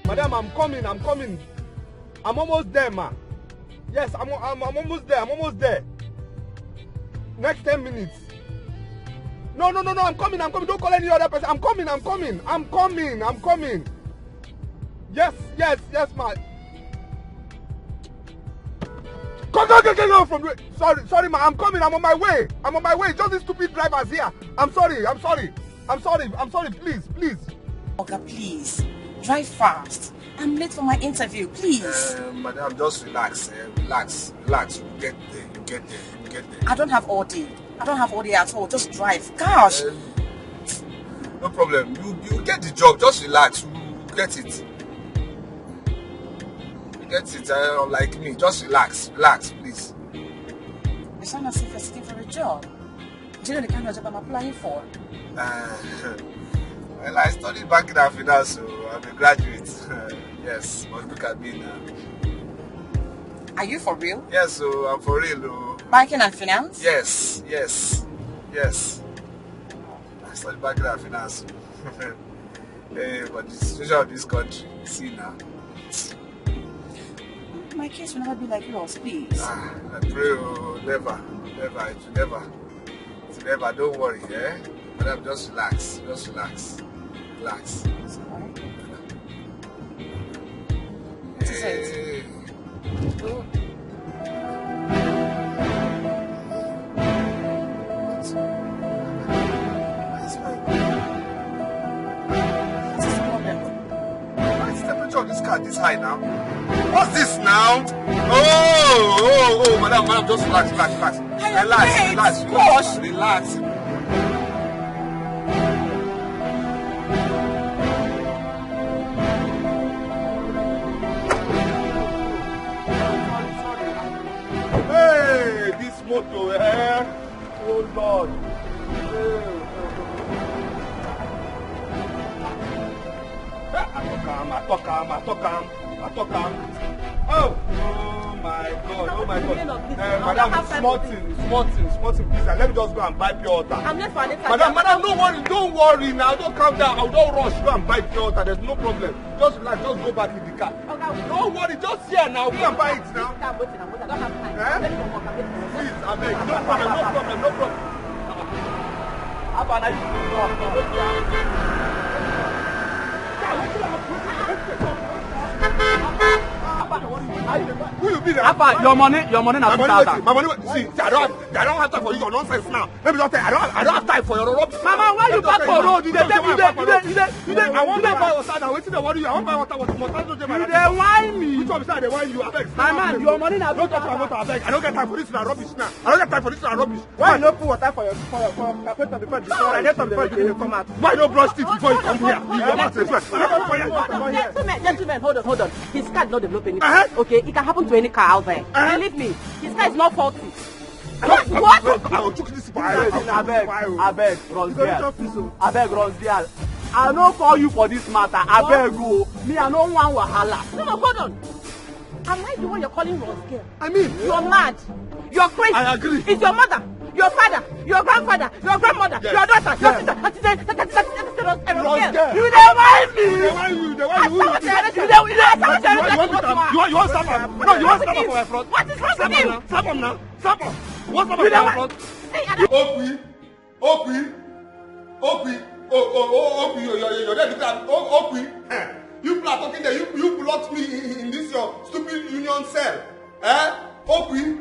Madam, I'm coming. I'm almost there, ma. Yes, I'm almost there. Next 10 minutes. No, I'm coming. Don't call any other person. I'm coming. Yes, ma. Go from the... Sorry, ma. I'm coming. I'm on my way. Just these stupid drivers here. I'm sorry. Please. Oga, please. Drive fast. I'm late for my interview, please. Madam, just relax. Relax. You get there. I don't have all day at all. Just drive. Gosh. No problem. You get the job. Just relax. You get it. Like me. Just relax, please. You sound as if you're sitting for a job. Do you know the kind of job I'm applying for? Well, I studied banking and finance, so I'm a graduate. Yes, but look at me now. Are you for real? Yes, so I'm for real. Banking and finance? Yes. I studied banking and finance. Hey, but the situation of this country, see now. My case will never be like yours, please. I pray, never. It will never. Don't worry, eh? Madam, just relax. Relax. Hey. What's the temperature of this car this high now? What's this now? Oh, madam, just relax. Relax. Hey, this motor, eh? Oh Lord. I talk him. Oh my God. Madam, small thing, please. Let me just go and buy pure water. I'm late for it. Madam, don't worry now. Don't calm down. Don't rush. Go and buy pure water. There's no problem. Just relax. Just go back in the car. Okay. Don't worry. Just here now. Go and buy it now. I don't have time. Please, I beg. No problem. Who you be there? Abba, your money na 2,000. My money. See, I don't have time for your nonsense now. Let me just tell you, I don't have time for your rubbish. Mama, why you back for road? You dey I want to buy water now. Waiting, what do you? I want to buy water. You dey whine me. Which one is that? They want you? I beg. My man, your money na 2,000. Don't touch my motor, I beg. I don't get time for this rubbish now. Why you no put water for carpenter before the come out? Why no brush teeth before you come here? Your mouth is wet. Gentlemen, hold on. His car is not developing anything. Okay, it can happen to any car out there. Believe me, his car is not faulty. What? I will took this fire. Abeg, Rosdial. I no call you for this matter. Abeg, go. Me, I no want wahala. No, hold on. Am I the one you're calling Rosdial? I mean, you're mad. You're crazy. I agree. It's your mother, your father, your grandfather, your grandmother, your daughter, your sister. Rosdial. You dey whine me. You want stop him? No, you want stop him for my front? What is wrong with him? Stop him now. What's up with my front? Opie. You're there. Look at Opie. You people are talking there. You blocked me in this your stupid union cell. Opie.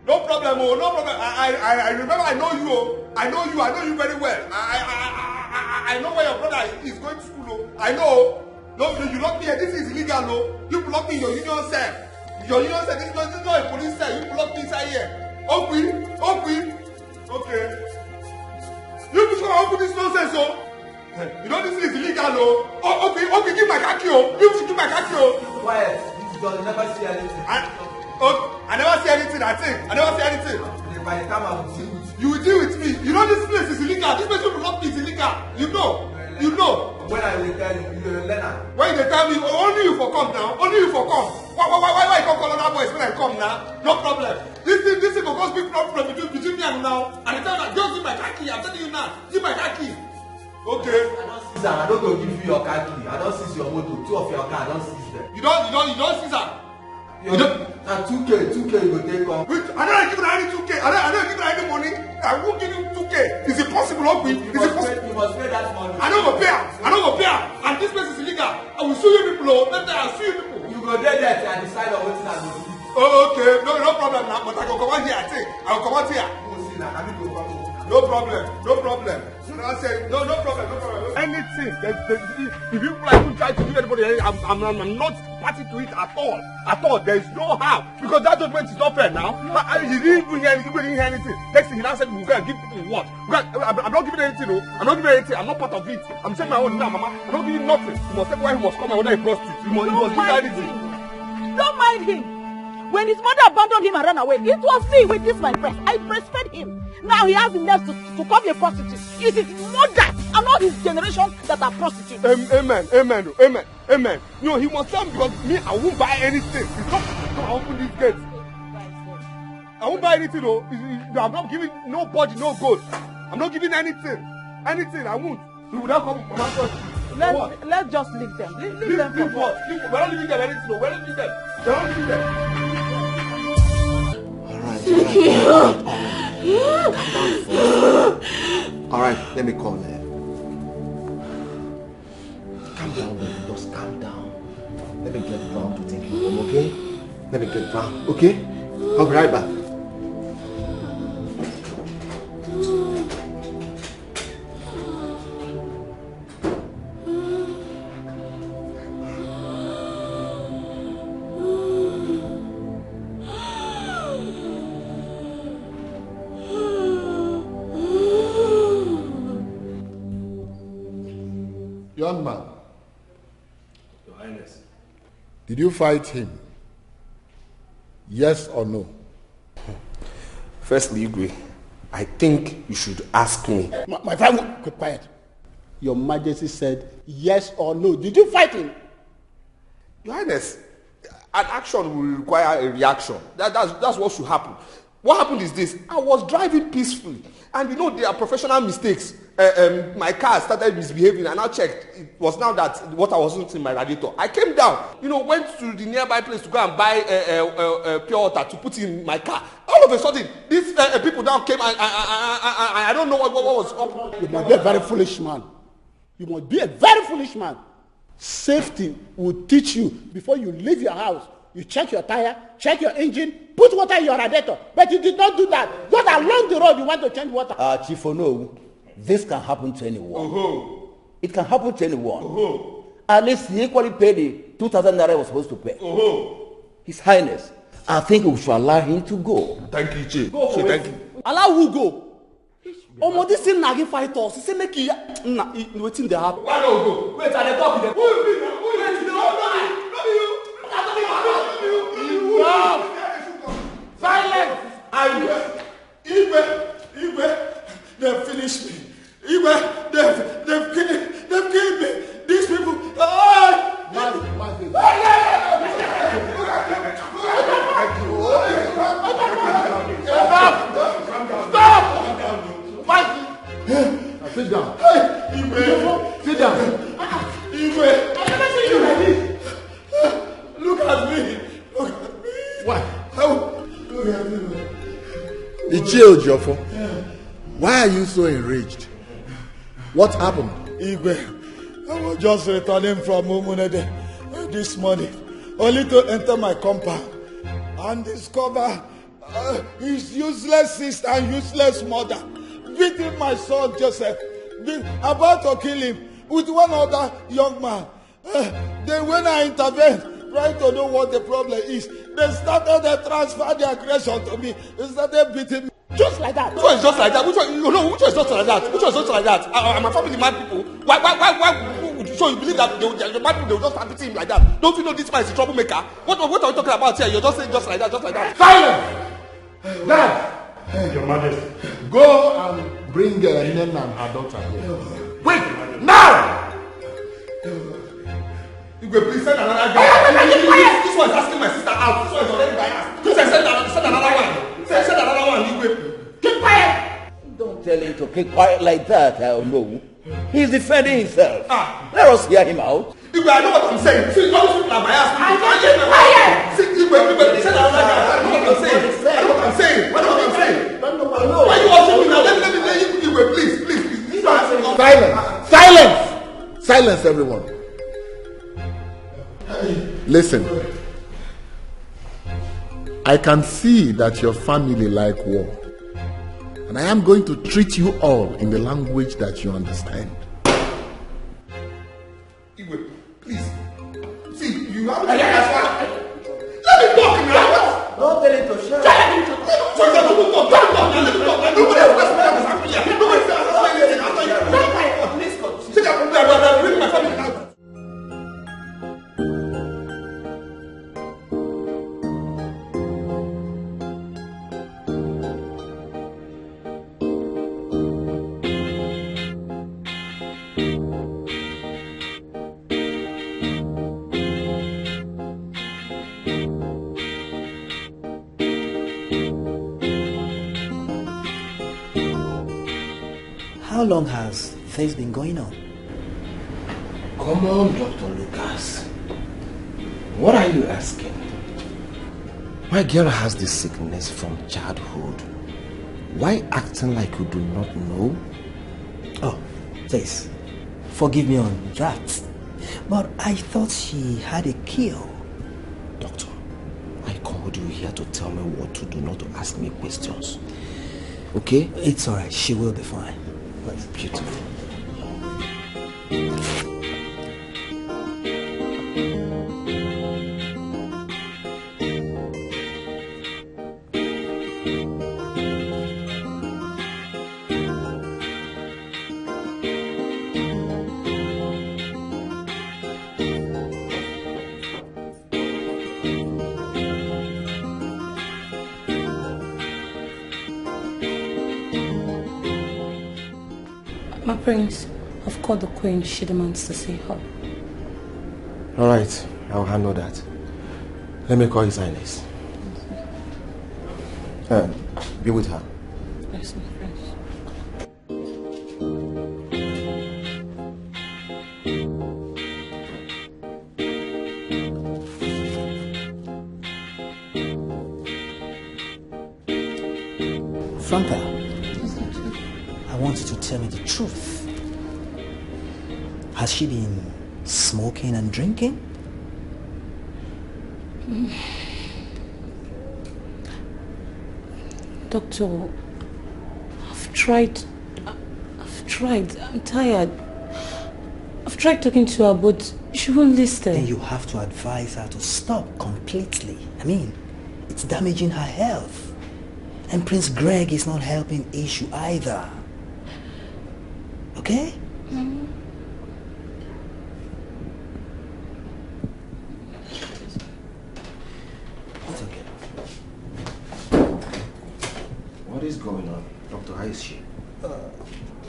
No problem. I remember. I know you. I know you very well. I know where your brother is going to school. I know. No, you lock me here. This is illegal. No, you block me in your union cell. Your union cell. This is not a police cell. You block me inside here. Opie. Okay. You people come open this nonsense, oh. You know this is illegal, oh. Okay, give my khaki, oh. You should give my khaki, oh. Quiet. You never see anything. I never see anything. I think I never see anything. By the time I will deal with you will deal with me. You know this place is illegal. This place will not be illegal. You know. When I will tell you, you're a learner. When they tell me, only you for come now. Only you for come. Why you come call other boys when I come now? No problem. This thing will cause big problem between me and now. And I tell you that just give my khaki. I'm telling you now. Give my khaki. Okay. I don't go give you your car key. I don't seize your motor. 2 of your car, I don't seize them. You don't seize her. You don't. And 2K you go take on. Wait, I don't give her any 2K. I don't give her any money. I won't give you 2K. Is it possible, Obi? Is it possible? You must pay that money. I don't go pay her. I don't go pay her. And this place is illegal. I will sue you people. Let I'll sue you people. You go there and decide on what I go do. Oh, okay. No problem now. But I go come out here. I think I will come out here. No problem. No problem. So I say no problem. Anything. If you like try to do anybody, I'm not party to it at all. At all. There is no how because that judgment is not fair now. He didn't bring anything. Next thing he now said we can give people what? I'm not giving anything. No. I'm not giving anything. I'm not part of it. I'm saying my own now, Mama. I'm not giving nothing. You must say why he must come and whether he prostitute. He must give anything. Don't mind him. When his mother abandoned him and ran away, it was me with this my breast. I breastfed him. Now he has the nerve to call a prostitute. It is his mother and all his generation that are prostitutes. Amen. You know, he must tell me because me, I won't buy anything. It's not I open these gates. I won't buy anything though. I'm not giving nobody no gold. I'm not giving anything. I won't. You will not come from my prostitute. Let's just leave them. Leave them for what? We're not leaving them anything. We're not leaving them. They're not leaving them. All right, let me call her. Calm down, baby. Just calm down. Let me get Brown to take you home, okay? Let me get Brown, okay? I'll be right back. Young man, Your Highness. did you fight him? Yes or no? Firstly, Igwe, I think you should ask me. My friend, keep quiet. Your Majesty said yes or no. Did you fight him? Your Highness, an action will require a reaction. That's what should happen. What happened is this. I was driving peacefully. And you know, there are professional mistakes. My car started misbehaving and I checked. It was now that water wasn't in my radiator. I came down, went to the nearby place to go and buy pure water to put in my car. All of a sudden, these people now came and I don't know what was up. You must be a very foolish man. You must be a very foolish man. Safety will teach you before you leave your house. You check your tire, check your engine, put water in your radiator. But you did not do that. Just along the road, you want to change water. Chief Ono, this can happen to anyone. It can happen to anyone. At least he equally paid the 2,000 naira he was supposed to pay. His Highness, I think we should allow him to go. Thank you, Chief. Thank you. Allow who go? This thing nagi fight us. He say make you wetin dey happen. Why don't go? Wait, I dey talk with them. Who is this? Who is this? Silence! Igwe, they finished me. Igwe, they've killed me. These people. Sit down. Igwe, Sit down. Igwe, I never seen you like this. look at me. Why? Look at me. Ichie Ojofo, why are you so enraged? What happened? Igwe, I was just returning from Umunede this morning, only to enter my compound and discover his useless sister and useless mother beating my son Joseph, about to kill him with one other young man. Then when I intervened, trying to know what the problem is, they started to transfer the aggression to me. They started beating me. Just like that. Which one is just like that? Which one is just like that? Which one is just like that? I'm a family man people. Why so you believe that the man people, they will just start beating him like that? Don't you know this man is a troublemaker? What are we talking about here? You're just saying just like that. Silence! Dad! Your Majesty. Go and bring Nena and her daughter here. Wait! Now! Igwe, please send another guy. This one is asking my sister out. This one is already biased. Please send another one. Send another one, Igwe. Keep quiet. Don't tell him to keep quiet like that. I don't know. He's defending himself. Let us hear him out. Igwe, I know what I'm saying. See, all these people are biased. I don't get quiet. See, Igwe, say that like that. I know what I'm saying. I know what I'm saying. I know what I'm saying. Why are you watching me now? Let me Igwe, please. Silence! Silence, everyone. Listen. I can see that your family like war. And I am going to treat you all in the language that you understand. Igwe, please. See, you have to let me talk now. Don't tell him to shut up. Let me talk. Nobody else has to say anything. Sit down, I'm bringing my family out. How long has this been going on? Come on, Dr. Lucas. What are you asking? My girl has this sickness from childhood. Why acting like you do not know? Oh, please, forgive me on that. But I thought she had a cure. Doctor, I called you here to tell me what to do, not to ask me questions. Okay? It's alright, she will be fine. That's beautiful. My prince, I've called the queen. She demands to see her. Alright, I'll handle that. Let me call His Highness. Be with her. Yes, my prince. Franca, I want you to tell me the truth. Has she been smoking and drinking? Doctor, I've tried. I'm tired. I've tried talking to her, but she won't listen. Then you have to advise her to stop completely. I mean, it's damaging her health. And Prince Greg is not helping issue either. Okay? It's okay. What is going on? Doctor, how is she?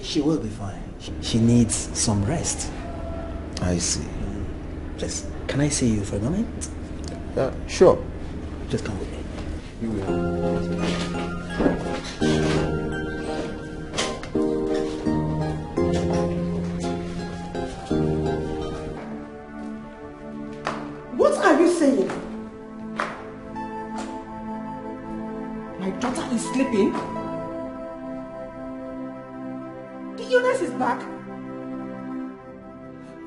She will be fine. She needs some rest. I see. Please, can I see you for a moment? Sure. Just come with me. You will. What are you saying? My daughter is sleeping? The illness is back?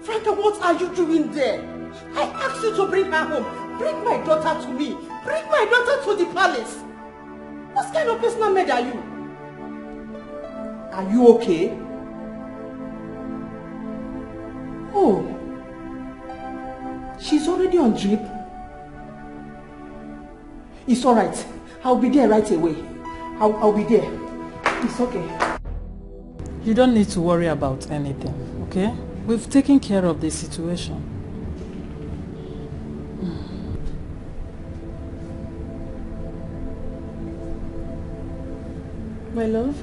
Franca, what are you doing there? I asked you to bring her home. Bring my daughter to me. Bring my daughter to the palace. What kind of personal maid are you? Are you okay? Oh. She's already on drip. It's alright. I'll be there right away. I'll be there. It's okay. You don't need to worry about anything, okay? We've taken care of the situation. My love?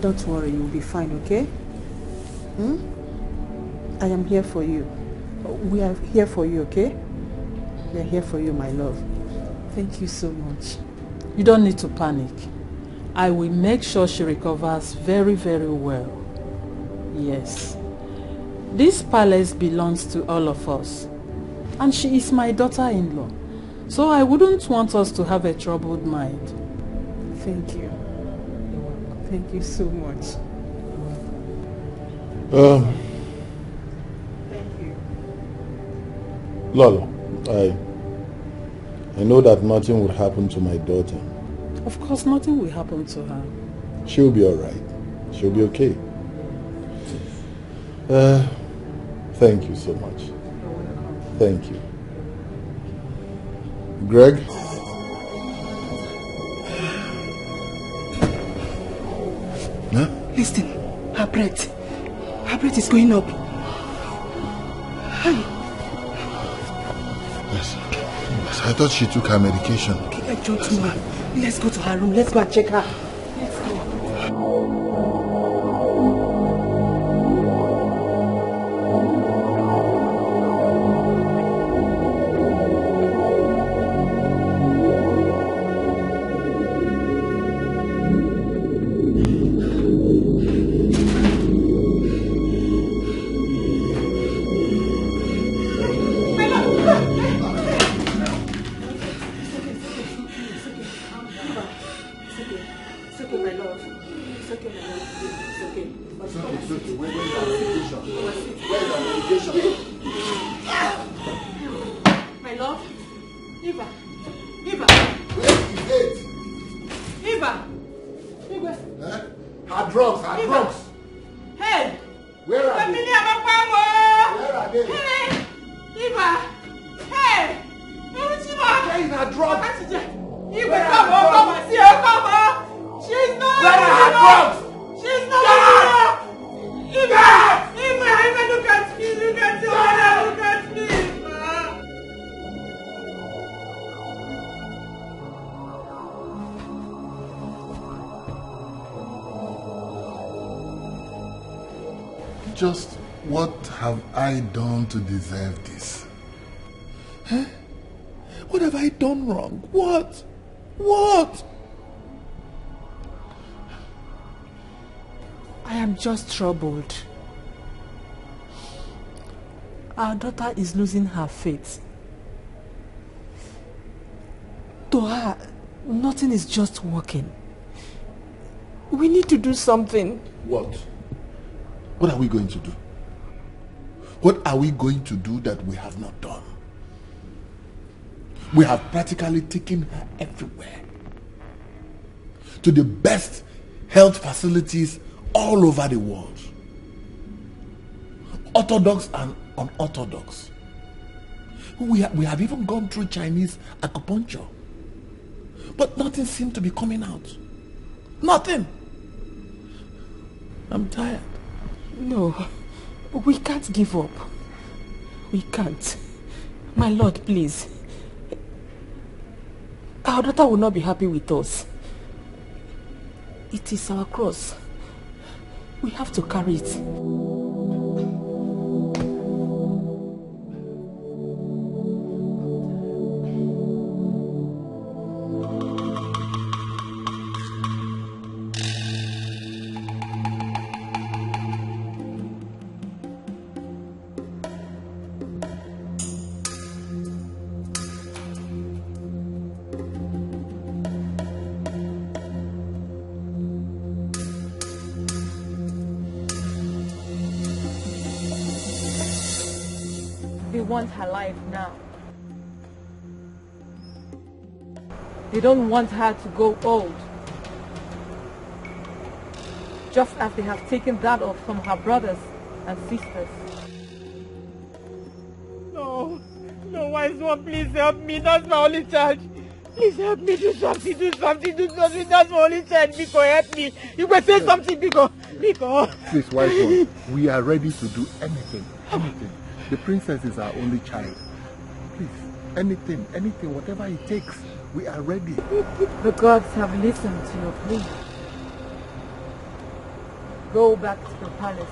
Don't worry, you'll be fine, okay? I am here for you. We are here for you, okay? We are here for you, my love. Thank you so much. You don't need to panic. I will make sure she recovers very, very well. Yes. This palace belongs to all of us. And she is my daughter-in-law. So I wouldn't want us to have a troubled mind. Thank you. Thank you so much. Thank you. Lolo, I know that nothing will happen to my daughter. Of course, nothing will happen to her. She'll be alright. She'll be okay. Thank you so much. Thank you. Greg? Huh? Listen, her breath is going up. Hi. Yes. I thought she took her medication. Okay, John, let's go to her room. Let's go and check her. Let's go. Just what have I done to deserve this? Huh? What have I done wrong? What? What? I am just troubled. Our daughter is losing her faith. To her, nothing is just working. We need to do something. What? What are we going to do? What are we going to do that we have not done? We have practically taken her everywhere. To the best health facilities all over the world. Orthodox and unorthodox. We have even gone through Chinese acupuncture. But nothing seemed to be coming out. Nothing. I'm tired. No, we can't give up. We can't. My Lord, please. Our daughter will not be happy with us. It is our cross. We have to carry it. They want her life now. They don't want her to go old. Just as they have taken that off from her brothers and sisters. No, wise one, please help me. That's my only child. Please help me, do something. That's my only child. Biko, help me. You can say something, Biko. Please, wise one, we are ready to do anything. The princess is our only child. Please, anything, whatever it takes, we are ready. The gods have listened to your plea. Go back to the palace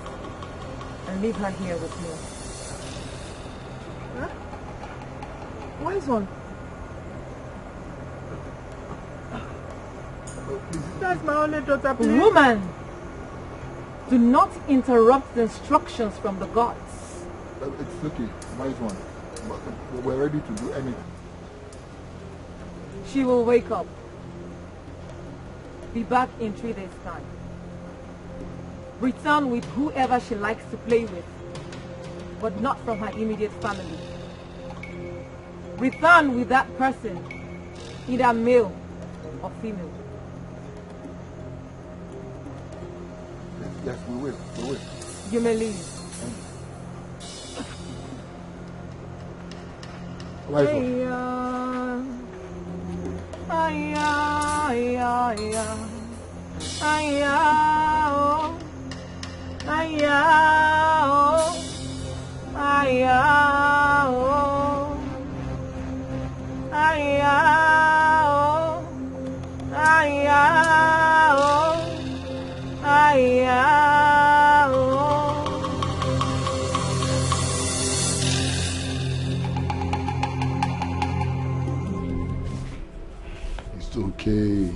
and leave her here with me. Huh? Wise one. That's my only daughter, please. Woman, do not interrupt the instructions from the gods. It's okay, wise one. We're ready to do anything. She will wake up. Be back in 3 days' time. Return with whoever she likes to play with, but not from her immediate family. Return with that person, either male or female. Yes, we will. You may leave. It's okay.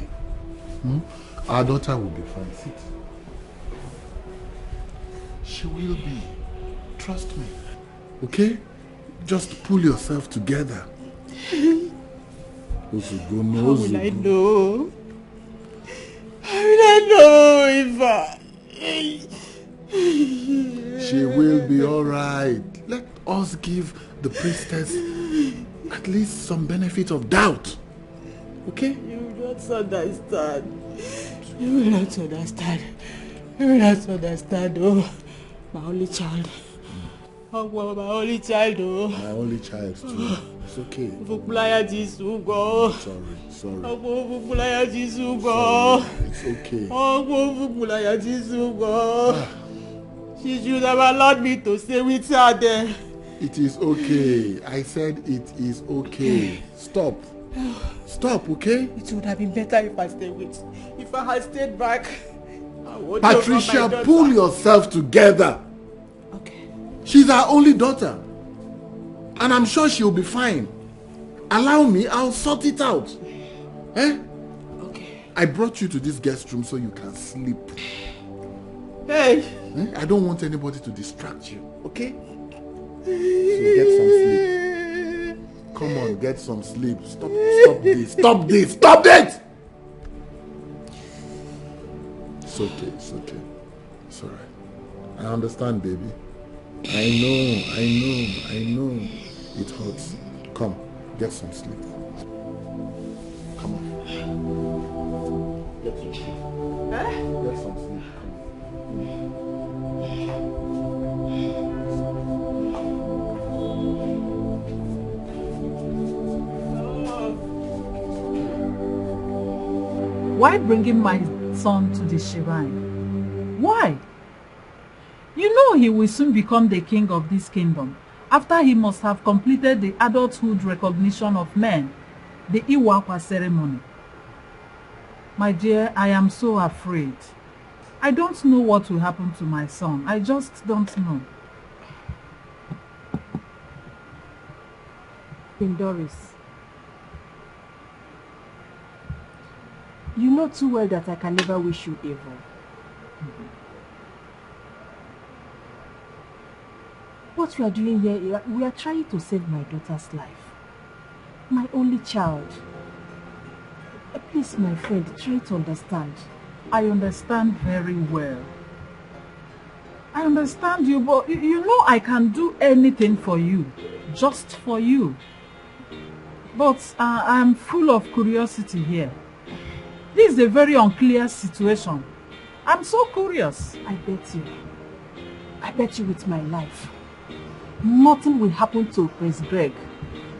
Our daughter will be fine. Sit. She will be. Trust me. Okay? Just pull yourself together. How will I know? How will I know if She will be alright. Let us give the priestess at least some benefit of doubt. Okay? You will not understand. You will not understand. You will not understand. Oh, my only child. Oh, my only child. Oh. My only child too. It's okay. Sorry. Sorry. It's okay. She should have allowed me to stay with her there. It is okay. I said it is okay. Stop. Stop, okay? It would have been better if I stayed with. If I had stayed back. Patricia, pull yourself together. Okay. She's our only daughter. And I'm sure she'll be fine. Allow me, I'll sort it out. Eh? Okay. I brought you to this guest room so you can sleep. Hey! Eh? I don't want anybody to distract you, okay? So get some sleep. Come on, get some sleep. Stop this. Stop this. Stop this! It's okay. It's okay. It's alright. I understand, baby. I know. It hurts. Come, get some sleep. Come on. Get some sleep. Get some sleep. Why bringing my son to the shrine? Why? You know he will soon become the king of this kingdom, after he must have completed the adulthood recognition of men, the Iwakwa ceremony. My dear, I am so afraid. I don't know what will happen to my son. I just don't know. Queen Doris, you know too well that I can never wish you evil. What we are doing here, we are trying to save my daughter's life. My only child. Please, my friend, try to understand. I understand very well. I understand you, but you know I can do anything for you. Just for you. But I'm full of curiosity here. This is a very unclear situation. I'm so curious. I bet you with my life. Nothing will happen to Prince Greg.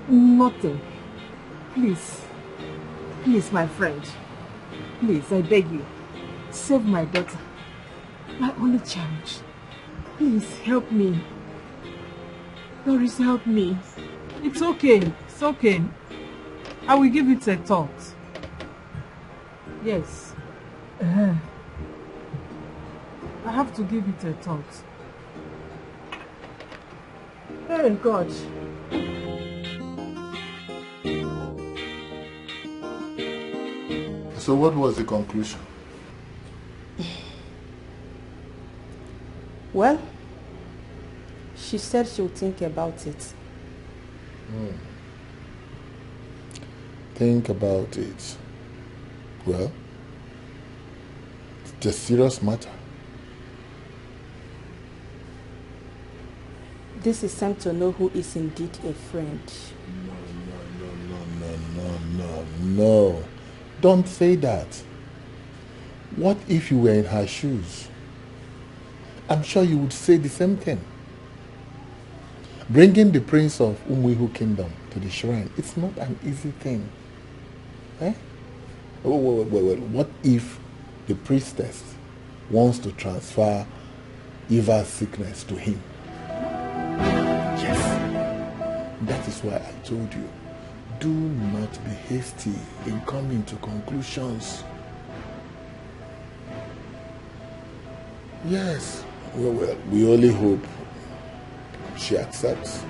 Nothing. Please, my friend. Please, I beg you. Save my daughter. My only child. Please, help me. Doris, help me. It's okay. It's okay. I will give it a thought. Yes. I have to give it a thought. Oh God. So what was the conclusion? Well, she said she'll think about it. Think about it. Well, it's a serious matter. This is time to know who is indeed a friend. No. Don't say that. What if you were in her shoes? I'm sure you would say the same thing. Bringing the prince of Umuihu kingdom to the shrine, it's not an easy thing. Eh? Well, what if the priestess wants to transfer Eva's sickness to him? Yes. That is why I told you, do not be hasty in coming to conclusions. Yes. Well, we only hope she accepts.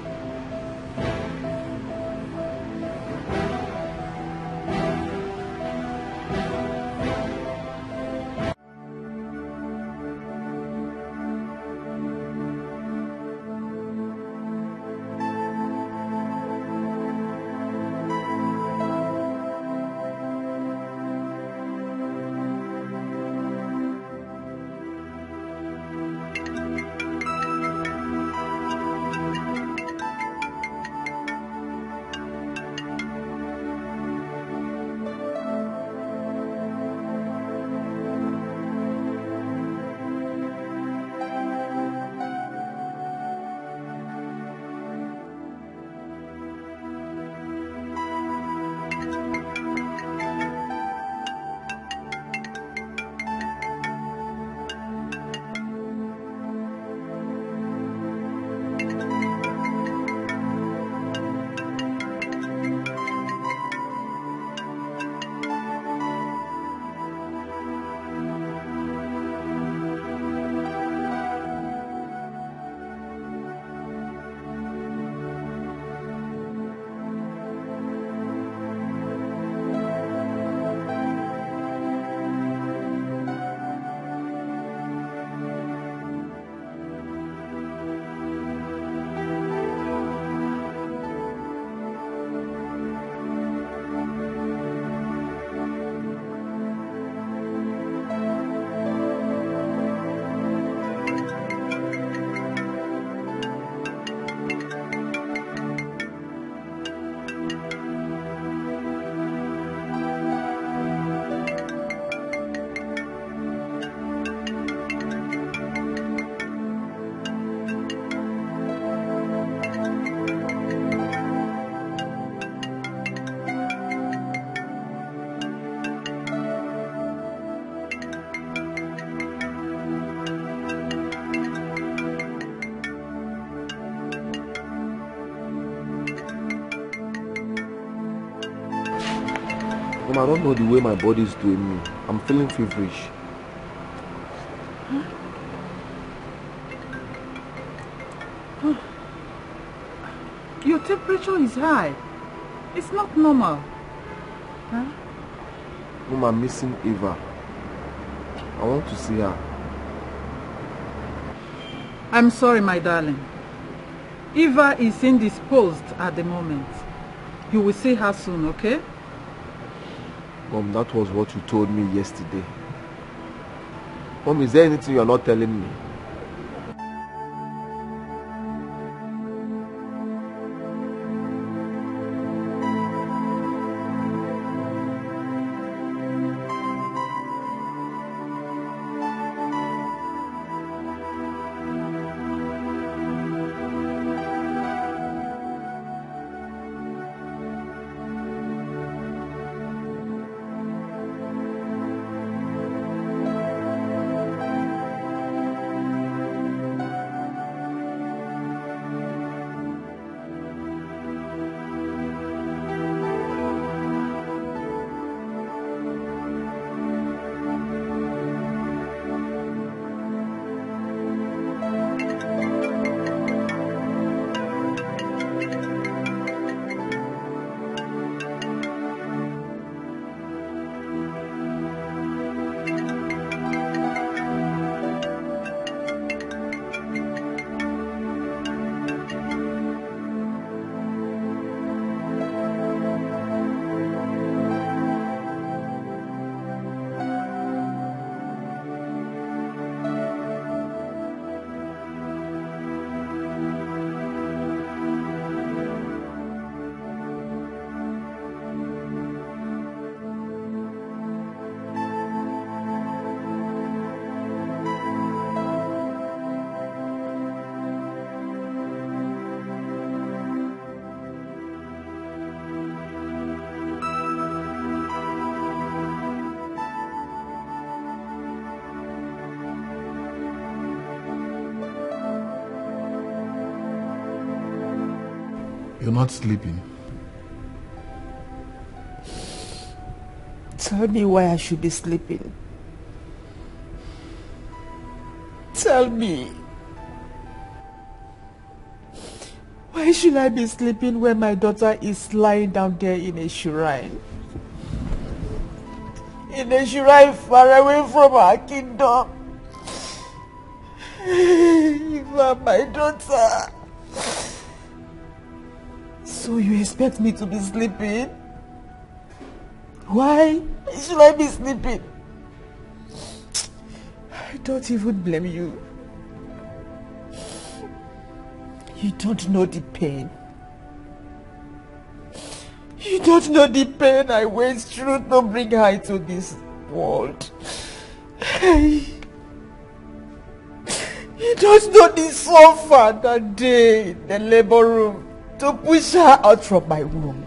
Mom, I don't know the way my body is doing me. I'm feeling feverish. Your temperature is high. It's not normal. Huh? Mom, I'm missing Eva. I want to see her. I'm sorry, my darling. Eva is indisposed at the moment. You will see her soon, okay? Mom, that was what you told me yesterday. Mom, is there anything you're not telling me? You're not sleeping. Tell me why I should be sleeping. Tell me. Why should I be sleeping when my daughter is lying down there in a shrine? In a shrine far away from her kingdom. Even my daughter. So you expect me to be sleeping? Why should I be sleeping? I don't even blame you. You don't know the pain. You don't know the pain I went through to bring her into this world. You don't know the suffer that day in the labor room to push her out from my womb.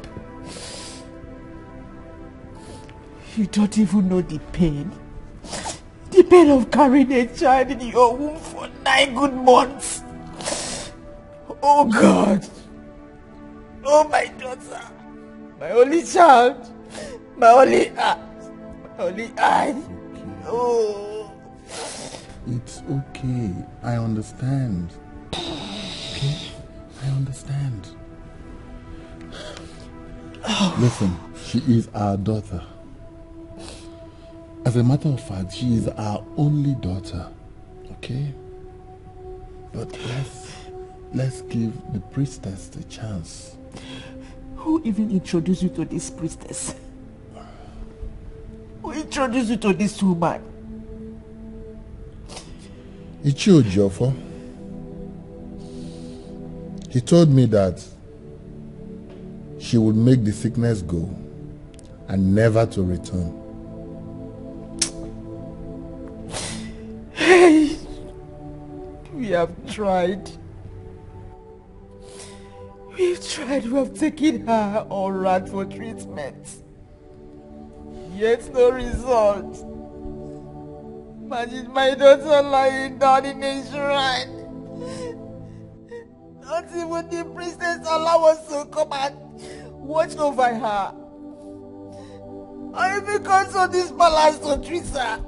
You don't even know the pain. The pain of carrying a child in your womb for 9 good months. Oh God. Oh my daughter. My only child. My only heart. My only eye. Oh. It's okay. I understand. Okay? I understand. Listen, she is our daughter. As a matter of fact, she is our only daughter. Okay? But let's give the priestess a chance. Who even introduced you to this priestess? Who introduced you to this woman? Ichio Jofo. He told me that she would make the sickness go and never to return. Hey, we have tried. We've tried. We have taken her all right for treatment. Yet no result. Imagine my daughter lying down in a shrine. Not even the priestess allow us to come and watch over her. Or even come to this palace to treat her.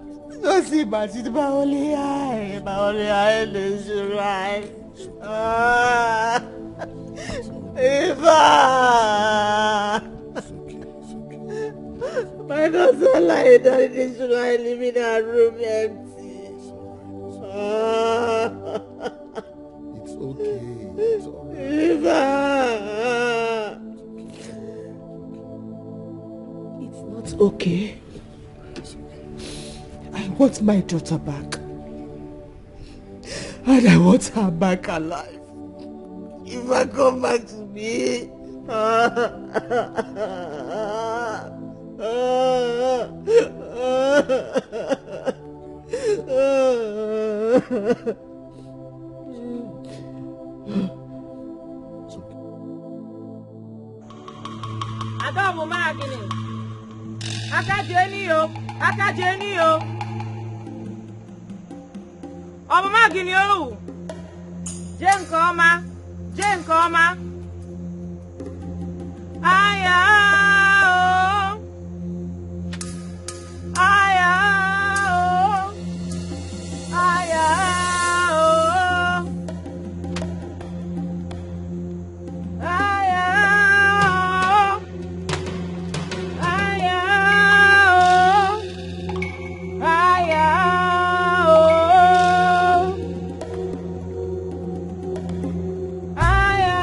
Just imagine my only eye in the shrine. Eva! My daughter lying down in the shrine, leaving her room empty. It's okay. It's alright. Eva! It's not okay. I want my daughter back. And I want her back alive. If I come back to me. Adamu magini. Akajeni yo. Akajeni yo. Ọmọ magini o. Jẹ́ nǹkan ọma. Jẹ́ nǹkan ọma. Aya o. Aya o. Aya o. Aya o. Aya o. Aya o. Aya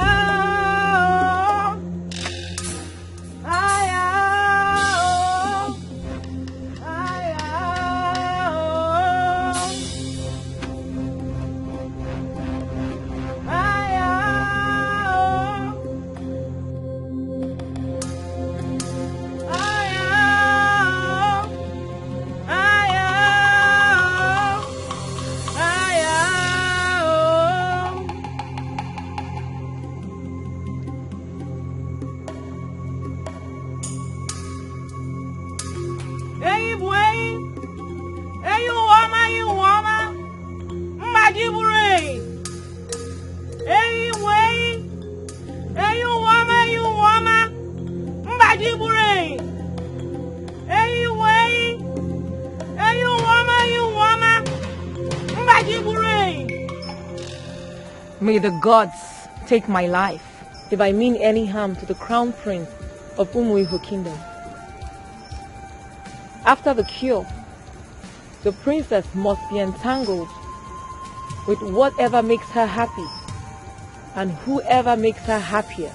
May the gods take my life if I mean any harm to the crown prince of Umuihu Kingdom. After the cure, the princess must be entangled with whatever makes her happy and whoever makes her happier.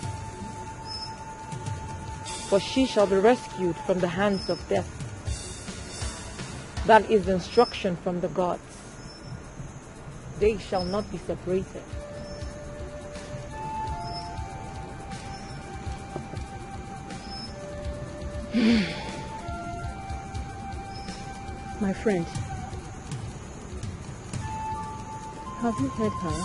For she shall be rescued from the hands of death. That is the instruction from the gods. They shall not be separated. My friend, have you heard her?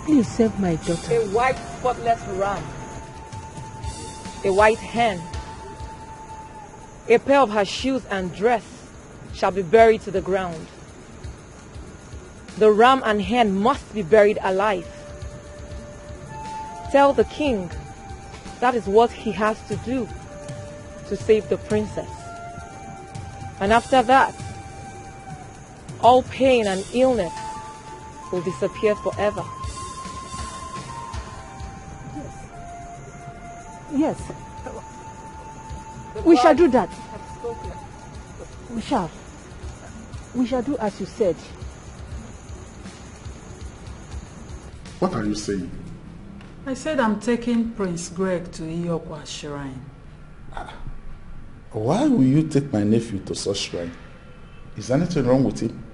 Please save my daughter. A white spotless ram, a white hen, a pair of her shoes and dress shall be buried to the ground. The ram and hen must be buried alive. Tell the king that is what he has to do to save the princess. And after that, all pain and illness will disappear forever. Yes. We shall do that. We shall. We shall do as you said. What are you saying? I said I'm taking Prince Greg to Iyokwa's shrine. Why will you take my nephew to such shrine? Is anything wrong with him?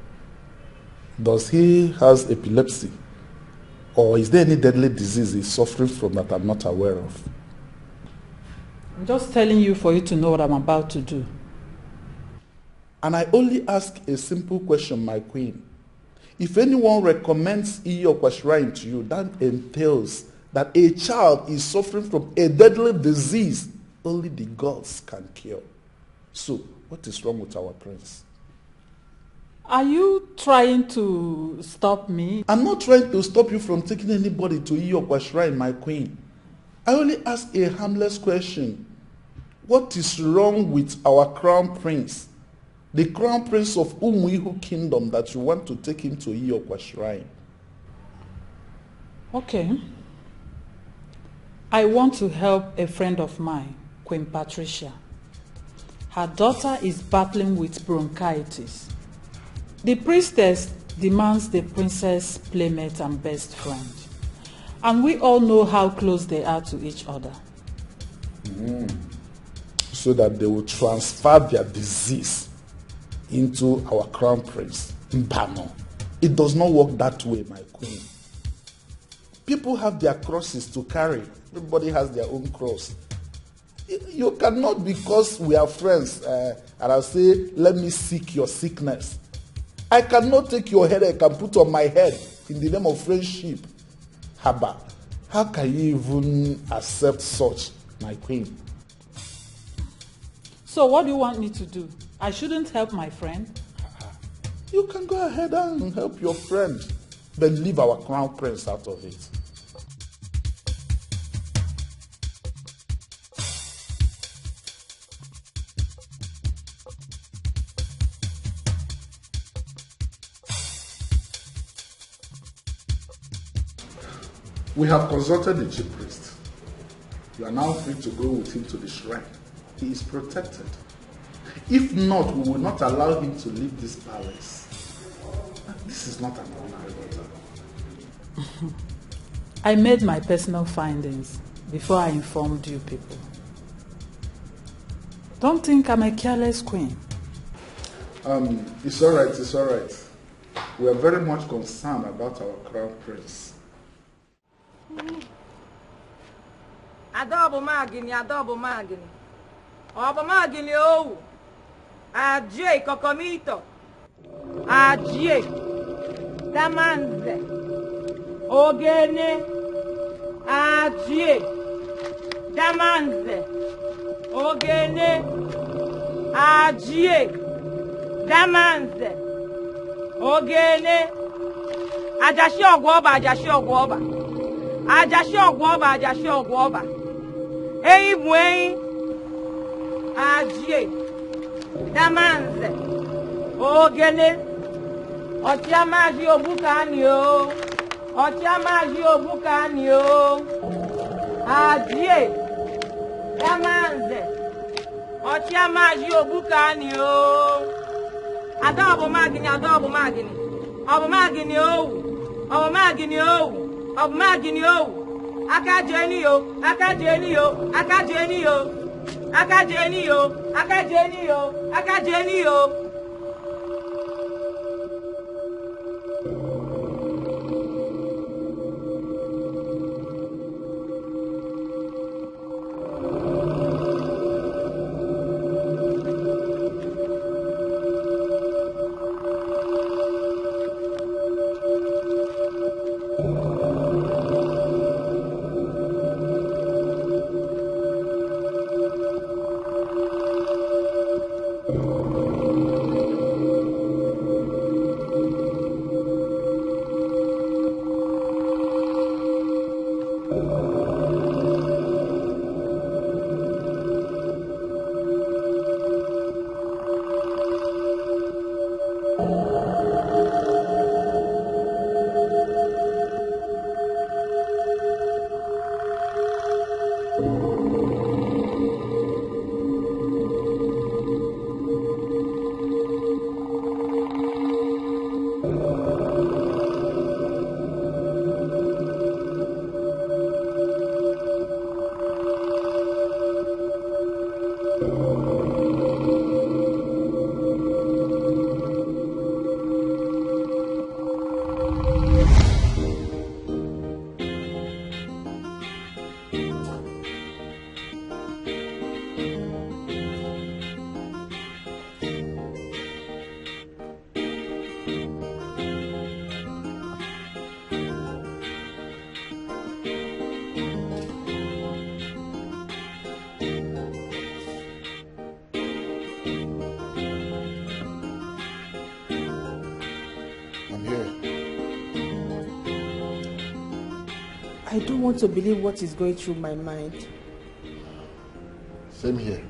Does he has epilepsy? Or is there any deadly disease he's suffering from that I'm not aware of? I'm just telling you for you to know what I'm about to do. And I only ask a simple question, my queen. If anyone recommends Iyokwa shrine to you, that entails that a child is suffering from a deadly disease only the gods can cure. So, what is wrong with our prince? Are you trying to stop me? I'm not trying to stop you from taking anybody to Iyokwa shrine, my queen. I only ask a harmless question. What is wrong with our crown prince? The crown prince of Umuihu Kingdom that you want to take him to Iyokwa shrine. Okay. I want to help a friend of mine, Queen Patricia. Her daughter is battling with bronchitis. The priestess demands the princess' playmate and best friend. And we all know how close they are to each other. So that they will transfer their disease into our crown prince, Mbano. It does not work that way, my queen. People have their crosses to carry. Everybody has their own cross. You cannot, because we are friends, and I'll say, let me seek your sickness. I cannot take your headache and put on my head in the name of friendship. Haba, how can you even accept such, my queen? So what do you want me to do? I shouldn't help my friend? You can go ahead and help your friend, then leave our crown prince out of it. We have consulted the chief priest. You are now free to go with him to the shrine. He is protected. If not, we will not allow him to leave this palace. This is not an ordinary matter. I made my personal findings before I informed you people. Don't think I'm a careless queen. It's all right, it's all right. We are very much concerned about our crown prince. Adobo magini. Obo magini o. Ajie kokomito. Ajie. Damanze. Ogene. Ajie. Damanze. Ogene. Ajie. Damanze. Ogene. Ajashi ogwoba. Ajashi ogwoba. Eyi mwenyi. Ajie. Damanze. Ogene. Otiamaji obukani o. Ochiamaji Obukani o. Adie. Emanze. Ochiamaji Obukani o. Adobo magini o. Obumagini o. Akajeni o. I don't want to believe what is going through my mind. Same here.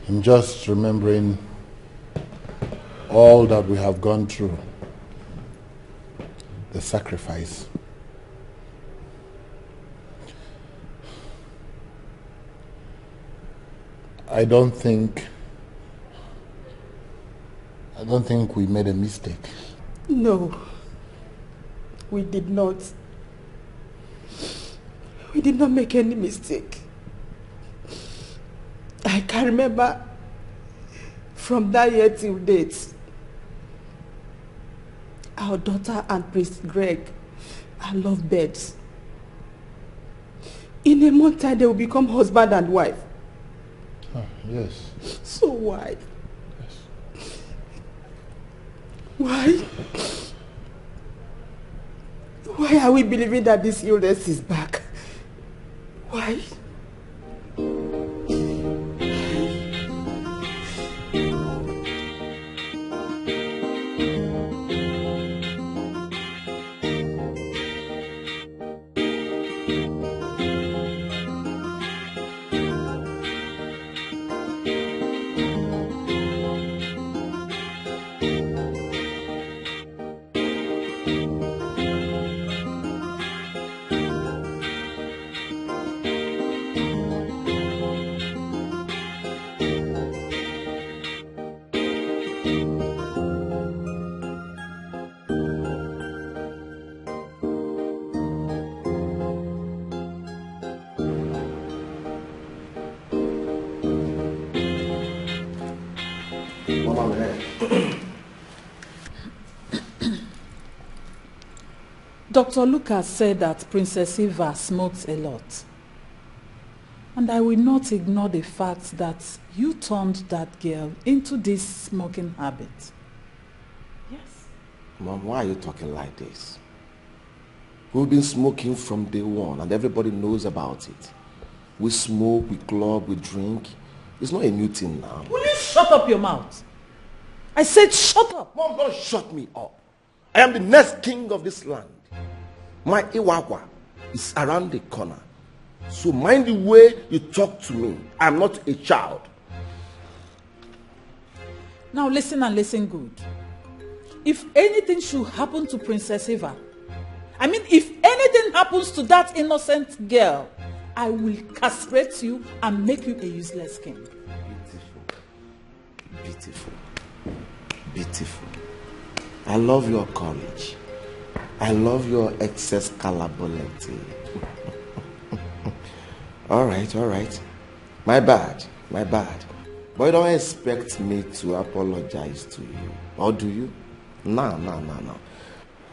I'm just remembering all that we have gone through, the sacrifice. I don't think we made a mistake. No, we did not. We did not make any mistake. I can remember from that year till date, our daughter and Prince Greg are lovebirds. In a month time, they will become husband and wife. Oh, yes. So why? Yes. Why? Why are we believing that this illness is back? Why? Dr. Lucas said that Princess Eva smokes a lot. And I will not ignore the fact that you turned that girl into this smoking habit. Yes. Mom, why are you talking like this? We've been smoking from day one and everybody knows about it. We smoke, we club, we drink. It's not a new thing now. Will you shut up your mouth? I said shut up. Mom, don't shut me up. I am the next king of this land. My Iwawa is around the corner. So mind the way you talk to me. I'm not a child. Now listen and listen good. If anything should happen to Princess Eva, if anything happens to that innocent girl, I will castrate you and make you a useless king. Beautiful. Beautiful. Beautiful. I love your courage. I love your excess calabolity. All right. My bad. But you don't expect me to apologize to you. Or do you? No.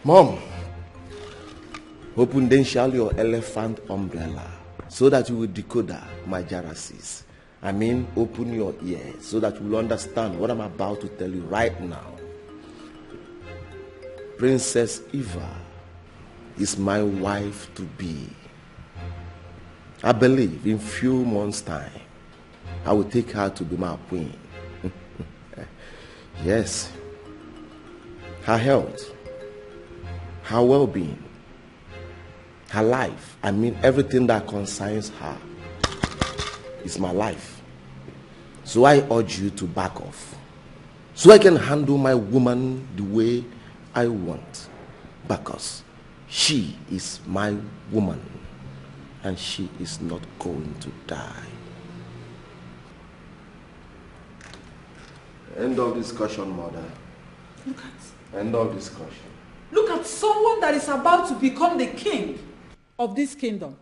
Mom, open then shall your elephant umbrella so that you will decode my jealousies. Open your ears so that you will understand what I'm about to tell you right now. Princess Eva is my wife to be. I believe in few months' time, I will take her to be my queen. Yes. Her health, her well-being, her life, everything that concerns her is my life. So I urge you to back off, so I can handle my woman the way I want, because she is my woman and she is not going to die. End of discussion, mother. Look at. End of discussion. Look at someone that is about to become the king of this kingdom.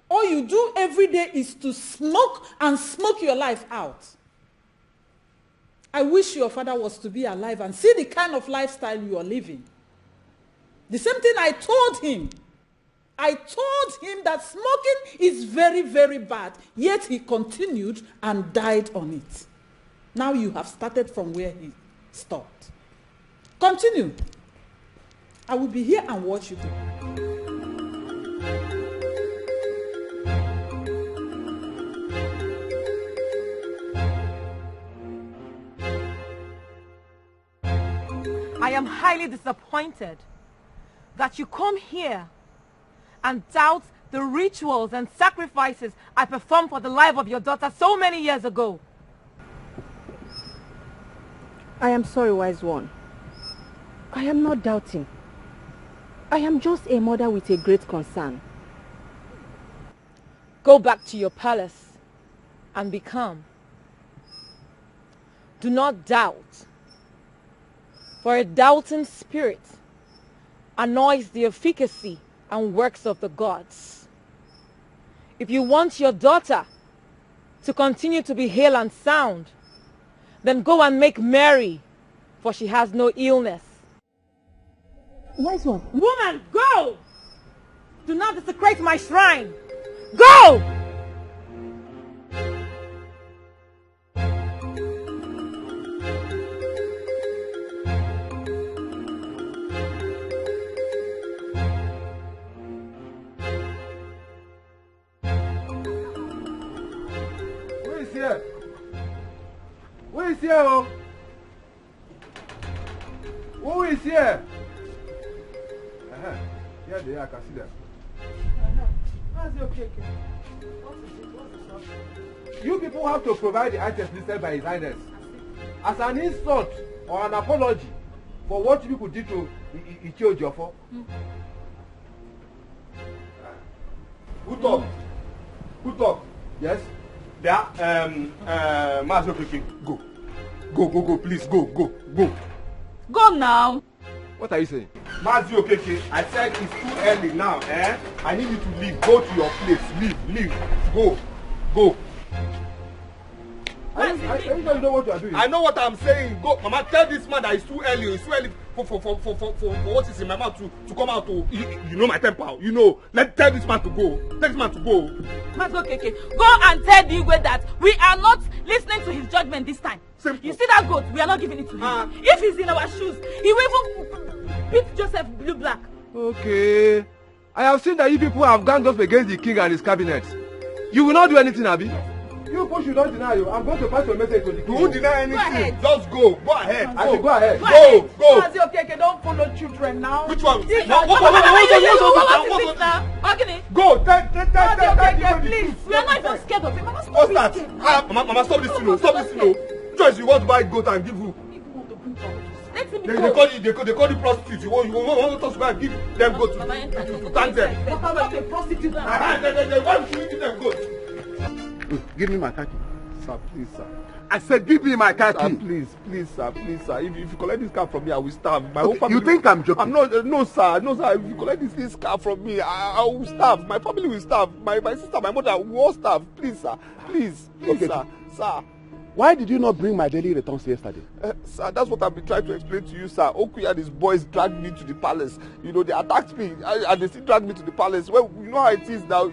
All you do every day is to smoke and smoke your life out. I wish your father was to be alive and see the kind of lifestyle you are living. The same thing I told him. I told him that smoking is very, very bad. Yet he continued and died on it. Now you have started from where he stopped. Continue. I will be here and watch you do. I am highly disappointed that you come here and doubt the rituals and sacrifices I performed for the life of your daughter so many years ago. I am sorry, wise one. I am not doubting. I am just a mother with a great concern. Go back to your palace and be calm. Do not doubt, for a doubting spirit annoys the efficacy and works of the gods. If you want your daughter to continue to be hale and sound, then go and make merry, for she has no illness. Wise one. Woman, go! Do not desecrate my shrine. Go! Who is here? Oh? Who is here? Here they are, I can see them. How's your cake? What is it? What's the problem? You people have to provide the items listed by His Highness as an insult or an apology for what you people did to Ichio Jofo. Who talk? Who talk? Yes? There, Master Kiki, go. Go, please, go. Go now. What are you saying? Master Okeke, I said it's too early now, eh? I need you to leave. Go to your place. Leave. Go. I know what you are doing. I know what I'm saying. Go, Mama, tell this man that it's too early. It's too early for what is in my mouth to come out. You know my temper. You know. Tell this man to go. Tell this man to go. Okay. Go and tell the Igwe that we are not listening to his judgment this time. Simple. You see that goat? We are not giving it to him. If he's in our shoes, he will even beat Joseph blue black. Okay. I have seen that you people have ganged up against the king and his cabinet. You will not do anything, Abi. You people should not deny you. I'm going to pass your message to the king. You won't deny anything. Just go. Go ahead. I should go ahead. Go. Okay, don't follow children now. Which one? What is it now? Go. Okay, please. We are not even scared of him. What's that? Mama, stop this, Stop this, Choice, you want to buy goat and give you. They call you prostitute. You want us to go and give them goat to thank them. But I'm not a prostitute. They want to give them goat. Give me my khaki. Sir, please, sir. I said, give me my khaki. Sir, please, sir. If you collect this car from me, I will starve. My Okay, whole family. you think I'm joking? I'm not. No, sir. If you collect this car from me, I will starve. My family will starve. My sister, my mother will all starve. Please, sir. Please, okay, sir. Why did you not bring my daily returns yesterday? Sir, that's what I've been trying to explain to you, sir. Oku and his boys dragged me to the palace. You know, they attacked me and they still dragged me to the palace. Well, you know how it is now.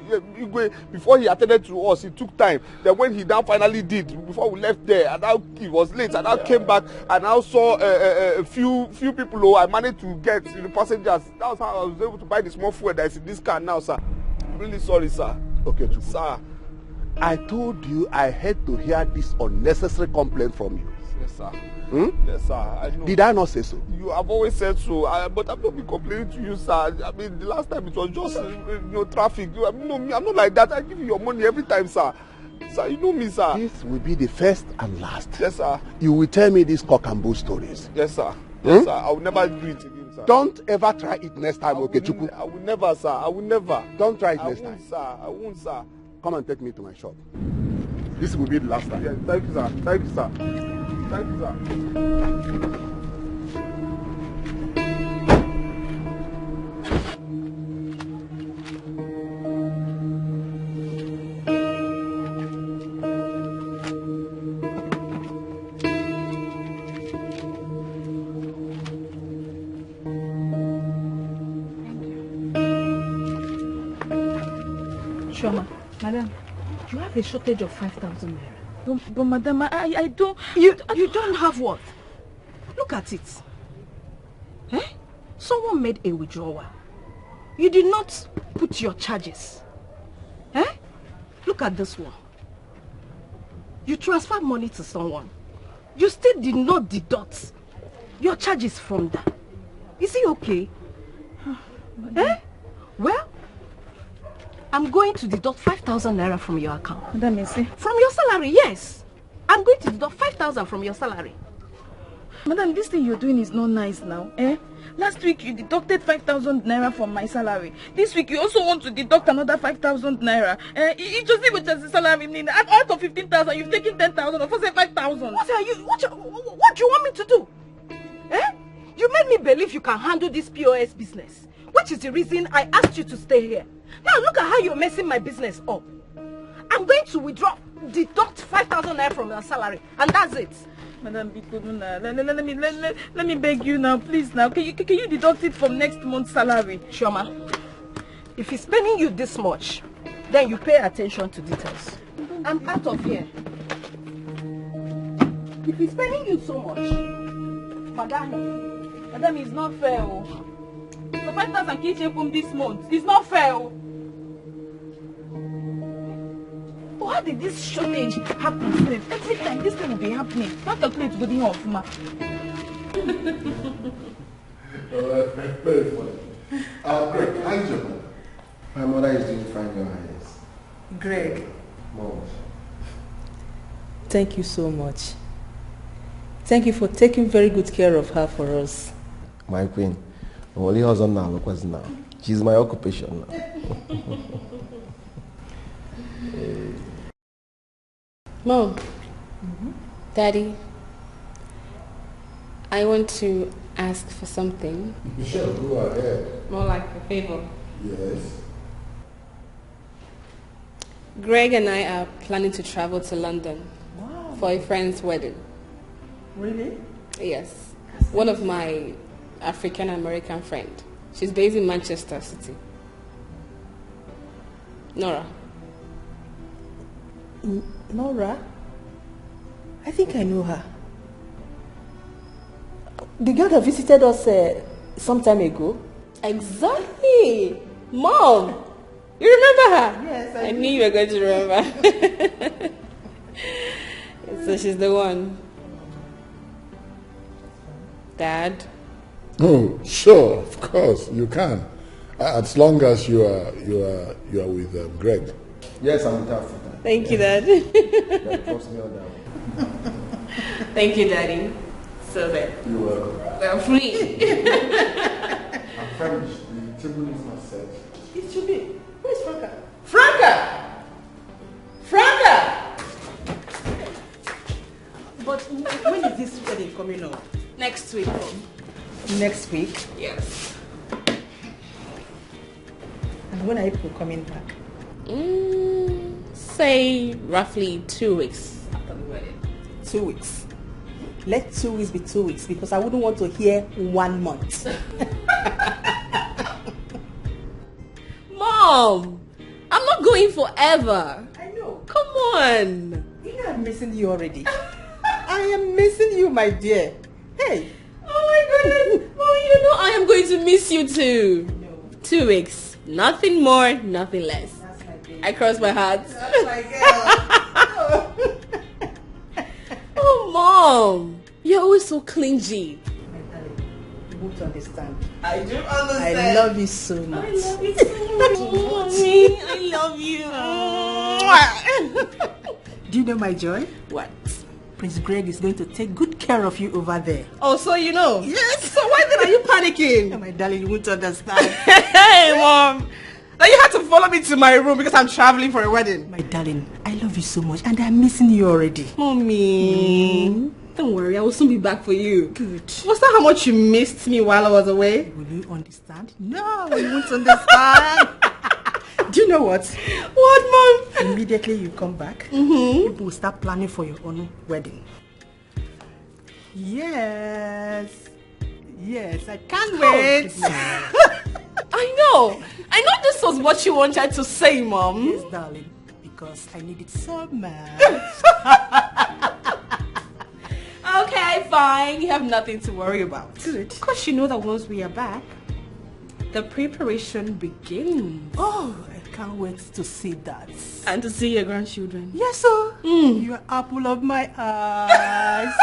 Before he attended to us, it took time. Then when he now finally did, before we left there, and now he was late, and I came back and I saw a few people who I managed to get the passengers. That's how I was able to buy the small fuel that is in this car now, sir. I'm really sorry, sir. Okay, Chukwu. Sir. I told you I had to hear this unnecessary complaint from you. Yes, sir. Yes, sir. I know. Did I not say so? You have always said so, but I've not been complaining to you, sir. I mean, the last time it was just traffic. I'm not like that. I give you your money every time, sir. Sir, you know me, sir. This will be the first and last. Yes, sir. You will tell me these cock and bull stories. Yes, sir. Yes, sir. I will never do it again, sir. Don't ever try it next time, okay, Chukwu? I will never, sir. I will never. Don't try it next time. Sir. I won't, sir. Come and take me to my shop. This will be the last time. Yeah, thank you, sir. Thank you, sir. Thank you, sir. Shoma, madam, you have a shortage of 5,000 naira. But madam, I don't... You don't have what? Look at it. Eh? Someone made a withdrawal. You did not put your charges. Eh? Look at this one. You transferred money to someone. You still did not deduct your charges from that. Is it okay? Eh? Well, I'm going to deduct 5,000 naira from your account. Madam Messi. From your salary, yes. I'm going to deduct 5,000 from your salary. Madam, this thing you're doing is not nice now, eh? Last week you deducted 5,000 naira from my salary. This week you also want to deduct another 5,000 naira. It just even just the salary. Meaning, out of 15,000, you've taken 10,000. Of course, 5,000. What do you want me to do? Eh? You made me believe you can handle this POS business, which is the reason I asked you to stay here. Now look at how you're messing my business up. I'm going to deduct 5,000 naira from your salary, and that's it. Madam, let me beg you now, please now. Can you deduct it from next month's salary? Shoma, if he's paying you this much, then you pay attention to details. I'm out of here. If he's paying you so much, Madam, it's not fair. So 5,000 kitchen from this month. It's not fair. How did this shortage happen? Every time this thing will be happening. Not calculate to go the off, ma. Very funny. Greg, how is your mother? My mother is doing fine, Your Highness. Greg. Mom. Thank you so much. Thank you for taking very good care of her for us. My queen. Only husband now. She's my occupation now. Mom, Daddy, I want to ask for something. Michelle, go ahead. More like a favor. Yes. Greg and I are planning to travel to London. Wow. for a friend's wedding. Really? Yes. One of my African American friend. She's based in Manchester City. Nora. Nora? I think I know her. The girl that visited us some time ago. Exactly. Mom, you remember her? Yes, I knew you were going to remember. So she's the one. Dad? Oh, sure, of course, you can. As long as you are with Greg. Yes, I'm with her full time. Thank you, Dad. That trust me on that one. Thank you, Daddy. So then. You're welcome. We're free. I'm famished. The table is not set. It should be. Where's Franca? Franca! Franca! But when is this wedding coming up? Next week, Mom. Next week? Yes. And when are people coming back? Say roughly 2 weeks after the wedding. 2 weeks. Let 2 weeks be 2 weeks because I wouldn't want to hear 1 month. Mom! I'm not going forever. I know. Come on. You know I'm missing you already. I am missing you, my dear. Hey. Oh my goodness. Mom, you know I am going to miss you too. No. 2 weeks. Nothing more, nothing less. That's my baby. I cross my heart. That's my girl. Oh, Mom. You're always so clingy. My darling, you won't understand. I do understand. I love you so much. I love you so much, Mommy. I love you. Do you know my joy? What? Prince Greg is going to take good care of you over there. Oh, so you know? Yes. So why then are you panicking? Oh, my darling, you won't understand. Hey, Mom. Now you have to follow me to my room because I'm traveling for a wedding. My darling, I love you so much and I'm missing you already. Mommy. Don't worry, I will soon be back for you. Good. Was that how much you missed me while I was away? Will you understand? No, you won't understand. Do you know what? What, Mom? Immediately you come back, people will start planning for your own wedding. Yes. Yes, I can't wait. I know this was what you wanted to say, Mom. Yes, darling, because I need it so much. Okay, fine. You have nothing to worry about. Good. Because you know that once we are back, the preparation begins. Oh, I can't wait to see that. And to see your grandchildren. Yes, sir. You're apple of my eyes.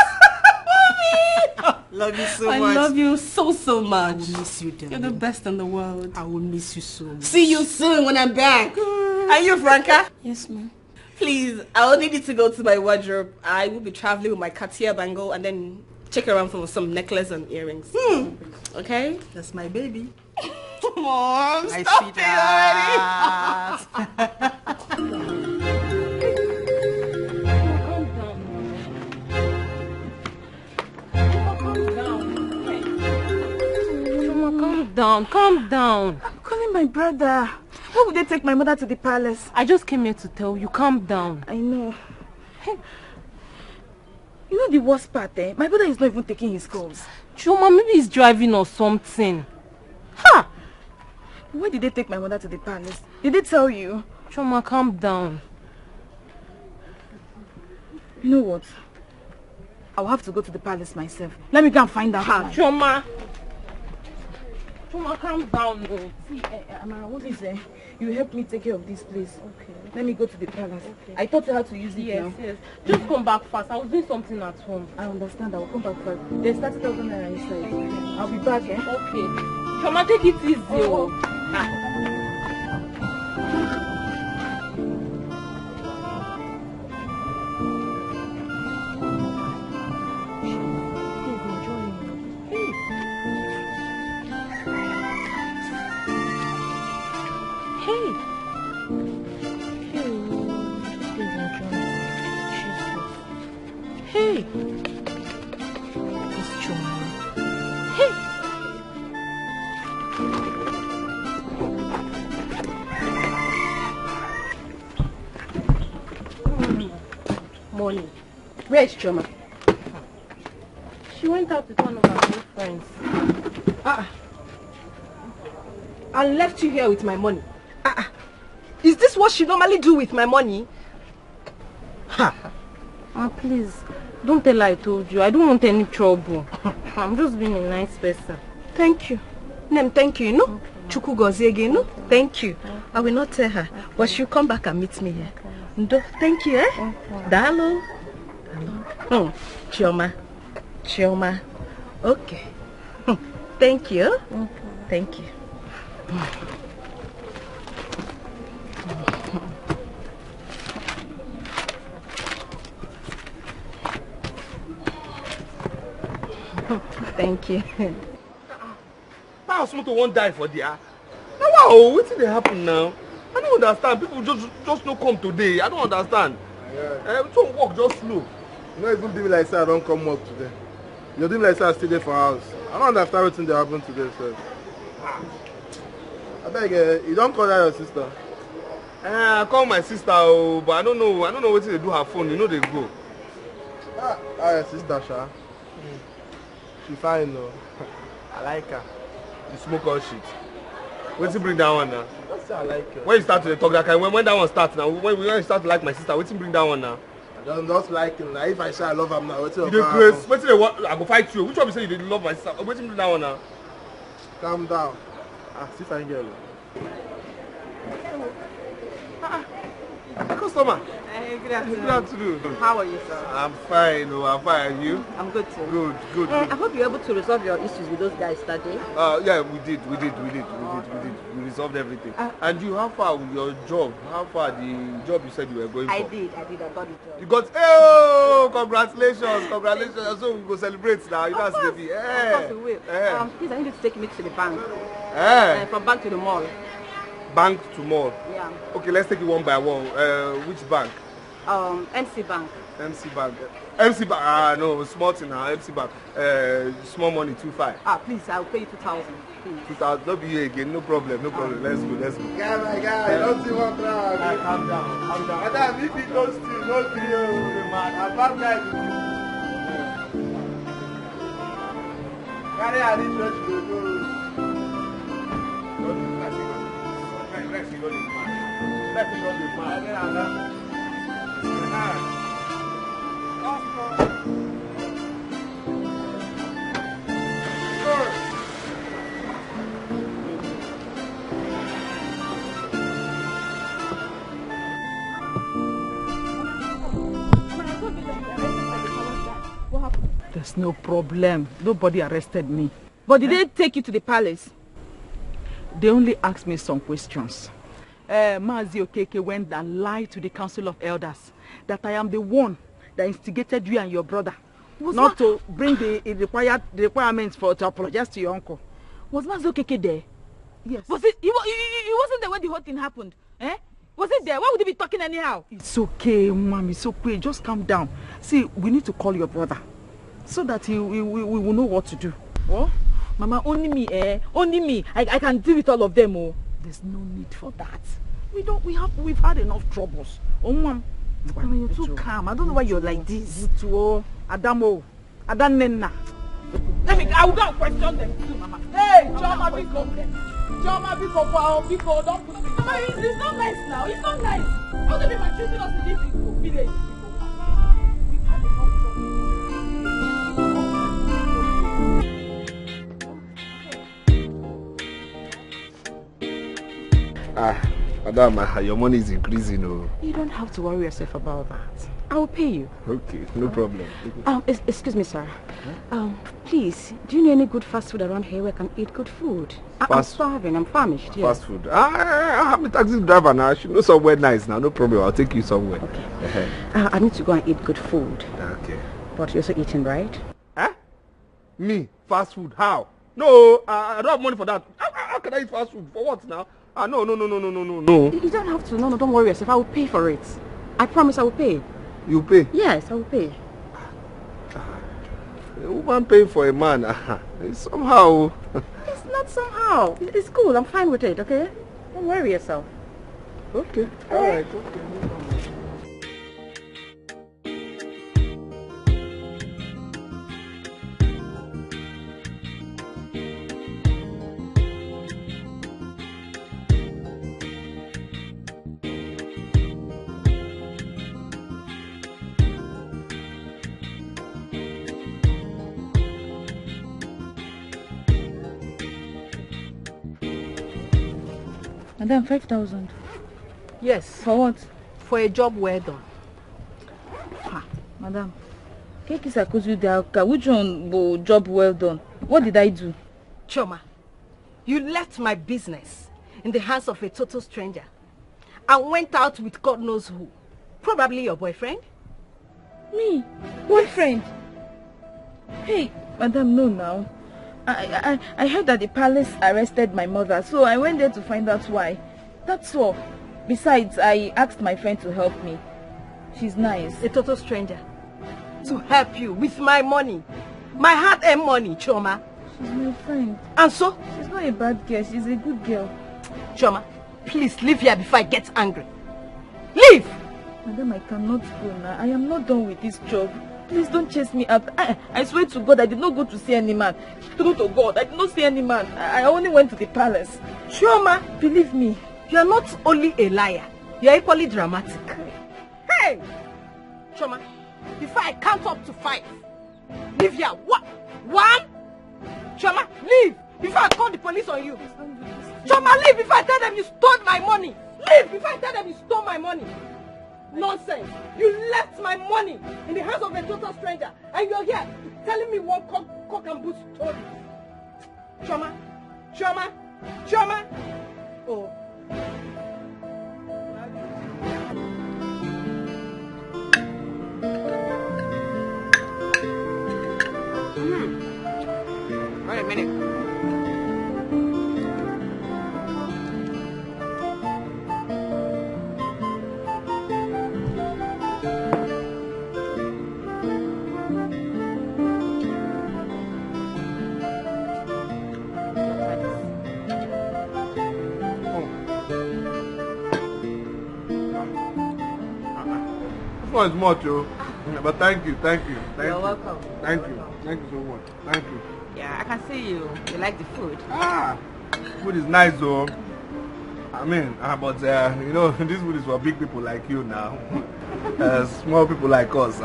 Mommy! Love you so I much. love you so much. I will miss you, darling. You're the best in the world. I will miss you so much. See you soon when I'm back. Are you Franca? Yes, ma'am. Please, I will need you to go to my wardrobe. I will be traveling with my Cartier bangle and then check around for some necklace and earrings. Okay? That's my baby. Mom, My stop sweetheart. it already. Calm down. I'm calling my brother. Why would they take my mother to the palace? I just came here to tell you, calm down. I know. Hey, you know the worst part, eh? My brother is not even taking his calls. Chuma, maybe he's driving or something. Ha! Why did they take my mother to the palace? Did they tell you? Chuma, calm down. You know what? I'll have to go to the palace myself. Let me go and find out. Ha, Chuma, calm down. No. See, Amara, what is it? You help me take care of this place. Okay. Let me go to the palace. Okay. I taught you how to use it now. Yes. Just come back fast. I was doing something at home. I understand. I will come back fast. There's 30,000 naira inside. I'll be back, eh? Okay. Chuma, take it easy. Oh. Hey. It's Chuma. Hey. Where is Choma? She went out with one of her good friends. And left you here with my money. Is this what she normally do with my money? Please, don't tell her I told you. I don't want any trouble. I'm just being a nice person. Thank you. Nem, thank you, you know? Chuku gozi again, no? Thank you. I will not tell her, but she'll come back and meet me here. Ndo, thank you, eh? Dalo. Chioma. Chioma. Okay. Thank you. Thank you. Thank you. How someone won't die for there? Now, wow, what's they happen now? I don't understand. People just no come today. I don't understand. Some work just slow. You know, even doing like say I don't come up today. You're doing like say I stay there for house. I don't understand what's that happened today, sir. I beg you don't call that your sister. I call my sister, but I don't know what they do her phone. You know they go. Your sister, Sha. She fine though. I like her. You smoke all shit. What's bring that one now? That's I like her. When you start to talk that kind, when that one starts now, when you start to like my sister, what's bring that one now? I just like him. Like, if I say I love him now, what's you do Chris? What's the what? I go fight you. Which one you say you didn't love my sister? What's bring that one now? Calm down. See if I can get her. Customer. Good afternoon. Good afternoon. How are you, sir? I'm fine. I'm fine. And you? I'm good too. Good. I hope you're able to resolve your issues with those guys that day. Yeah, we did. We resolved everything. And you, how far with your job? How far the job you said you were going for? I did. I got the job. You got, oh, congratulations. So we go celebrate now. You guys baby. Of course we will. Please, I need you to take me to the bank. From bank to the mall. Bank to mall? Yeah. Okay, let's take it one by one. Which bank? MC Bank. MC Bank. MC Bank. No, small thing now. MC Bank. Small money, 2,500. Please, I'll pay you 2,000. 2,000. Don't be here again. No problem. Let's go. Guy, don't see one crowd. Calm down. Madam, if you don't steal, no steal, man. I'm bad guy with you. Carry a rich church to go. There's no problem. Nobody arrested me. But did they take you to the palace? They only asked me some questions. Mazi Okeke went and lied to the Council of Elders that I am the one that instigated you and your brother not to bring the requirements to apologize to your uncle. Was Mazi Okeke there? Yes. Was it? He wasn't there when the whole thing happened. Was it there? Why would he be talking anyhow? It's okay, Mom. It's okay. Just calm down. See, we need to call your brother so that we will know what to do. What? Mama, only me, Only me. I can deal with all of them, oh. There's no need for that. We've had enough troubles. Oh, Mom. Mama, you're too calm. I don't know why you're like this. Adamo. Adanena. I will go and question them too, Mama. Hey, Choma, Biko, don't put me. Mama, it's not nice now. It's not nice. How do they be choosing us to live in village? Madam, your money is increasing. Oh. You don't have to worry yourself about that. I will pay you. Okay, no problem. Excuse me, sir. Please, do you know any good fast food around here where I can eat good food? I'm starving. I'm famished. Yeah. Fast food. I'm a taxi driver now. I should know somewhere nice now. No problem. I'll take you somewhere. Okay. I need to go and eat good food. Okay. But you're also eating, right? Me? Fast food? How? No, I don't have money for that. How can I eat fast food? For what now? No. You don't have to. No, don't worry yourself. I will pay for it. I promise I will pay. You pay? Yes, I will pay. A woman paying for a man. Somehow. It's not somehow. It's cool. I'm fine with it, okay? Don't worry yourself. Okay. All right. Okay. Madam, 5,000. Yes. For what? For a job well done. Madam, which one will job well done? What did I do? Choma, you left my business in the hands of a total stranger and went out with God knows who. Probably your boyfriend. Me? Boyfriend? Hey, Madam, no now. I heard that the palace arrested my mother, so I went there to find out why. That's all. Besides, I asked my friend to help me. She's nice. A total stranger. To help you with my money. My hard-earned money, Choma. She's my friend. And so? She's not a bad girl. She's a good girl. Choma, please leave here before I get angry. Leave! Madam, I cannot go now. I am not done with this job. Please don't chase me out. I swear to God, I did not go to see any man. True to God, I did not see any man. I only went to the palace. Choma, believe me. You are not only a liar, you are equally dramatic. Hey! Choma, before I count up to 5, leave here. What? 1? Choma, leave before I call the police on you. Choma, leave before I tell them you stole my money. Leave before I tell them you stole my money. Nonsense. You left my money in the hands of a total stranger and you're here telling me one cock and bull story. Choma, Choma, Choma. Oh. Wait a minute. This one is much, oh. But thank you. You're welcome. Thank you so much. Thank you. Yeah, I can see you like the food. Food is nice though. I mean, but you know, this food is for big people like you now. Small people like us,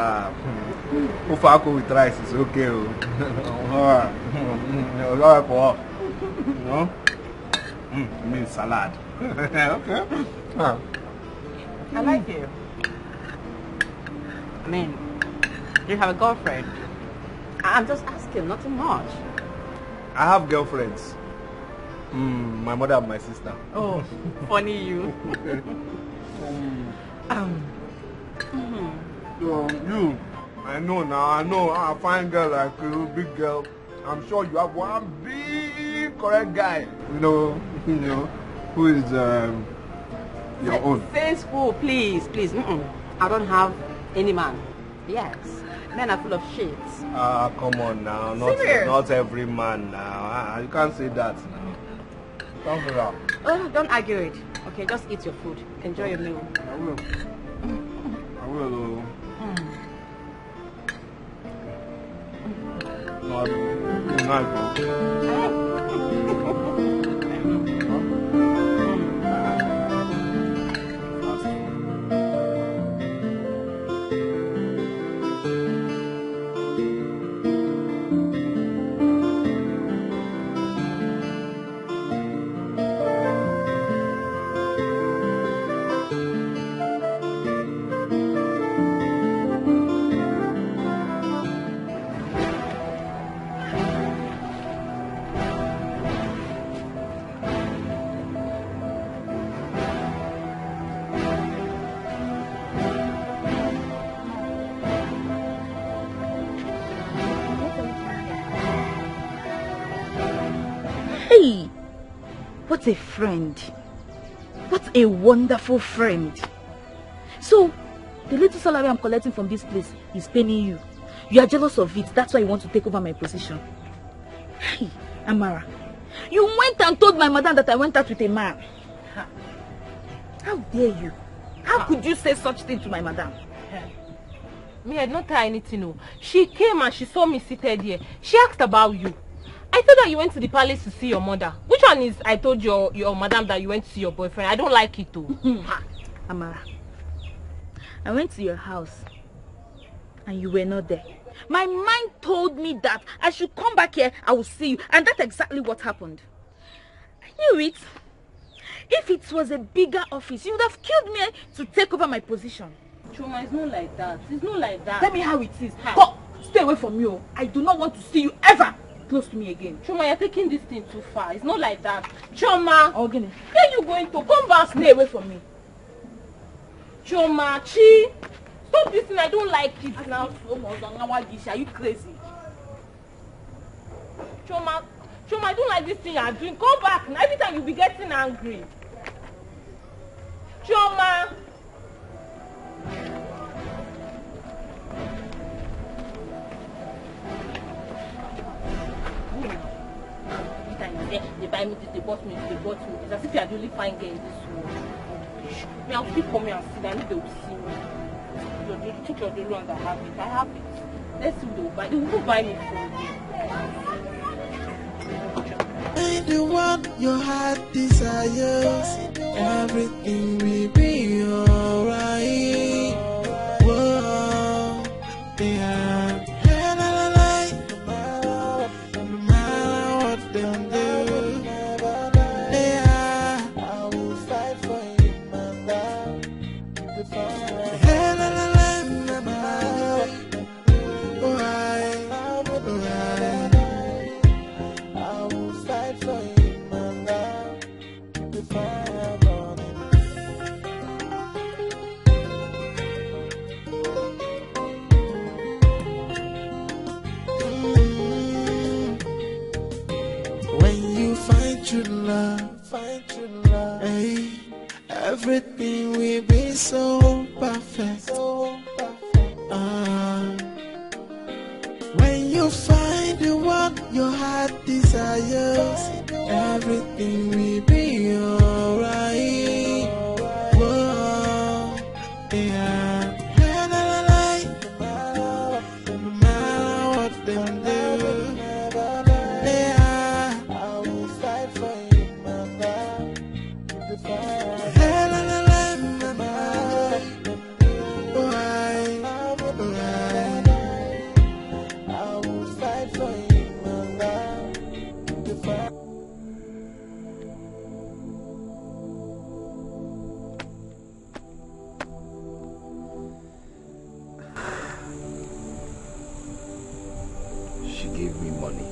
Ufako with rice is okay. Alright for us. You know? I mean salad. Okay. I like you. I mean, you have a girlfriend. I'm just asking, nothing much. I have girlfriends. My mother and my sister. Oh, funny you. You, I know now, a fine girl like you, big girl. I'm sure you have one big correct guy. You know, who is your own. Since who, please. I don't have any man. Yes. Men are full of shit. Come on now. Not every man now. You can't say that now. Don't say that. Oh, don't argue it. Okay, just eat your food. Enjoy your meal. I will. Nice. Hey, what a friend. What a wonderful friend. So, the little salary I'm collecting from this place is paying you. You are jealous of it. That's why you want to take over my position. Hey, Amara, you went and told my madam that I went out with a man. How dare you? How could you say such thing to my madam? Me, I did not tell her anything. No. She came and she saw me seated here. She asked about you. I told her you went to the palace to see your mother. Which one is I told your madam that you went to see your boyfriend? I don't like it too. Amara, I went to your house and you were not there. My mind told me that I should come back here, I will see you. And that's exactly what happened. I knew it. If it was a bigger office, you would have killed me to take over my position. Choma, it's not like that. It's not like that. Tell me how it is. Go, stay away from me. I do not want to see you ever close to me again. Choma, you're taking this thing too far. It's not like that. Choma! Ogini. Where are you going to? Come back. Stay away from me. Choma, Chi! Stop this thing. I don't like it now. Are you crazy? Choma, I don't like this thing you're doing. Come back. Now, every time you'll be getting angry. Choma! They buy me this, they bought me this, they bought me this. As if you are the only fine girl in this world. Me, I'll still come here and sit down if they will see me. You take your dollar and I have it. I have it. Let's see what they will buy. They will buy me for the one your heart desires, everything will be alright. Whoa, yeah. No matter what them do, yeah, I will fight for you, man. True love, hey, everything will be so perfect. When you find the one your heart desires, everything will be alright. Whoa, yeah. No matter what them do. She gave me money.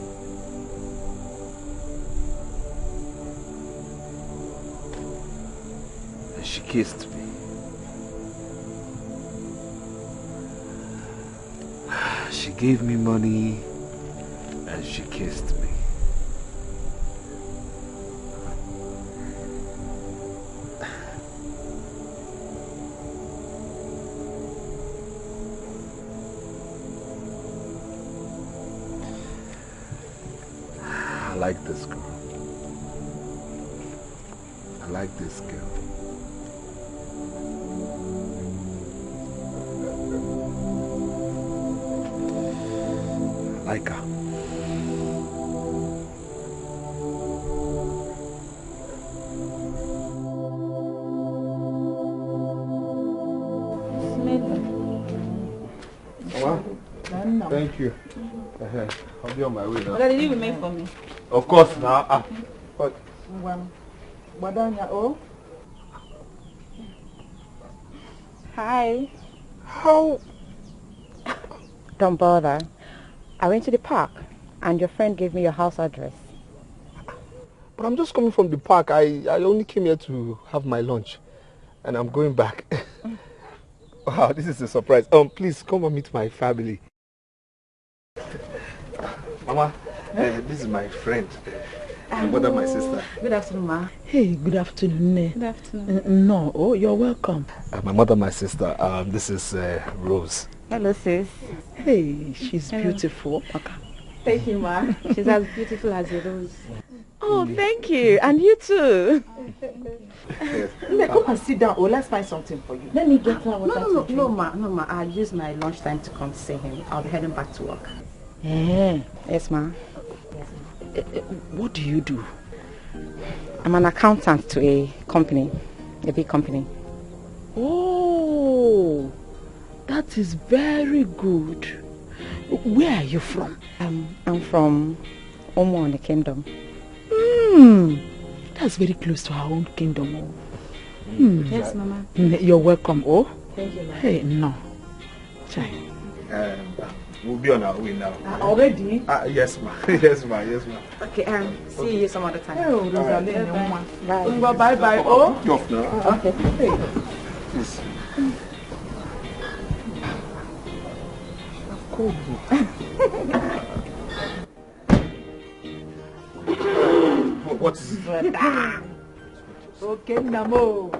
And she kissed me. She gave me money and she kissed me. I like this girl. I like this girl. I like her. Mama, thank you. I'll be on my way now. What did you make for me? Of course, now. What? Hi. How? Don't bother. I went to the park and your friend gave me your house address. But I'm just coming from the park. I only came here to have my lunch. And I'm going back. Wow, this is a surprise. Please come and meet my family. Mama, this is my friend. My mother, my sister. Good afternoon, ma. Hey, good afternoon. Good afternoon. No, oh, you're welcome. My mother, my sister. This is Rose. Hello, sis. Hey, she's beautiful. Okay. Thank you, ma. She's as beautiful as a rose. Oh, thank you. And you too. Come and sit down. Oh, let's find something for you. Let me get her water. No, ma. I'll use my lunchtime to come see him. I'll be heading back to work. Yes, ma. What do you do? I'm an accountant to a company, a big company. Oh, that is very good. Where are you from? I'm from Omo in the Kingdom. That's very close to our own kingdom. Yes, Mama. You're welcome. Oh. Thank you, Mama. Hey, no. Chai. We'll be on our way now. Already? Yes, ma. Yes, ma. Yes, ma. Okay, see you some other time. Oh, Rosalie, bye. Bye. Oh. Off now. Okay. Hey. Please. What is it? Okay, Namo.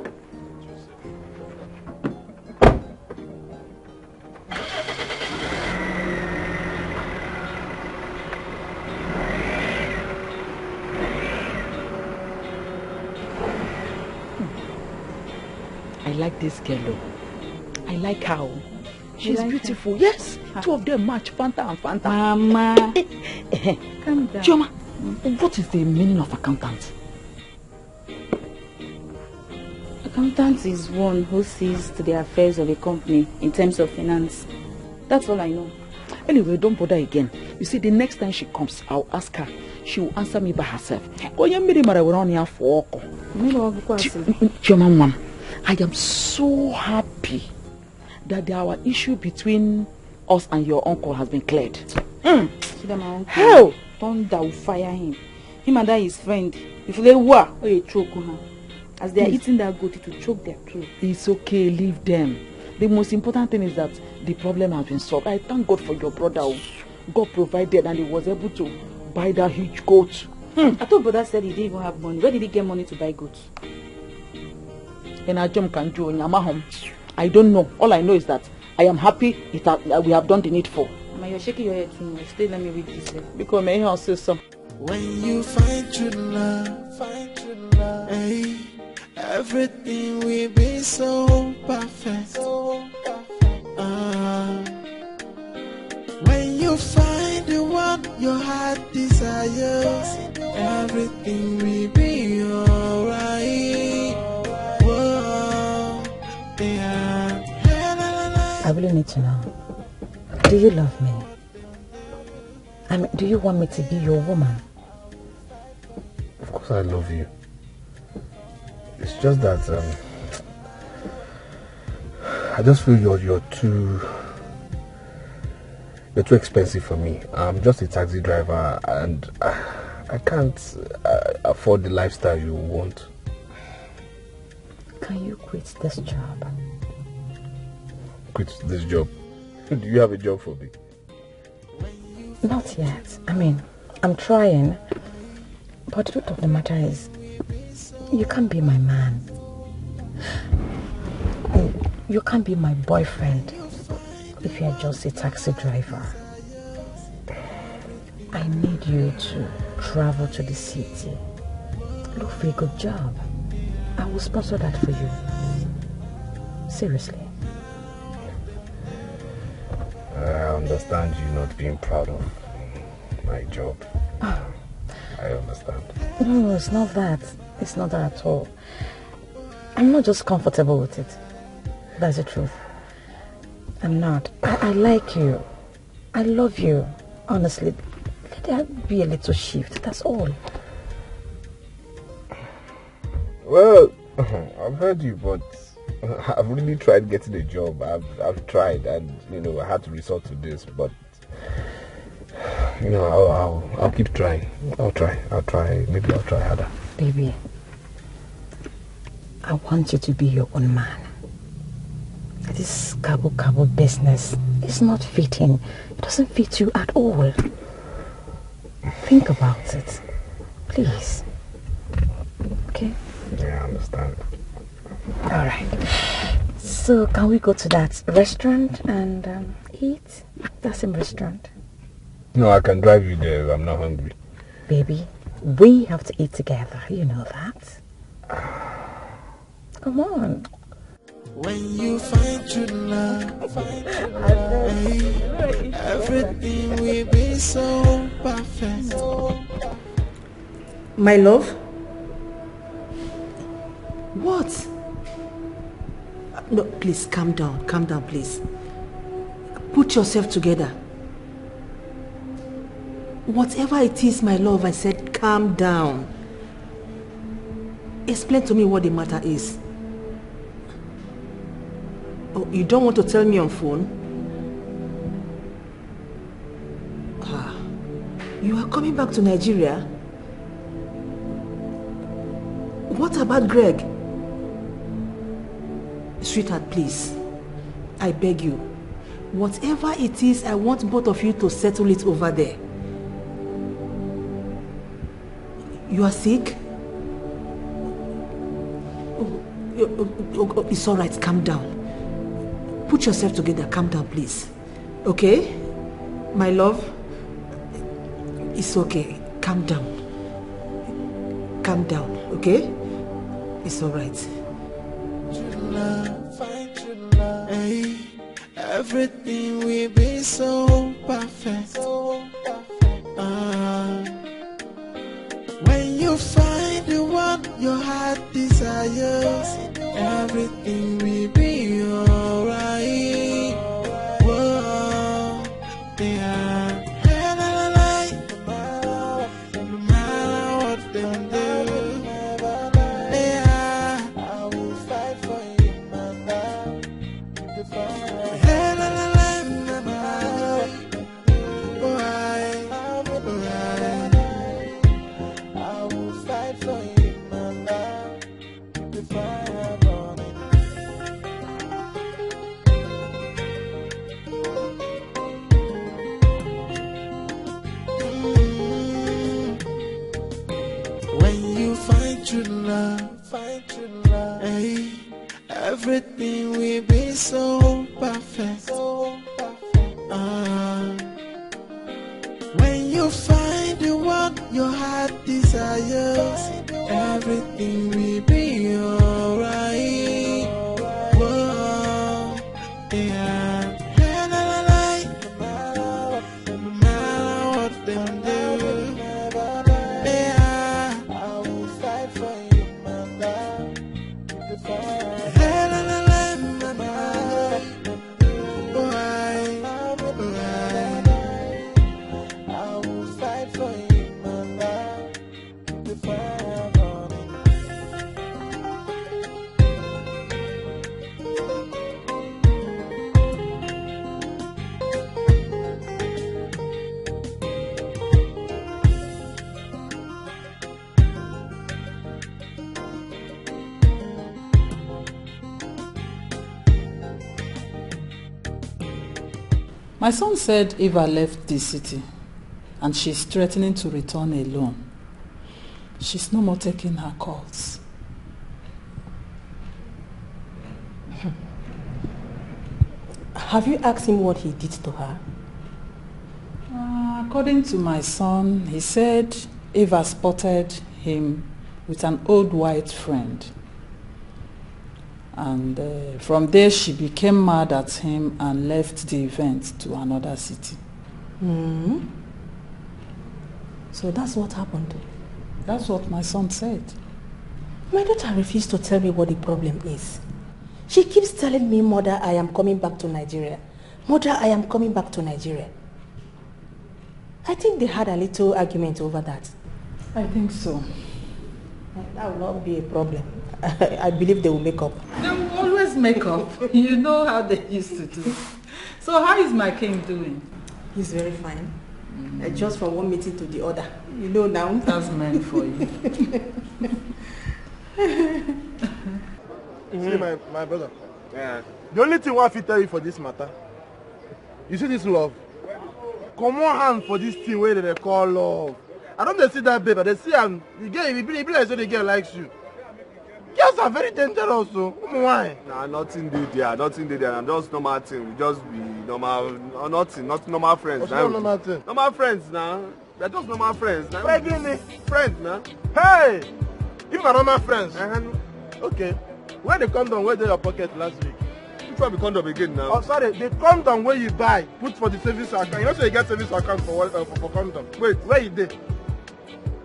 I like this girl though. I like her. She's like beautiful. Her? Yes. Two of them match Fanta and Fanta. Mama. Calm down. Chioma, what is the meaning of accountant? Accountant is one who sees to the affairs of a company in terms of finance. That's all I know. Anyway, don't bother again. You see, the next time she comes, I'll ask her. She will answer me by herself. Chioma, I am so happy that our issue between us and your uncle has been cleared. Hell! Thunder will fire him. Him and that his friend. If they were, you choke her. As they are eating that goat, it will choke their throat. It's okay, leave them. The most important thing is that the problem has been solved. I thank God for your brother. God provided and he was able to buy that huge goat. I thought brother said he didn't even have money. Where did he get money to buy goats? And I don't know. All I know is that I am happy we have done the needful. Mama, you're shaking your head too much. Stay, let me read this. Because may I say so. When you find true love, hey, everything will be so perfect. When you find the one your heart desires, everything will be alright. Whoa, yeah. I really need to know, do you love me? I mean, do you want me to be your woman? Of course I love you. It's just that I just feel you're too expensive for me. I'm just a taxi driver and I can't afford the lifestyle you want. Can you quit this job? Quit this job? Do you have a job for me? Not yet. I mean, I'm trying. But the truth of the matter is, you can't be my man. You can't be my boyfriend if you're just a taxi driver. I need you to travel to the city. Look for a good job. I will sponsor that for you. Seriously. I understand you not being proud of my job. I understand. No, it's not that. It's not that at all. I'm not just comfortable with it. That's the truth. I'm not. I like you. I love you. Honestly, let there be a little shift. That's all. Well, I've heard you, but I've really tried getting a job. I've tried, and I had to resort to this. But I'll keep trying. I'll try. Maybe I'll try harder. Baby, I want you to be your own man. This cabo business is not fitting. It doesn't fit you at all. Think about it, please. Okay? Yeah, I understand. All right. So, can we go to that restaurant and eat? That's a restaurant. No, I can drive you there. I'm not hungry. Baby, we have to eat together. You know that. Come on. When you find true love, hey, everything will be so perfect. My love? What? No, please calm down, please. Put yourself together. Whatever it is, my love, I said calm down. Explain to me what the matter is. Oh, you don't want to tell me on phone? Ah, you are coming back to Nigeria? What about Greg? Sweetheart, please. I beg you. Whatever it is, I want both of you to settle it over there. You are sick? Oh, it's all right. Calm down. Put yourself together. Calm down, please. Okay? My love? It's okay. Calm down. Calm down, okay? It's all right. True love, find true love. Hey, everything will be so perfect. When you find the one your heart desires, everything will be alright. Whoa, yeah. No matter what they do, yeah, I will fight for you, my love. I will fight for you, my love. The fire burning. When you find true love, hey, everything will be so perfect. When you find the one your heart desires, everything will be alright. Whoa, yeah. No matter what they do, yeah, I will fight for you, my love. The fire. I will fight for you, my love. The fire burning. My son said Eva left the city and she's threatening to return alone. She's no more taking her calls. Have you asked him what he did to her? According to my son, he said Eva spotted him with an old white friend. And from there she became mad at him and left the event to another city. So that's what happened? That's what my son said. My daughter refused to tell me what the problem is. She keeps telling me, Mother, I am coming back to Nigeria. Mother, I am coming back to Nigeria. I think they had a little argument over that. I think so. That will not be a problem. I believe they will make up. They will always make up. You know how they used to do. So how is my king doing? He's very fine. Just from one meeting to the other. You know now. That's meant for you. See my brother. Yeah. The only thing I fit tell you for this matter, you see this love? Come on hand for this thing where they call love. I don't see that babe, but they see the girl, it be like so the girl likes you. Girls are very dangerous, so why? Nah, nothing did there, nothing did there. I'm just normal thing. We just be normal, nothing, not normal friends. What's normal thing? Normal friends now. They're just normal friends. Friends now. Hey! You are normal friends. Okay. Where the condom where in your pocket last week? Which one be condom again now? Oh, sorry, the condom where you buy, put for the service account. You know, so you get service account for condom. Wait, where you did?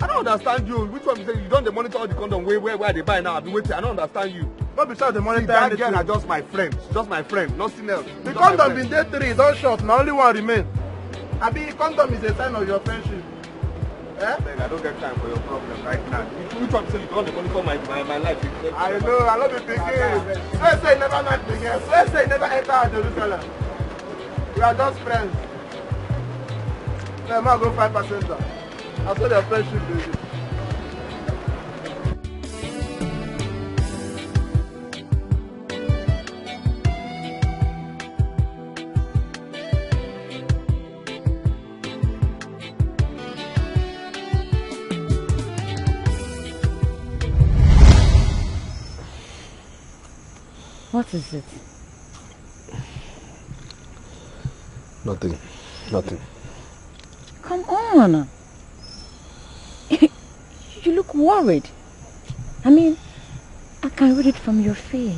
I don't understand you. Which one you say you don't monitor all the condom where they buy now? I've been waiting. I don't understand you. Not besides the monitor. That girl are just my friend. She's just my friend. Nothing else. The condom been there 3, don't short. Now only one remain. I mean, condom is a sign of your friendship. I don't get time for your problem right now. Which which one say you don't monitor my life? I know, I love the pikin. So say never met pikin. So say never enter Jerusalem. We are just friends. Let me go 5%. I saw their friendship, baby. What is it? Nothing. Nothing. Come on. You look worried. I mean, I can read it from your face.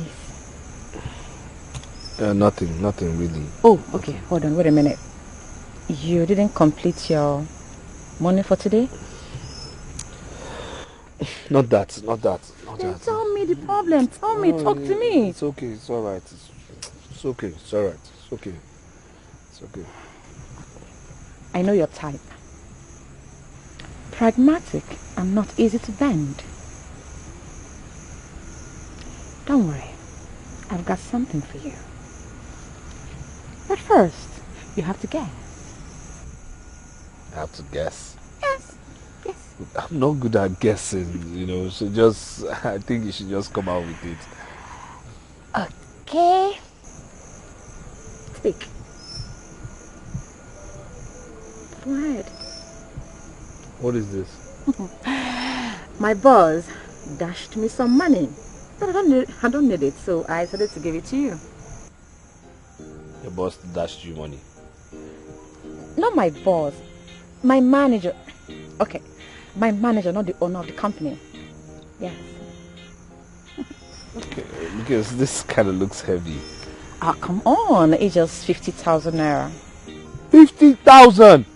Nothing really. Oh, okay. Hold on. Wait a minute. You didn't complete your money for today? Not that. Then tell me the problem. Tell me. Talk to me. It's okay. It's all right. It's okay. It's all right. It's okay. It's okay. I know your type. Pragmatic and not easy to bend. Don't worry. I've got something for you. But first, you have to guess. I have to guess. Yes. I'm not good at guessing, so I think you should just come out with it. Okay. Speak. Go ahead. What is this? My boss dashed me some money. But I don't need it, so I decided to give it to you. Your boss dashed you money? Not my boss. My manager. Okay. My manager, not the owner of the company. Yes. Okay, because this kind of looks heavy. Ah, come on. It's just 50,000 naira. 50,000!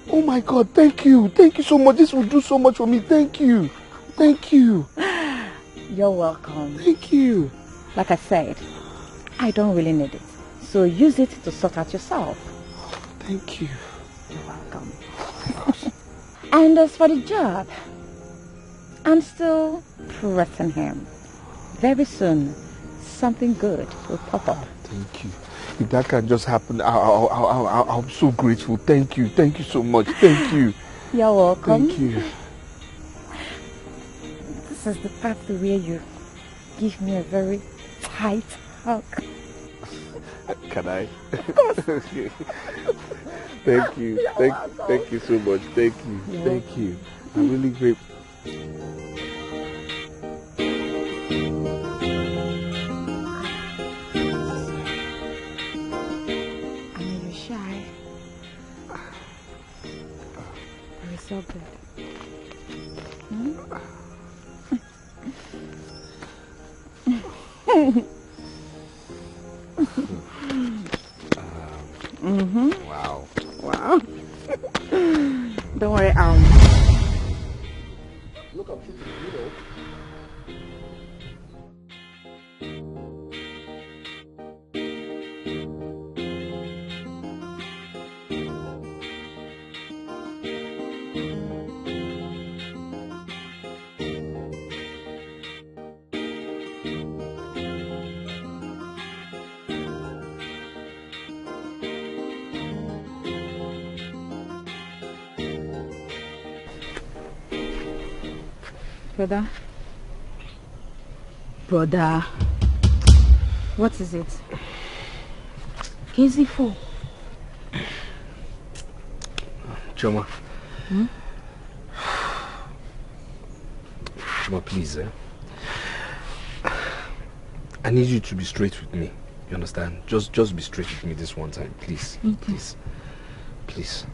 Oh my God, thank you. Thank you so much. This will do so much for me. Thank you. Thank you. You're welcome. Thank you. Like I said, I don't really need it. So use it to sort out yourself. Thank you. You're welcome. And as for the job, I'm still pressing him. Very soon, something good will pop up. Thank you. If that can just happen, I'm so grateful. Thank you. Thank you so much. Thank you. You're welcome. Thank you. This is the part where you give me a very tight hug. Can I? Of course. Thank you. Thank you so much. Thank you. Thank you. I'm really grateful. I know you're shy. You're so good. Wow. Wow. Don't worry, Look up, Brother. What is it? Easy for. Choma. Hmm? Choma, please, I need you to be straight with me. You understand? Just be straight with me this one time, please. Okay. Please. Please.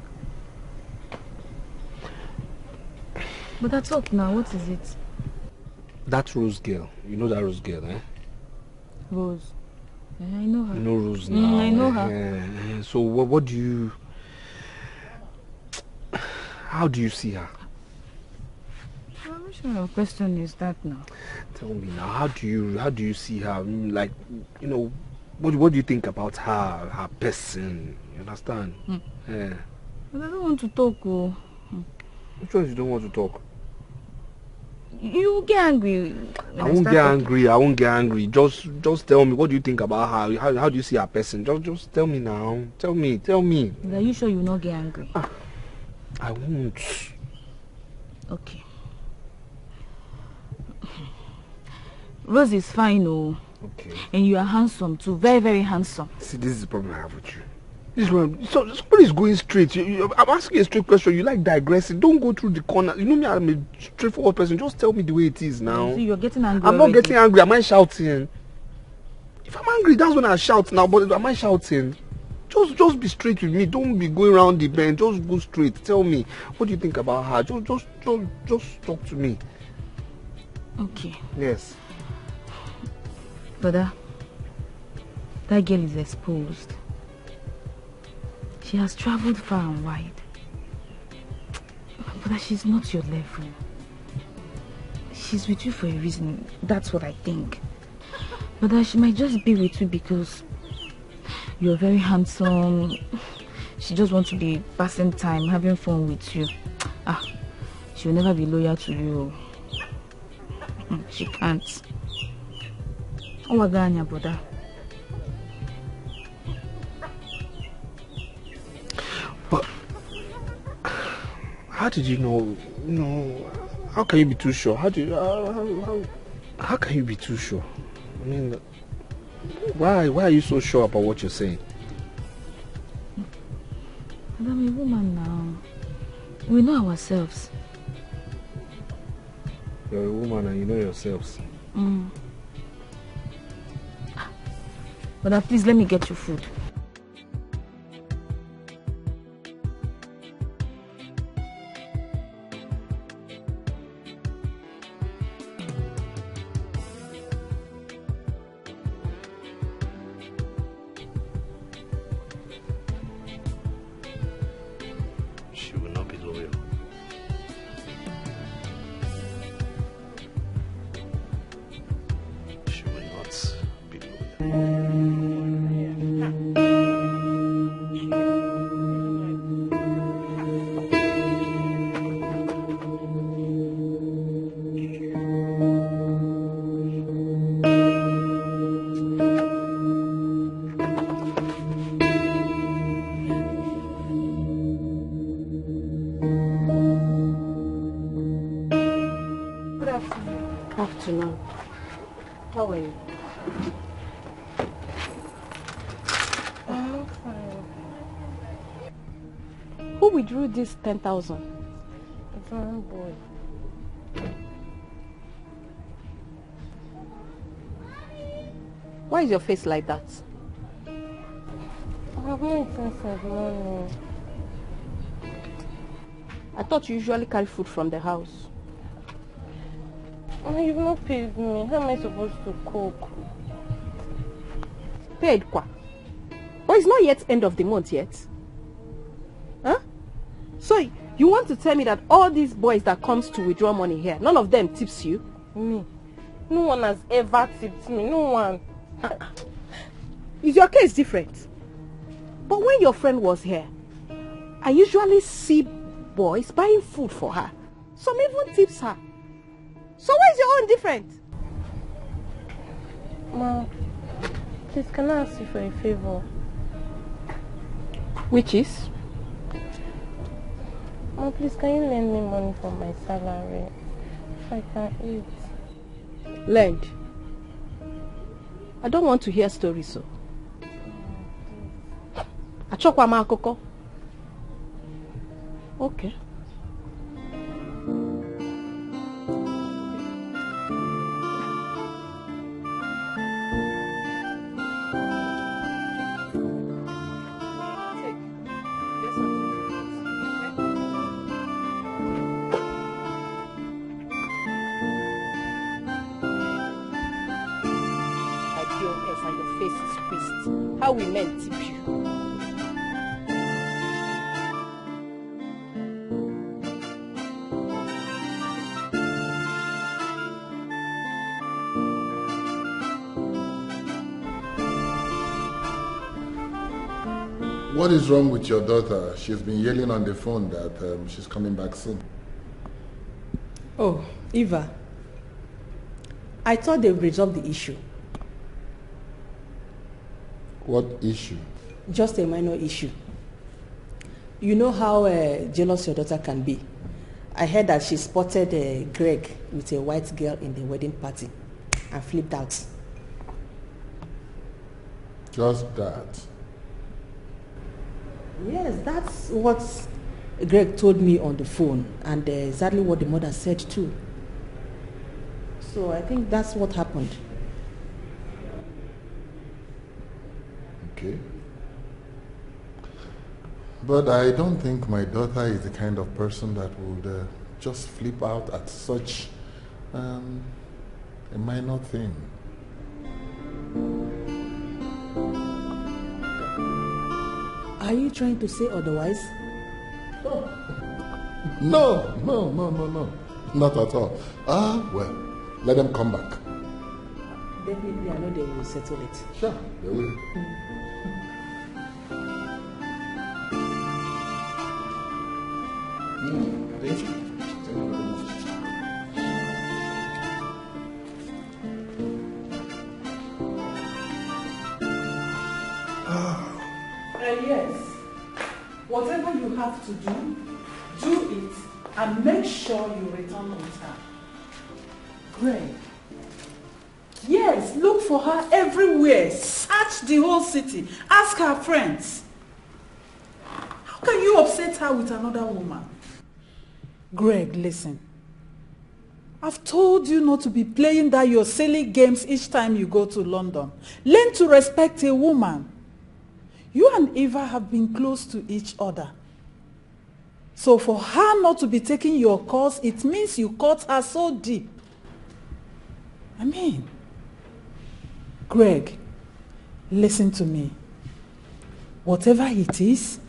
But that's up now. What is it? That Rose girl. You know that Rose girl, eh? Rose. I know her. You know Rose now. I know her. So what do you... How do you see her? Which kind of question is that now? Tell me now, how do you see her? Like, what do you think about her person? You understand? Yeah. But I don't want to talk. Which ones you don't want to talk? You get angry. I won't get angry. I won't get angry. Just tell me, what do you think about her? How do you see her person? Just tell me now. Tell me. Are you sure you will not get angry? I won't. Okay. Rose is fine, oh. Okay. And you are handsome too. Very, very handsome. See, this is the problem I have with you. This one, so somebody's going straight. I'm asking a straight question. You like digressing. Don't go through the corner. You know me, I'm a straightforward person. Just tell me the way it is now. See, you're getting angry. I'm not getting angry. Am I shouting? If I'm angry, that's when I shout now. But am I shouting? Just be straight with me. Don't be going around the bend. Just go straight. Tell me, what do you think about her? Just talk to me. Okay. Yes. Brother, that girl is exposed. She has traveled far and wide. But she's not your level. She's with you for a reason. That's what I think. But she might just be with you because you're very handsome. She just wants to be passing time, having fun with you. She'll never be loyal to you. She can't. Oh, Waganya, brother. But how did you know? No, how can you be too sure? How can you be too sure? I mean, why are you so sure about what you're saying? But I'm a woman now. We know ourselves. You're a woman and you know yourselves. But please let me get you food. She will not be loyal. She will not be loyal. Afternoon. How are you? I'm fine. Who withdrew this 10,000? It's one boy. Why is your face like that? I have no sense of money. I thought you usually carry food from the house. Oh, you've not paid me. How am I supposed to cook? Paid kwa? But it's not yet end of the month yet. Huh? So you want to tell me that all these boys that comes to withdraw money here, none of them tips you? Me? No one has ever tipped me. No one. Is your case different? But when your friend was here, I usually see boys buying food for her. Some even tips her. So why is your own different? Ma, please can I ask you for a favor? Which is? Ma, please can you lend me money from my salary? If I can eat. Lend? I don't want to hear stories, so. Achokwa ma akoko. Okay. And your face is squeezed. How will men tip you? What is wrong with your daughter? She's been yelling on the phone that she's coming back soon. Oh, Eva, I thought they would resolve the issue. What issue? Just a minor issue. You know how jealous your daughter can be. I heard that she spotted Greg with a white girl in the wedding party and flipped out. Just that? Yes, that's what Greg told me on the phone, and exactly what the mother said too. So I think that's what happened. Okay. But I don't think my daughter is the kind of person that would just flip out at such a minor thing. Are you trying to say otherwise? No. Not at all. Well, let them come back. Definitely, I know they will settle it. Sure, they will. Thank you. Yes. Whatever you have to do, do it and make sure you return on time. Greg. Yes, look for her everywhere. Search the whole city. Ask her friends. How can you upset her with another woman? Greg, listen. I've told you not to be playing that your silly games each time you go to London. Learn to respect a woman. You and Eva have been close to each other. So for her not to be taking your course, it means you caught her so deep. I mean, Greg, listen to me. Whatever it is,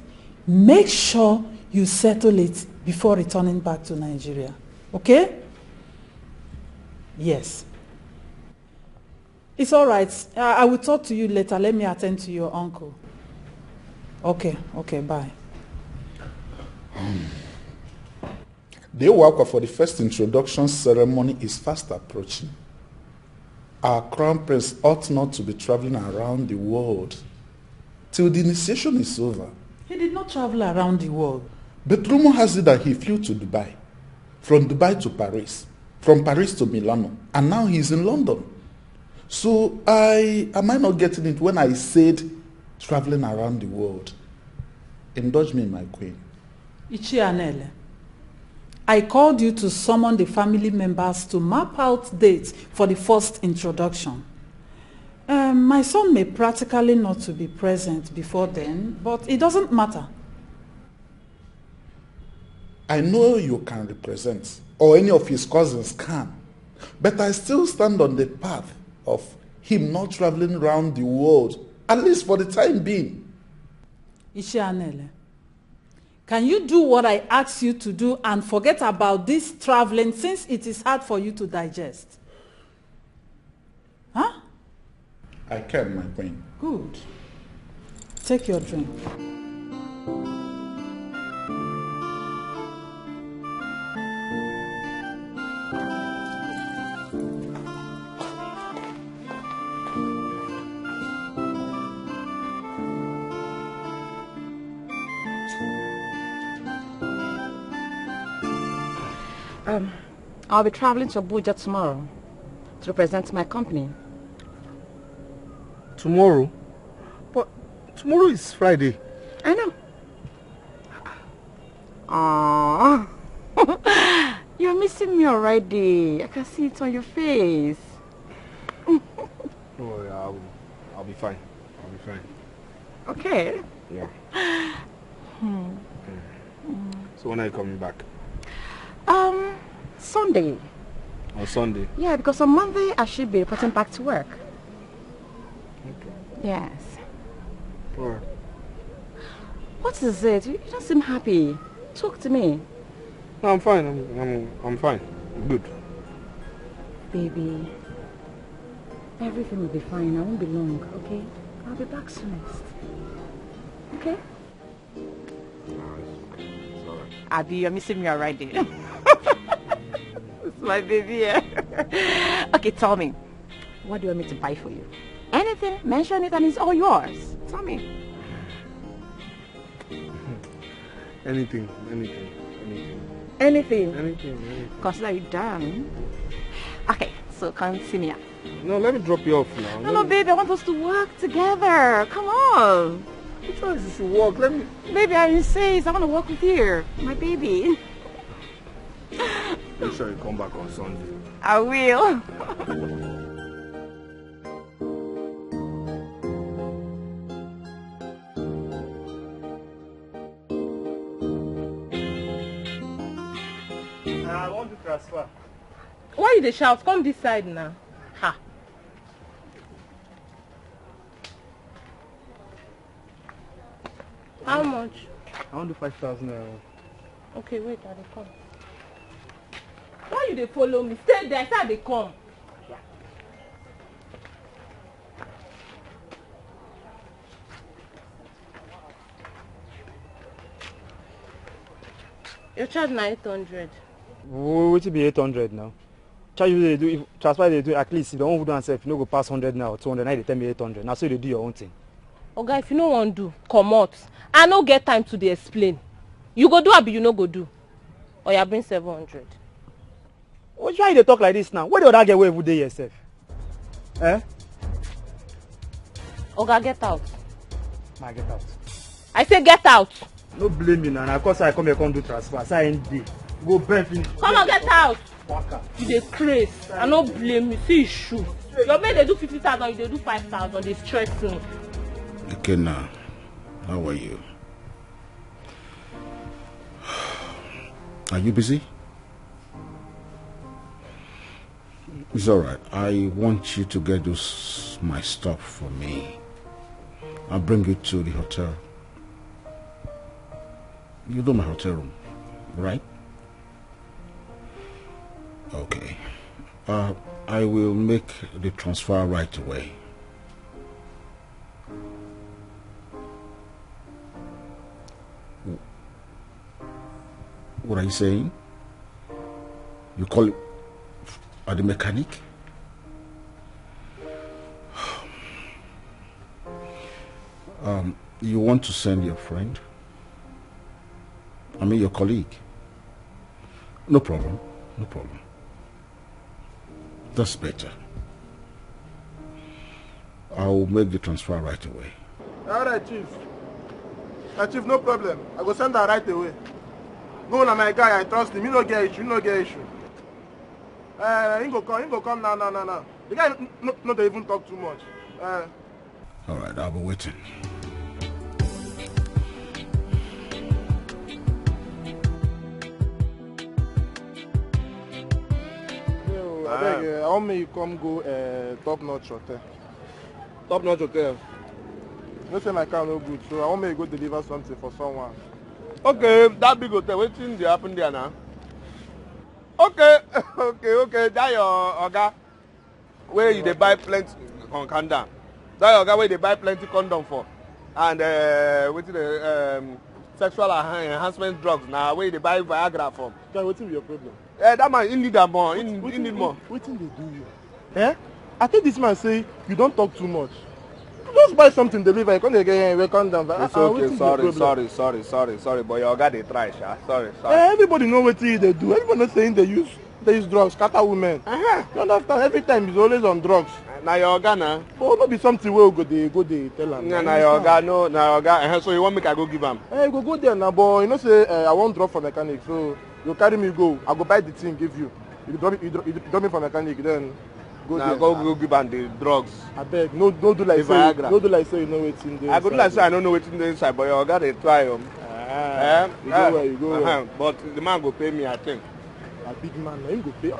make sure you settle it before returning back to Nigeria. Okay? Yes. It's all right. I will talk to you later. Let me attend to your uncle. Okay, bye. The worker for the first introduction ceremony is fast approaching. Our crown prince ought not to be traveling around the world till the initiation is over. He did not travel around the world. But rumor has it that he flew to Dubai, from Dubai to Paris, from Paris to Milano, and now he's in London. So am I not getting it when I said traveling around the world? Indulge me, my queen. Ichianele, I called you to summon the family members to map out dates for the first introduction. My son may practically not to be present before then, but it doesn't matter. I know you can represent, or any of his cousins can, but I still stand on the path of him not traveling around the world, at least for the time being. Ishianele, can you do what I asked you to do and forget about this traveling since it is hard for you to digest? Huh? I can, my queen. Good. Take your drink. I'll be traveling to Abuja tomorrow to represent my company. Tomorrow? But tomorrow is Friday. I know. Aww. You're missing me already. I can see it on your face. Don't worry, I'll be fine. I'll be fine. Okay. Yeah. So when are you coming back? Sunday. On Sunday? Yeah, because on Monday I should be reporting back to work. Okay. Yes. Alright. What is it? You don't seem happy. Talk to me. No, I'm fine. I'm fine. I'm good. Baby, everything will be fine. I won't be long, okay? I'll be back soonest. Okay? It's alright. Abby, you're missing me already. It's my baby, yeah. Okay, tell me. What do you want me to buy for you? Anything, mention it and it's all yours. Tell me. Anything. Anything? Consider you done. Okay, so come see me. No, let me drop you off now. No, baby, I want us to work together. Come on. Which one you should work? Let me... Baby, I insist. I want to work with you. My baby. Make sure you come back on Sunday. I will. I want to transfer. Why you dey shout? Come this side now. Ha. How much? I want to 5,000 naira. Okay, wait, I dey come. Why you dey follow me? Stay there, I say I dey come. Your charge na 800. Wetin be 800 now? Charge you dey do, if transfer they do, at least if you don't do yourself, you no go pass 100 now or 200, now they tell me 800. Now so you do your own thing. Oga, if you no wan do, comot. I no get time to dey explain. You go do abi you no go do? Or you bring 700. Why you talk like this now? Where the other girl wey every day yourself? Eh? Oga, get out. Ma, get out. I say get out. No blame me now. Of course I come here come do transfer. Say I ain't dey. Go bend finish. Come on, get out. You dey craze. I no blame you. See his shoe. Your mate dey do 50,000, you dey do 5,000. Dey stress me. Okay, now, how are you? Are you busy? It's all right. I want you to get my stuff for me. I'll bring it to the hotel. You know my hotel room, right? Okay. I will make the transfer right away. What are you saying? You call it the mechanic? You want to send your friend? I mean your colleague? No problem. No problem. That's better. I'll make the transfer right away. All right, Chief. Chief, no problem. I go send her right away. Go na my guy, I trust him. He no get issue, he go come now. The guy no dey even talk too much. All right, I'll be waiting. I want me you come go Top Notch Hotel. Top Notch Hotel. No say my car no good, so I want me you go deliver something for someone. Okay, that big hotel, wetin dey happen there now? Okay, that your oga where you dey buy plenty on condom. That your oga where they buy plenty condom for, and wetin the sexual enhancement drugs now where they buy Viagra from. Guy, wetin be your problem? That man, he need more. He need more. Wetin dey do you? Eh? I think this man say you don't talk too much. Just buy something, deliver. You can't get a condom. It's okay. Sorry. But your oga dey try, sha. Sorry. Everybody know what they do. Everybody not saying they use drugs, scatter women. You understand? Every time he's always on drugs. Now your oga na. Oh, not be something where we go they tell him. Now your oga, no, now your oga. So you want me to go give him? Hey, go there now, but you know say I won't drop for mechanic, so you carry me go. I go buy the thing, give you. You drop me for mechanic, then go there. Go give him the drugs. I beg, no do like say, no do like say you know what's in there. I go do like say I don't know what's in the inside, but your oga dey try You go where. But the man go pay me, I think. A big man, na him go pay.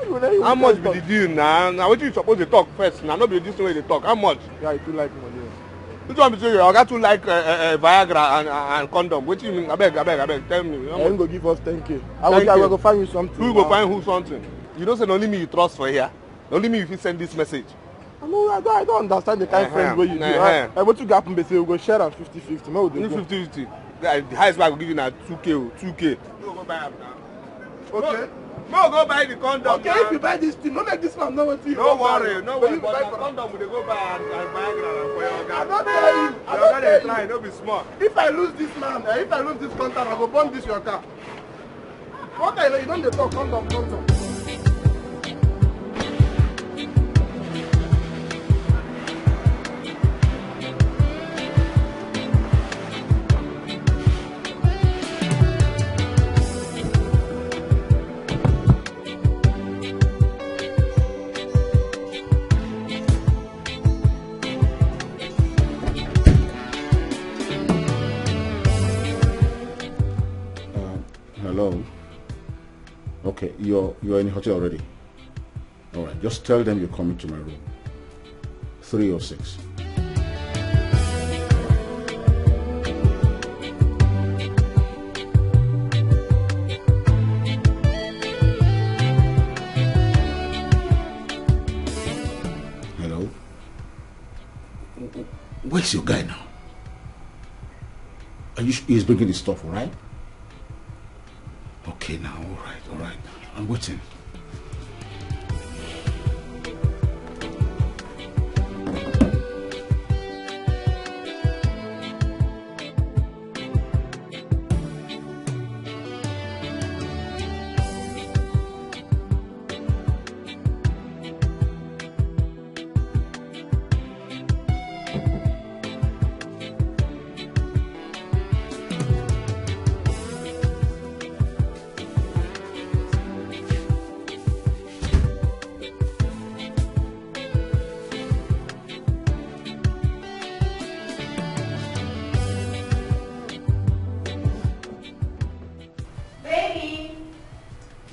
How much be the deal now? Now what you supposed to talk first? Now not be this way they talk. How much? Yeah, you too like money. This one be say your oga too like Viagra and condom. What you mean? I beg. Tell me. I'm gonna give us 10K. I will go find you something. Who go find who something? You don't say only me you trust for here. Only me if you send this message. I don't understand the kind of friends where you do. What you happen? They say we go share am 50-50. 50-50. The highest I will give you now 2K. 2K. You go buy am now. Okay. No, go buy the condom. Okay, if you buy this thing, don't make this man know what you No worry, no worry. But But the condom will go buy and buy for your guy. I don't tell you. I don't tell you. Try, don't be smart. If I lose this man, if I lose this contact, I go burn this your car. What I know, you don't dey talk condom. Hello. Okay, you're in the hotel already. All right, just tell them you're coming to my room. 306. Hello. Where's your guy now? He's bringing his stuff, all right? Okay now, all right. I'm waiting.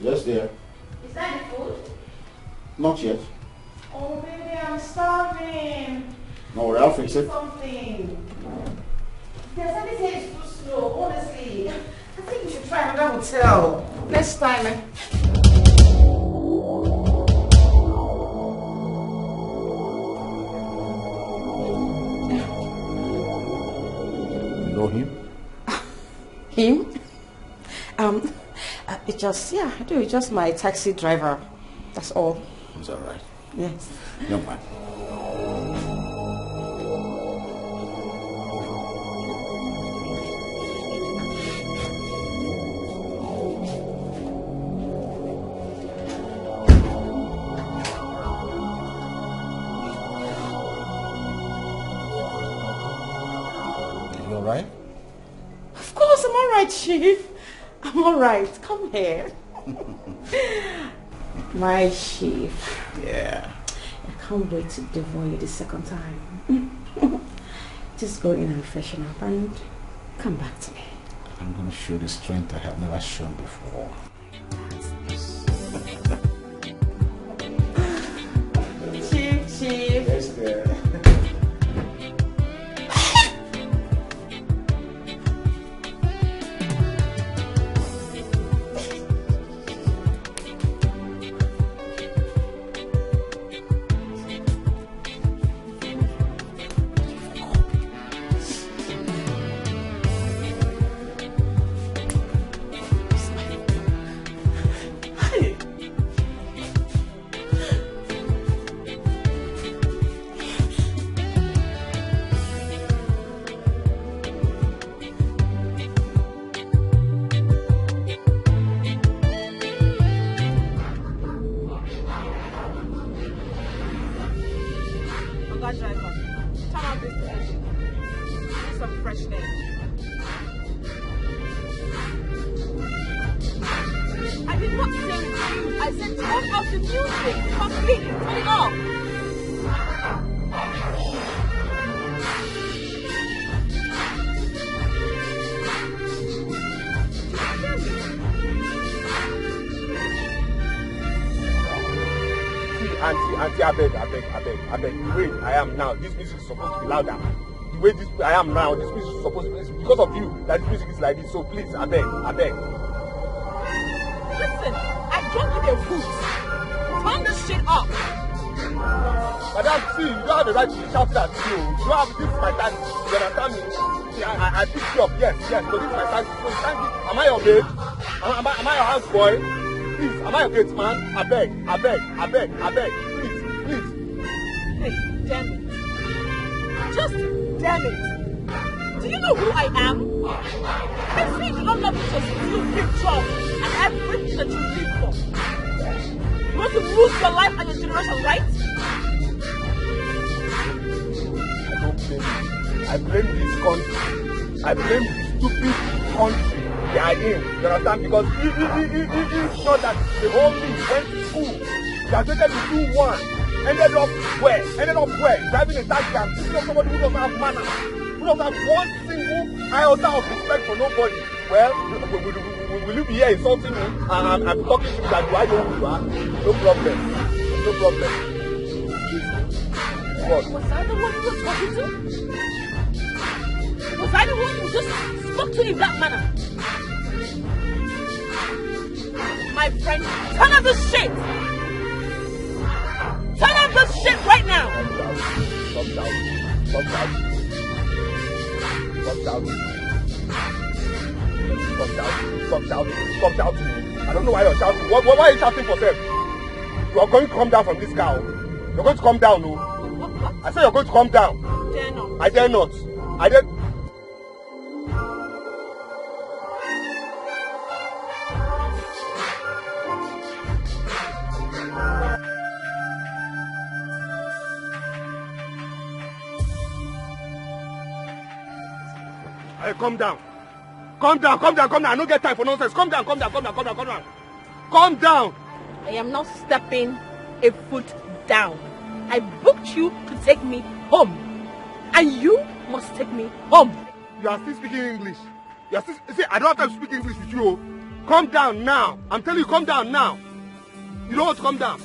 Yes, dear. Is that the food? Not yet. Oh, baby, I'm starving. No worry, I'll fix it. Something. There's anything is too slow, honestly. I think you should try another hotel. Next time, eh? You know him? Him? It's just, yeah, I do. It's just my taxi driver. That's all. Is that right? Yes. Young man. You all right? Of course, I'm all right, Chief. I'm all right. Come here. My Chief. Yeah. I can't wait to devour you the second time. Just go in and freshen up and come back to me. I'm going to show the strength I have never shown before. Chief. Yes, dear. Auntie, I beg. The way I am now, this music is supposed to be louder. The way I am now, this music is supposed to be, it's because of you that this music is like this. So please, I beg. Listen, I don't need a root. Turn this shit off. Madam, see, you don't have the right to be shouting at you. You don't have, this is my time. You understand me? See, I picked you up, yes, but this is my time. So thank you. Am I your babe? Am I your house boy? Please, am I your gate man? I beg. Please. Hey, damn it. Just damn it. Do you know who I am? I see you do not love me to steal big job and everything that you live for. You want to lose your life and your generation, right? I don't blame you. I blame this country. I blame the stupid country they are in. You understand? Because it's not that the whole thing went to school. Graduated between one. Ended up where? Driving a taxi and picking up somebody who doesn't have manners. Who doesn't have one single iota of respect for nobody. Well, will you be here insulting me? I'm talking to you that do I know who you are? No problem. What? Was I the one who was talking to? Was I the one who just spoke to you in that manner? My friend, turn off this shit! Turn off this shit right now! Stop shouting. I don't know why you're shouting. Why are you shouting for them? You are going to come down from this car. You're going to come down, no? I said you're going to come down. I dare not. Hey, come down. I don't get time for nonsense. Come down. I am not stepping a foot down. I booked you to take me home. And you must take me home. You are still speaking English. See, I don't have time to speak English with you. Come down now. I'm telling you, come down now. You don't want to come down.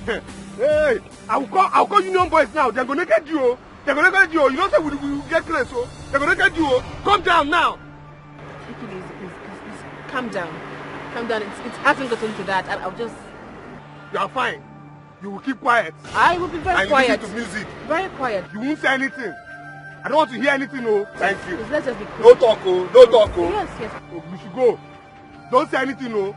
Hey, I'll call Union Boys now. They're going to get you. You don't say we will get close. So they're going to get you. Come down now. Take it easy, please. Calm down. It hasn't gotten to that. I'll just... You are fine. You will keep quiet. I will be very quiet. And listen to music. Very quiet. You won't say anything. I don't want to hear anything, no. Thank you. Please, let's just be quiet. No talk, oh. Yes. Oh, we should go. Don't say anything, no.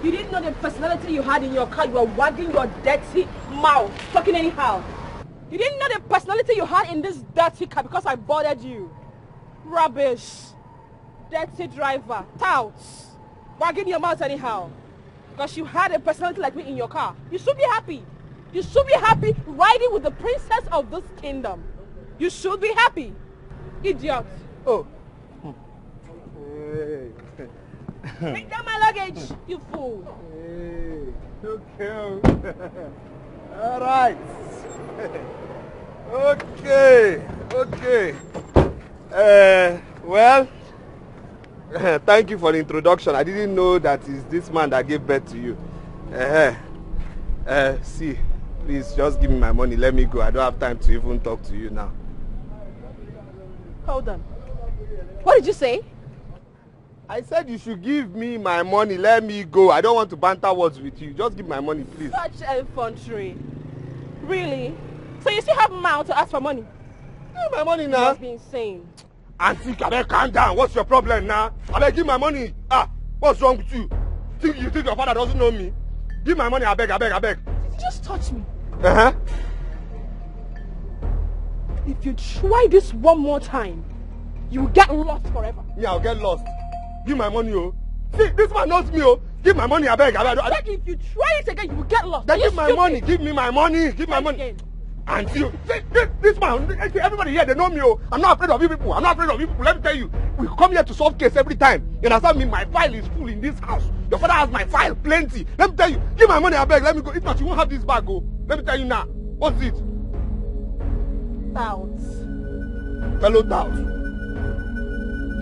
You didn't know the personality you had in your car. You were wagging your dirty mouth, talking anyhow. You didn't know the personality you had in this dirty car because I bothered you. Rubbish. Dirty driver. Touts. Wagging your mouth anyhow. Because you had a personality like me in your car. You should be happy. You should be happy riding with the princess of this kingdom. You should be happy. Idiot. Oh. Bring down my luggage, you fool. Okay. All right. Okay. Well, thank you for the introduction. I didn't know that it's this man that gave birth to you. See, please just give me my money. Let me go. I don't have time to even talk to you now. Hold on. What did you say? I said you should give me my money. Let me go. I don't want to banter words with you. Just give my money, please. Such effrontery. Really? So you still have mouth to ask for money? Give my money now. You must be insane. Auntie, calm down. What's your problem now? I beg, give my money. What's wrong with you? You think your father doesn't know me? Give my money, I beg. Just touch me. Uh-huh. If you try this one more time, you will get lost forever. Yeah, I'll get lost. Give my money, oh. See, this man knows me, oh. Give my money, I beg. If you try it again, you will get lost. Then give my money. Give me my money. Give my money. Again. And you, see, this man, everybody here, they know me, oh. I'm not afraid of you people. Let me tell you, we come here to solve case every time. You understand me? My file is full in this house. Your father has my file, plenty. Let me tell you, give my money, I beg. Let me go. If not, you won't have this bag, oh. Let me tell you now. What's it? Doubts. Fellow doubts.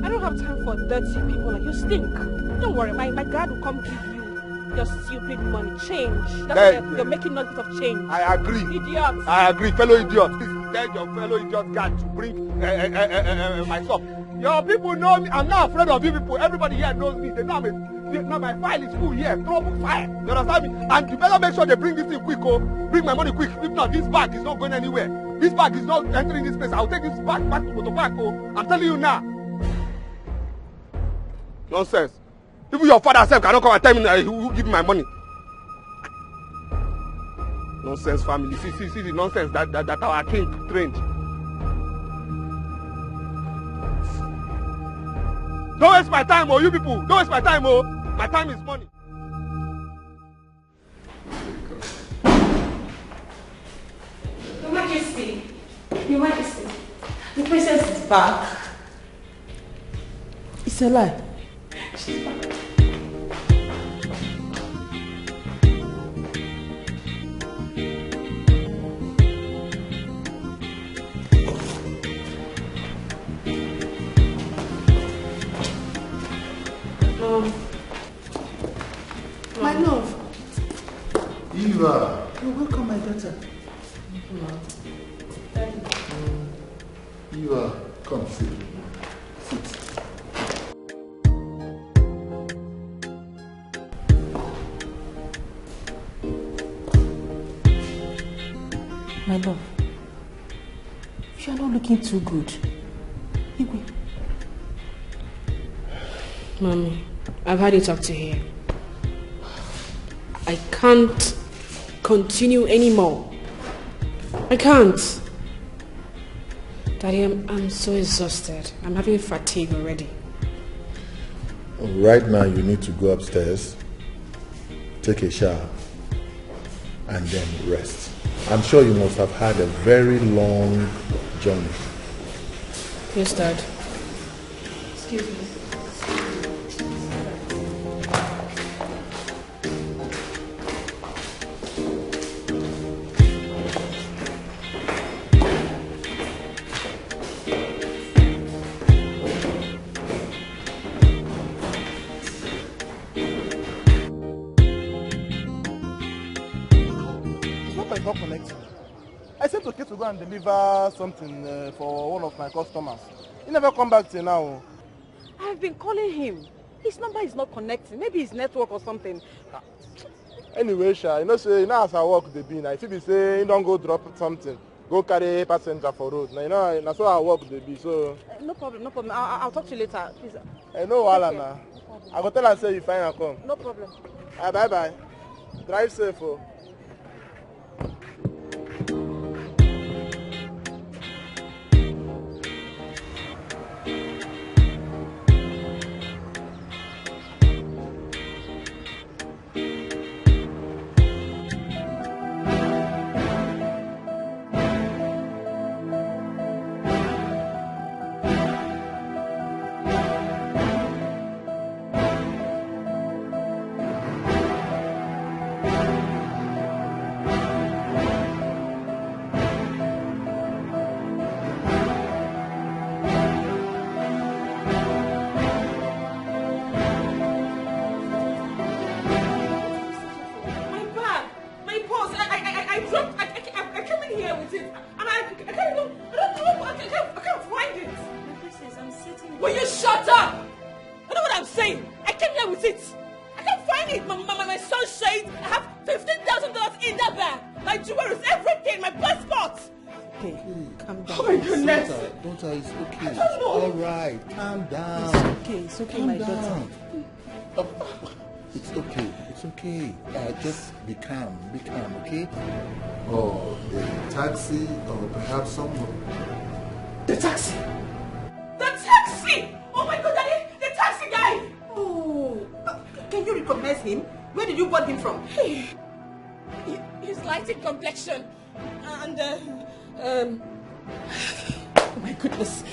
I don't have time for dirty people like you. Stink. Don't worry, my dad will come give you your stupid money. Change. That's why you're making noise of change. I agree. Idiot. I agree, fellow idiot. Please tell your fellow idiot guy to bring my stuff. Your people know me. I'm not afraid of you people. Everybody here knows me. They know Now my file is full here. Trouble file. You understand me? And you better make sure they bring this thing quick, oh. Bring my money quick. If not, this bag is not going anywhere. This bag is not entering this place. I'll take this bag back to Motor Park, oh. I'm telling you now. Nonsense. Even your father self cannot come and tell me that he will give me my money. Nonsense family. See the nonsense that our king trained. Don't waste my time, oh, you people. Don't waste my time, oh. My time is money. Your Majesty. Your Majesty. The princess is back. It's a lie. She's back. My love. Eva. You're welcome, my daughter. Eva, come sit. Sit. My love. You are not looking too good. Igwe. Mommy, I've had it up to here. I can't continue anymore. I can't. Daddy, I'm so exhausted. I'm having fatigue already. Right now you need to go upstairs, take a shower, and then rest. I'm sure you must have had a very long journey. Yes, Dad. Excuse me. Not connecting. I sent to Kate to go and deliver something for one of my customers. He never come back till now. I've been calling him. His number is not connecting. Maybe his network or something. Anyway, Sha, you know as I work the bin, if you be say you don't go drop something, go carry passenger for road. Now you know that's how I work the bin. So No problem, no problem. I'll talk to you later. Please. I know Wala now. I go tell her say you fine and come. No problem. Bye bye. Drive safe, oh. It's okay, my daughter. It's okay. It's okay. Just be calm, okay? Or the taxi, or perhaps someone. The taxi! The taxi! Oh my God, Daddy! The taxi guy! Oh, can you recognize him? Where did you bought him from? He's light in complexion. And, oh my goodness.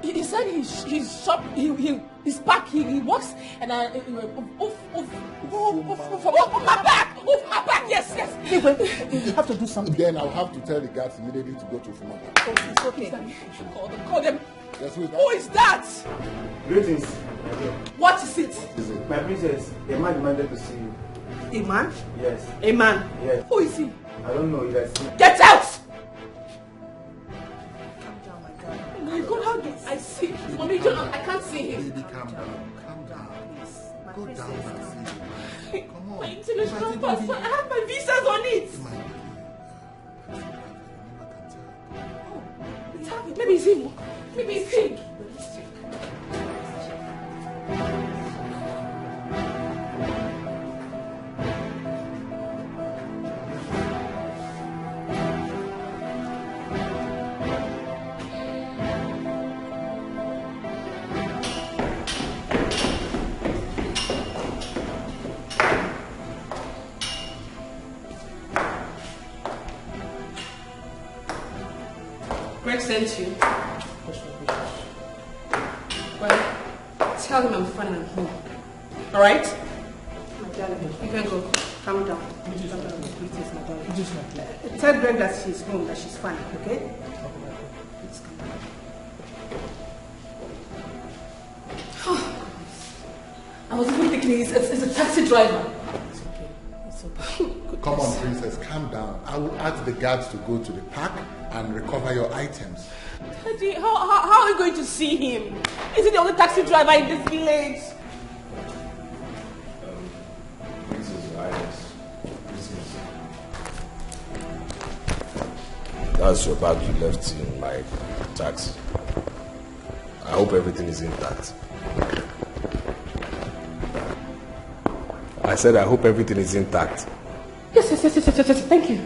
He said he's shop, he's back, he works, and off my back, yes. Hey, wait, you have to do something. Then I'll have to tell the guards immediately to go to Fumaka. Oh, it's okay. Call them. Yes, who is that? Greetings. What is it? My princess, a man demanded to see you. A man? Yes. A man? Yes. Who is he? I don't know. Get out! My God, how did I see? Mommy, I can't see him. Baby, calm down, please. My Go down and see. Come on. My international passport. I have my visas on it. It's happening. Maybe it's him. Maybe it's him. Greg sent you. Well, tell him I'm fine and I'm home. Alright? My darling, you can go. Calm down. Please, my darling. Tell Greg that she's home, that she's fine, okay? Please come down. I was even thinking it's a taxi driver. It's okay. It's okay. Come on, princess, calm down. I will ask the guards to go to the park and recover your items. Daddy, how are we going to see him? Is he the only taxi driver in this village? That's your bag you left in my taxi. I hope everything is intact. I said I hope everything is intact. Yes. Thank you.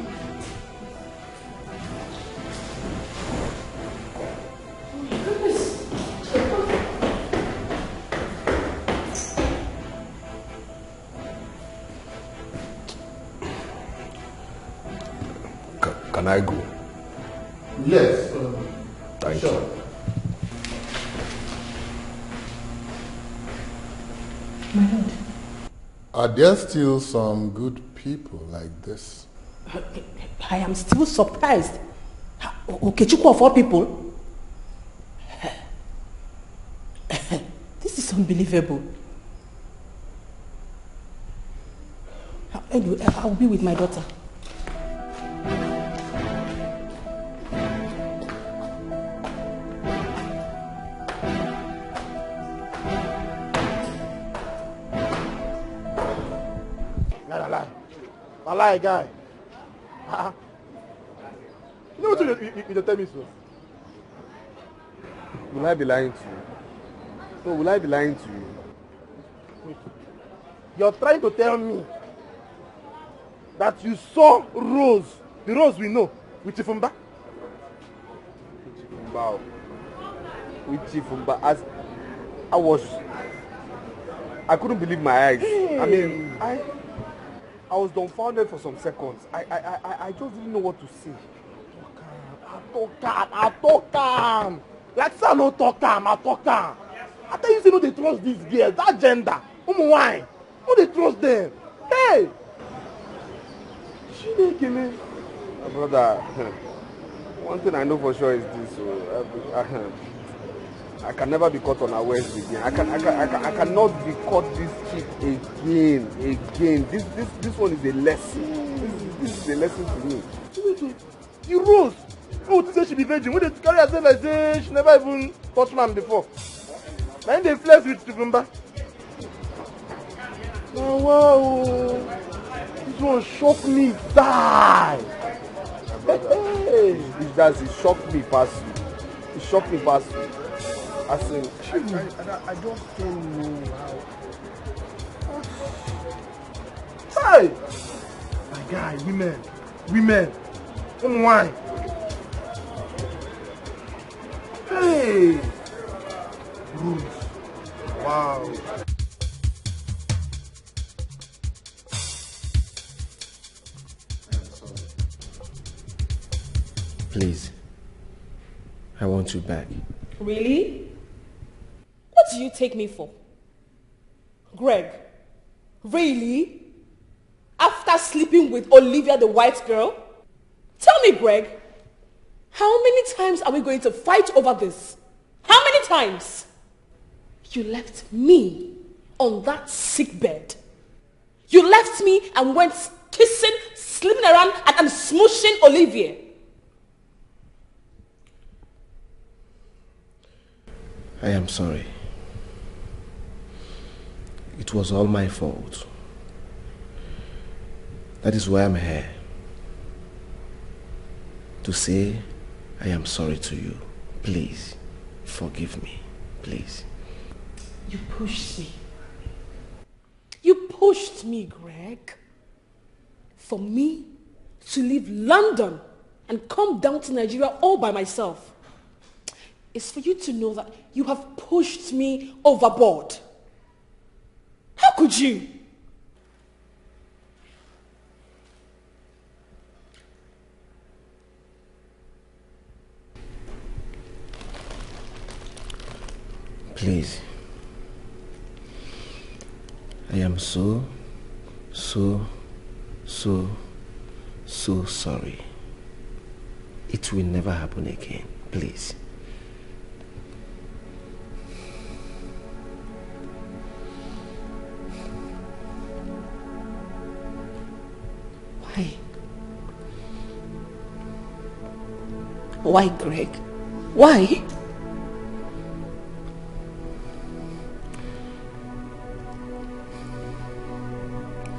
Can I go? Yes. Thank sure. you. My lord. Are there still some good people like this? I am still surprised. Okechukwu of all people? This is unbelievable. Anyway, I'll be with my daughter. Lie, guy. You know what you tell me so? Will I be lying to you? No, will I be lying to you? Wait. You're trying to tell me that you saw Rose, the Rose we know, with Chifumba? With Chifumba, as I couldn't believe my eyes. Hey. I mean, I was dumbfounded for some seconds. I just didn't know what to say. I talk calm. Like say I no talk calm, I talk calm. I tell you, say no dey trust these girls, that gender. Why? No dey trust them. Hey! Chineke me. Brother, one thing I know for sure is this. I can never be caught unawares again. I cannot be caught this cheat again. This one is a lesson. This is a lesson to me. You Rose. Oh, to say she be virgin. When they carry herself like say she never even touched man before. Now they flex with Chifumba. Oh wow. This one shocked me. Die. Hey. It shocked me past you. It shocked me past you. I said, I just don't know how. Hey! My guy, women. Why? Hey! Rose. Wow. Please, I want you back. Really? What do you take me for? Greg, really? After sleeping with Olivia the white girl? Tell me, Greg, how many times are we going to fight over this? How many times? You left me on that sick bed. You left me and went kissing, sleeping around and smooshing Olivia. I am sorry. It was all my fault. That is why I'm here. To say I am sorry to you. Please, forgive me. Please. You pushed me. You pushed me, Greg. For me to leave London and come down to Nigeria all by myself. It's for you to know that you have pushed me overboard. How could you? Please. I am so sorry. It will never happen again. Please. Why? Why, Greg? Why?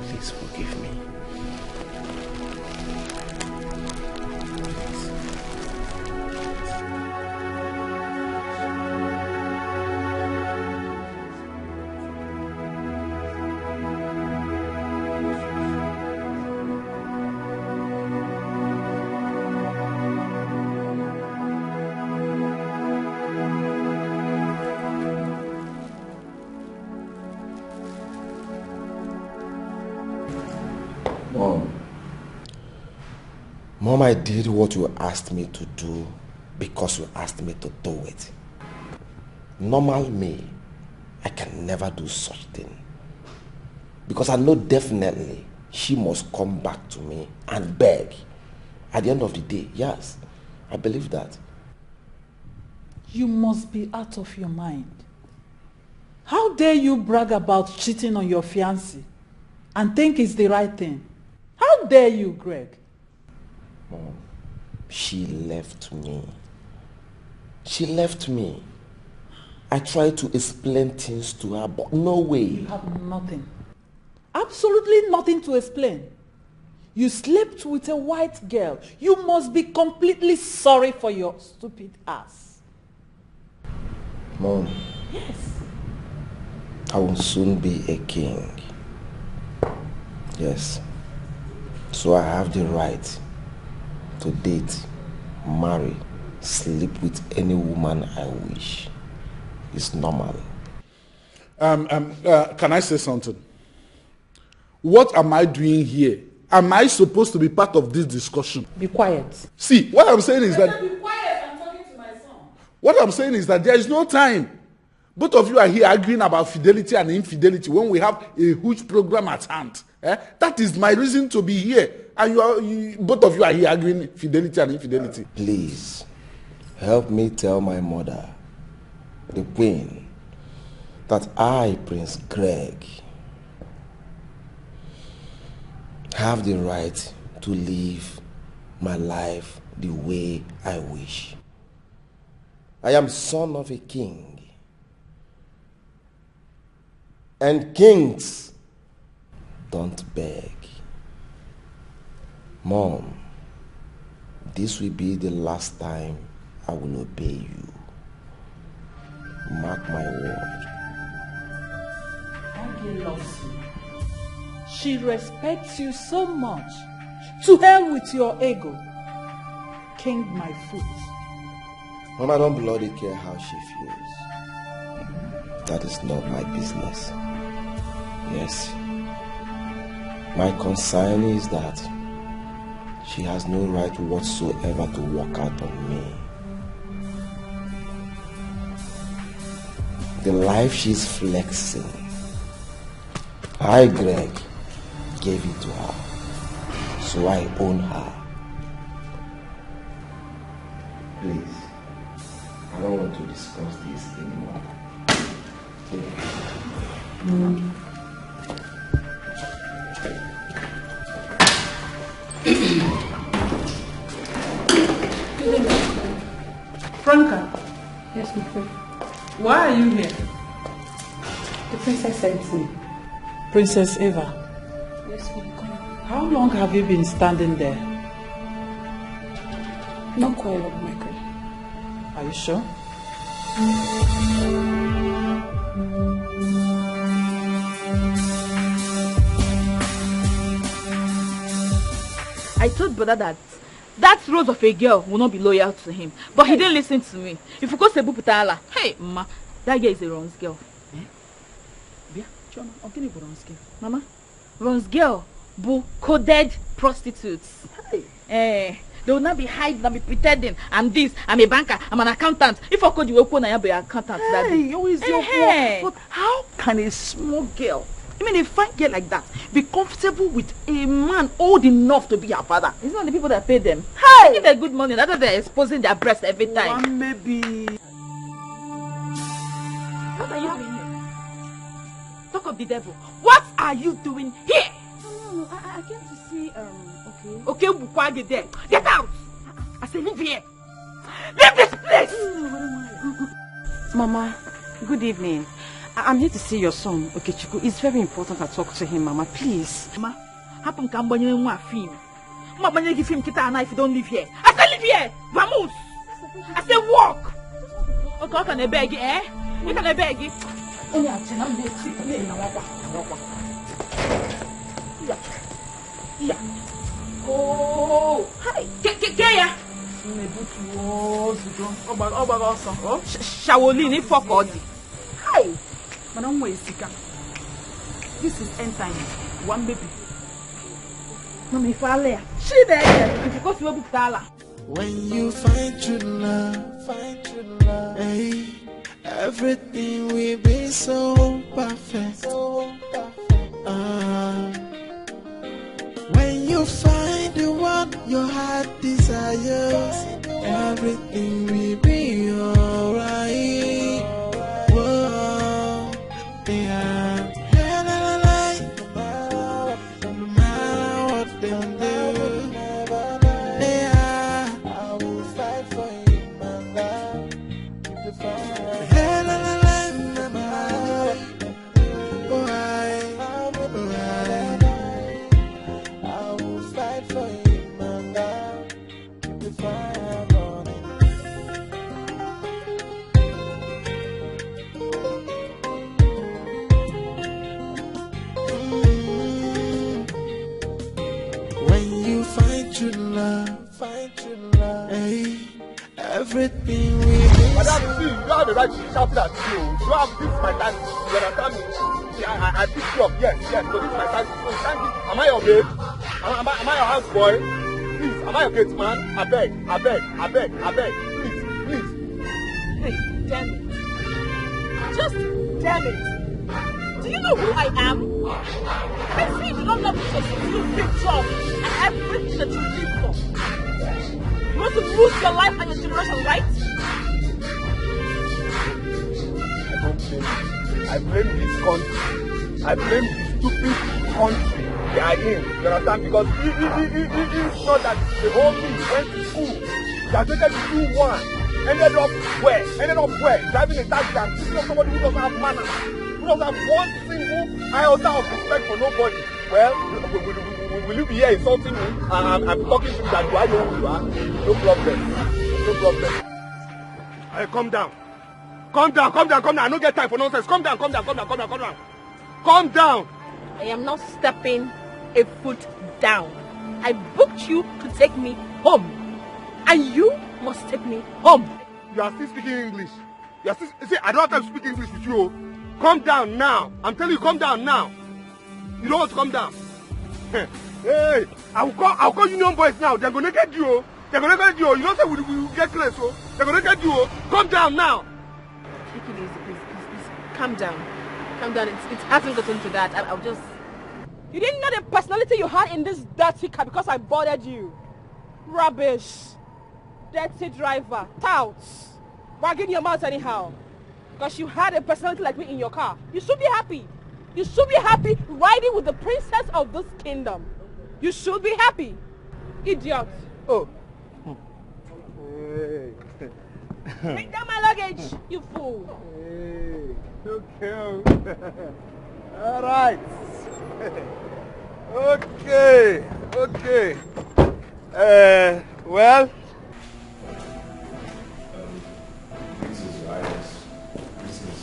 Please forgive me. Mom, I did what you asked me to do because you asked me to do it. Normal me, I can never do such thing. Because I know definitely she must come back to me and beg. At the end of the day, yes, I believe that. You must be out of your mind. How dare you brag about cheating on your fiancé and think it's the right thing? How dare you, Greg? Mom, she left me. She left me. I tried to explain things to her, but no way. You have nothing. Absolutely nothing to explain. You slept with a white girl. You must be completely sorry for your stupid ass. Mom. Yes. I will soon be a king. Yes. So I have the right to date, marry, sleep with any woman I wish. It's normal. Can I say something? What am I doing here? Am I supposed to be part of this discussion? Be quiet. See, what I'm saying is that... Be quiet, I'm talking to my son. What I'm saying is that there is no time. Both of you are here arguing about fidelity and infidelity when we have a huge program at hand. That is my reason to be here. And both of you are here arguing fidelity and infidelity. Please, help me tell my mother, the queen, that I, Prince Greg, have the right to live my life the way I wish. I am son of a king. And kings don't beg. Mom, this will be the last time I will obey you. Mark my word. Aggie loves you. She respects you so much. To hell with your ego. King my foot. Mom, I don't bloody care how she feels. That is not my business. Yes. My concern is that she has no right whatsoever to walk out on me. The life she's flexing, I, Greg, gave it to her. So I own her. Please, I don't want to discuss this anymore. Franca. Yes, my friend. Why are you here? The princess sent me. Princess Eva. Yes, ma'am. How long have you been standing there? Not quite long, my queen. Are you sure? I told brother that rose of a girl will not be loyal to him, but he didn't listen to me. If you go to Buputala, hey, ma, that girl is a Ron's girl. Bia, Choma, I'm getting Ron's girl. Mama, Ron's girl, bu coded prostitutes. They will not be hiding, not be pretending. I'm this, I'm a banker, I'm an accountant. If I could, you will be an accountant. Hey, always your work. But how can a small girl, I mean a fine girl like that, be comfortable with a man old enough to be her father? It's not the people that pay them. Hey! They give them good money, that's why they're exposing their breast every time. One maybe. What are you doing here? Talk of the devil. What are you doing here? No, I came to see, Okay, Bukwage there. Get out! I say leave here. Leave this place! Mama, good evening. I'm here to see your son, Okechukwu. It's very important I talk to him, Mama, please. Mama, happen can buy you one film. Mama, you give him kita now if you don't live here. I say live here! Vamos! I say walk! Okay, can I beg you, eh? You can I beg you? Only I'm yeah. Oh, hi. Get ya. Shawolini fuck all the. Hi. Madam Wesika. This is end time. One baby. Mama, if I lay, she there. If you go to Butala. When you find true love, hey, everything will be so perfect. When you find the one your heart desires, everything will be alright. Whoa, yeah. No matter what they do, yeah, I will fight for you, my love. Find true love, hey, everything we do. Madam, see, you don't have the right to shout that to you. You have this is my time. You understand me? See, I picked you up, yes, but this is my time. So you can't give, am I your babe? Am I your house boy? Please, am I your gate man? I beg, please. Hey, damn it. Just damn it. Do you know who I am? I see you do not love me so you big job and everything that you live for. You want to lose your life and your generation, right? I blame this country. I blame the stupid country they are in. You understand? Because it's not that the whole thing went to school. Graduated to do one. Ended up where? Driving a taxi and picking up somebody who doesn't have manners. Who doesn't have one single iota of respect for nobody. Well, will you be here insulting me? I'm talking to you that do I know who you are? No problem. Hey, calm down. I don't get time for nonsense. Calm down. I am not stepping a foot down. I booked you to take me home. And you must take me home. You are still speaking English. See, I don't have time to speak English with you. Calm down now. I'm telling you, calm down now. You don't want to calm down. Hey, I'll call union boys now. They're gonna get you. You don't say we will get close. So they're gonna get you. Calm down now. Take it easy, please. Calm down. It hasn't gotten to that. I'll just. You didn't know the personality you had in this dirty car because I bothered you. Rubbish. Dirty driver. Touts. Wagging your mouth anyhow. Because you had a personality like me in your car. You should be happy. You should be happy riding with the princess of this kingdom. You should be happy. Idiot. Oh. Hey. Bring down my luggage, you fool. Hey. Okay. All right. Okay, okay. Well. This is your Highness. This is.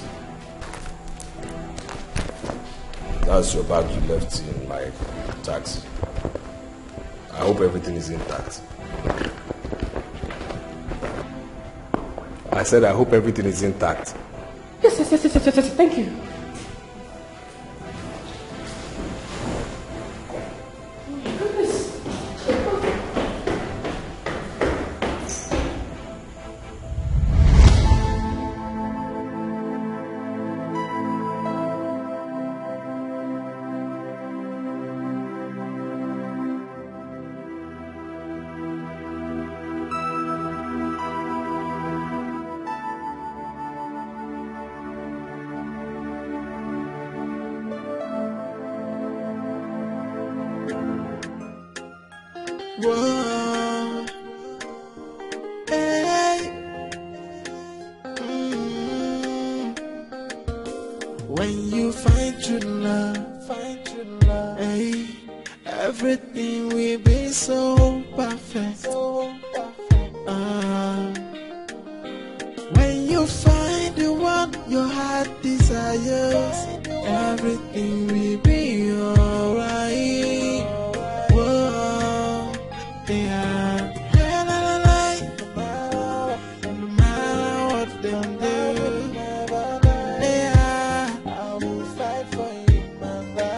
That's your bag you left in my taxi. I hope everything is intact. I said I hope everything is intact. Yes, thank you. Whoa. Hey. When you find true love, hey, everything will be so perfect. When you find the one your heart desires, everything will be alright. Whoa, yeah. No matter what they do, yeah, I will fight for you, mama.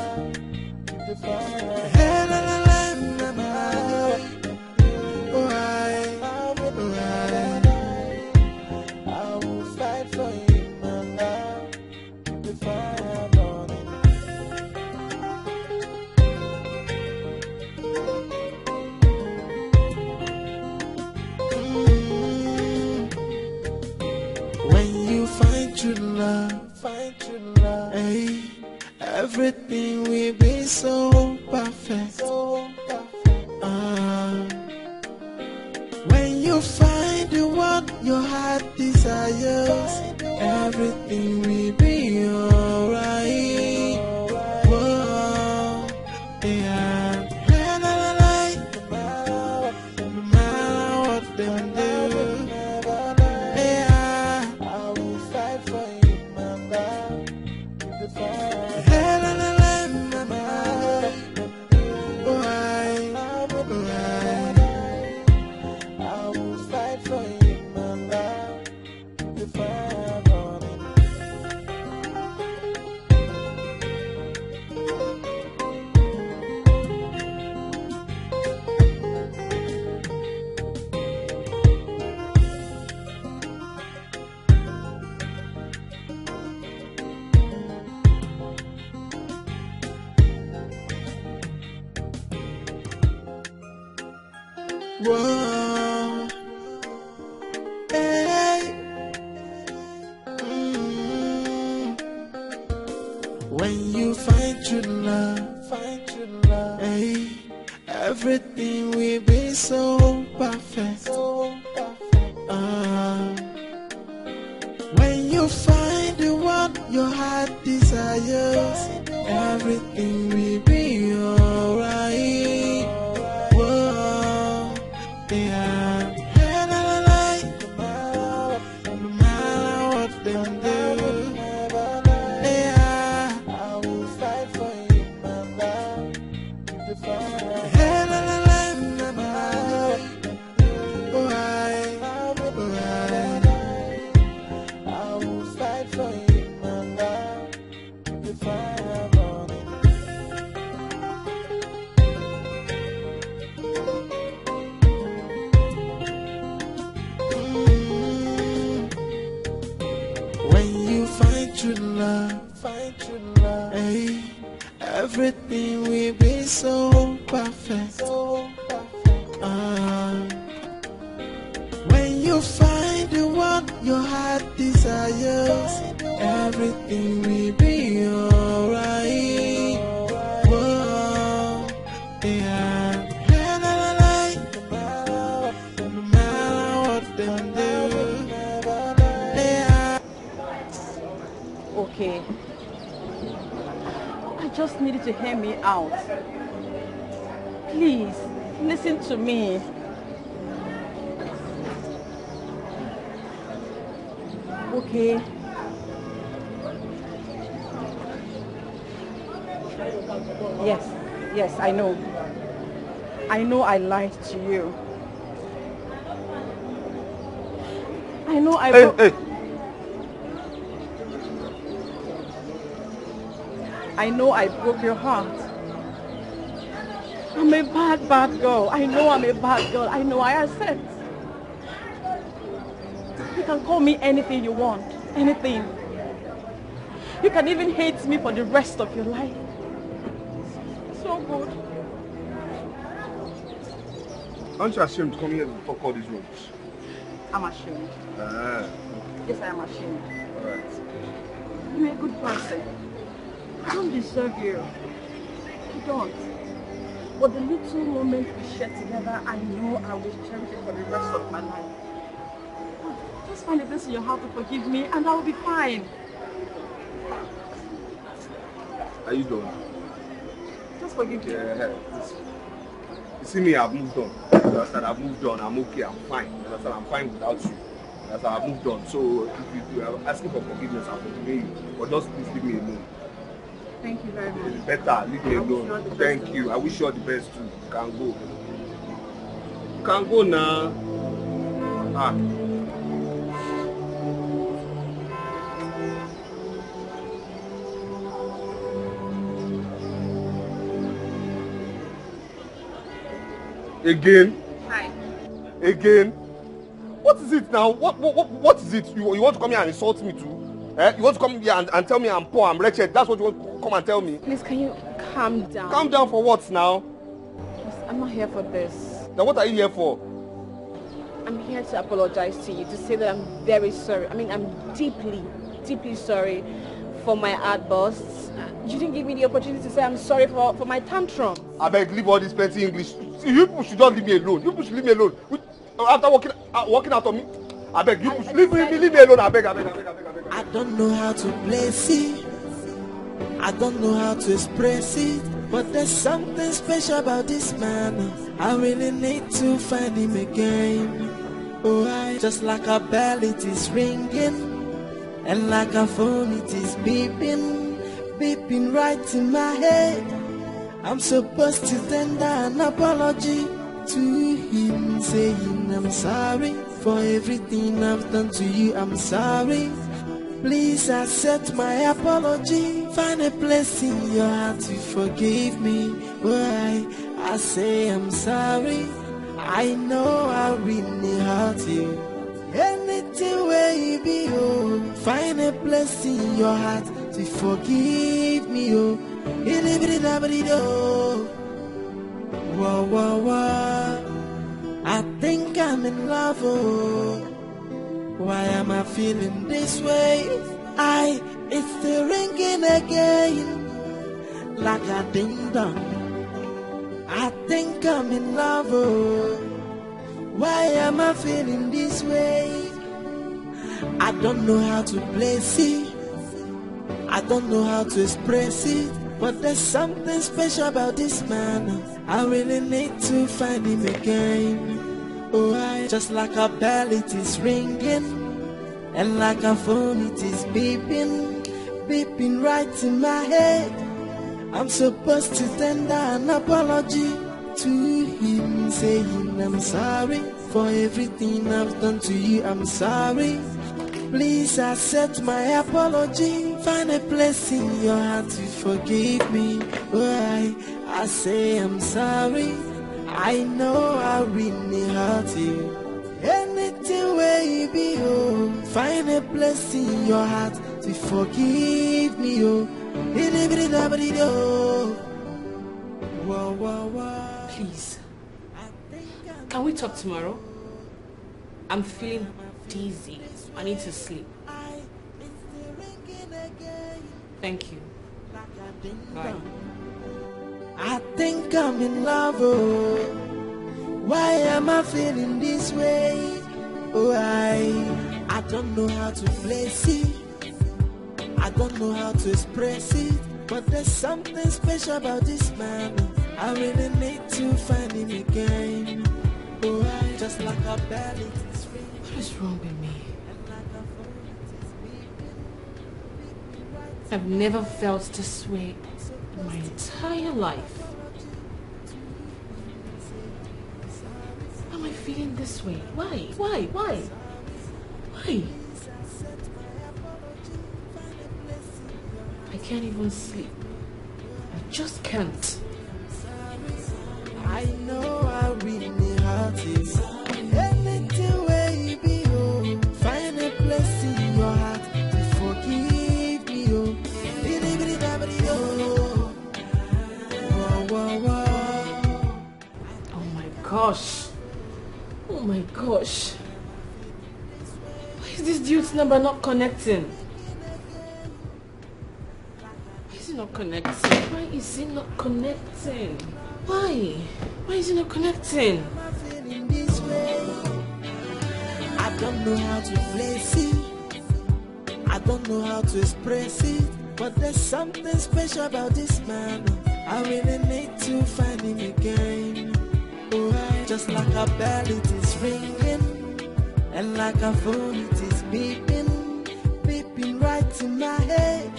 I will fight for you, mama. The fire burning. When you find true love, hey, everything will be so perfect. When you find the one your heart desires, everything will be alright. Whoa, yeah. No matter what they do, yeah, I will fight for you, mama. The fire. I will fight for you, mama. The fire burning. Whoa, hey. When you find true love, hey, everything will be so perfect. When you find the one your heart desires, everything will be alright. Whoa, yeah. No matter what they do, yeah, I will fight for you, mama. The fire. I will fight for you, mama. The fire burning. When you find true love, hey, everything will be so perfect. When you find the one your heart desires, everything will be alright. Whoa, yeah. No matter what they do, yeah. Okay. I just just need you to hear me out. Please, listen to me. Okay. Yes, I know. I know I lied to you. I know I... Hey. I know I broke your heart. I'm a bad girl. I know I'm a bad girl. I know, I accept. You can call me anything you want. Anything. You can even hate me for the rest of your life. So good. Aren't you ashamed to come here and talk all these rubbish? I'm ashamed. Yes, I am ashamed. Alright. You're a good person. I don't deserve you. You don't. But the little moment we share together, I know I will cherish it for the rest of my life. Just find a place in your heart to forgive me and I'll be fine. Are you done? Just forgive me. Yeah. You see me, I've moved on. You understand? I've moved on. I'm okay. I'm fine. You understand? I'm fine without you. You understand? I've moved on. So if you are asking for forgiveness, I'll forgive you. But just please leave me alone. Thank you very much. It's better. Leave me alone. Thank you. I wish you all the best too. You can go. You can go now. Again? Hi. Again? What is it now? What is it? You want to come here and insult me too? You want to come here and tell me I'm poor, I'm wretched? That's what you want to come and tell me? Please, can you calm down? Calm down for what now? I'm not here for this. Then what are you here for? I'm here to apologize to you, to say that I'm very sorry. I mean, I'm deeply, deeply sorry for my outbursts. You didn't give me the opportunity to say I'm sorry for my tantrum. I beg, leave all this plenty English. See, you people should just leave me alone. You people should leave me alone. After walking out on me, I beg, you should leave me alone. I beg. I don't know how to place it. I don't know how to express it. But there's something special about this man. I really need to find him again. Oh, just like a bell it is ringing. And like a phone it is beeping. Beeping right in my head. I'm supposed to tender an apology to him, saying I'm sorry for everything I've done to you. I'm sorry. Please accept my apology. Find a place in your heart to forgive me. Why I say I'm sorry. I know I really hurt you. Anything where you be, oh, find a place in your heart to forgive me, oh. Whoa. I think I'm in love, oh. Why am I feeling this way? It's still ringing again, like a ding dong. I think I'm in love, oh. Why am I feeling this way? I don't know how to place it. I don't know how to express it. But there's something special about this man. I really need to find him again. Oh, just like a bell it is ringing. And like a phone it is beeping. Beeping right in my head. I'm supposed to tender an apology to him, saying I'm sorry for everything I've done to you. I'm sorry. Please accept my apology. Find a place in your heart to forgive me. Why I say I'm sorry. I know I really hurt you. Anything where you be, oh, find a place in your heart to forgive me, oh. Please, can we talk tomorrow? I'm feeling dizzy. I need to sleep. Thank you. Bye. I think I'm in love, oh. Why am I feeling this way? Oh, I don't know how to place it. I don't know how to express it. but there's something special about this man. I really need to find him again. Oh, I just like a belly. What is wrong with me? I've never felt this way in my entire life. Why am I feeling this way? Why? Why? I can't even sleep. I just can't. I know I really hurt you. Anything where you be, oh, find a place in your heart to forgive me, oh. Oh my gosh. Why is this dude's number not connecting? Why is it not connecting? Why is it not connecting? Why? Why is it not connecting? I don't know how to place it. I don't know how to express it. But there's something special about this man. I really need to find him again. Oh, just like a bell it is ringing, and like a phone it is beeping, beeping right in my head.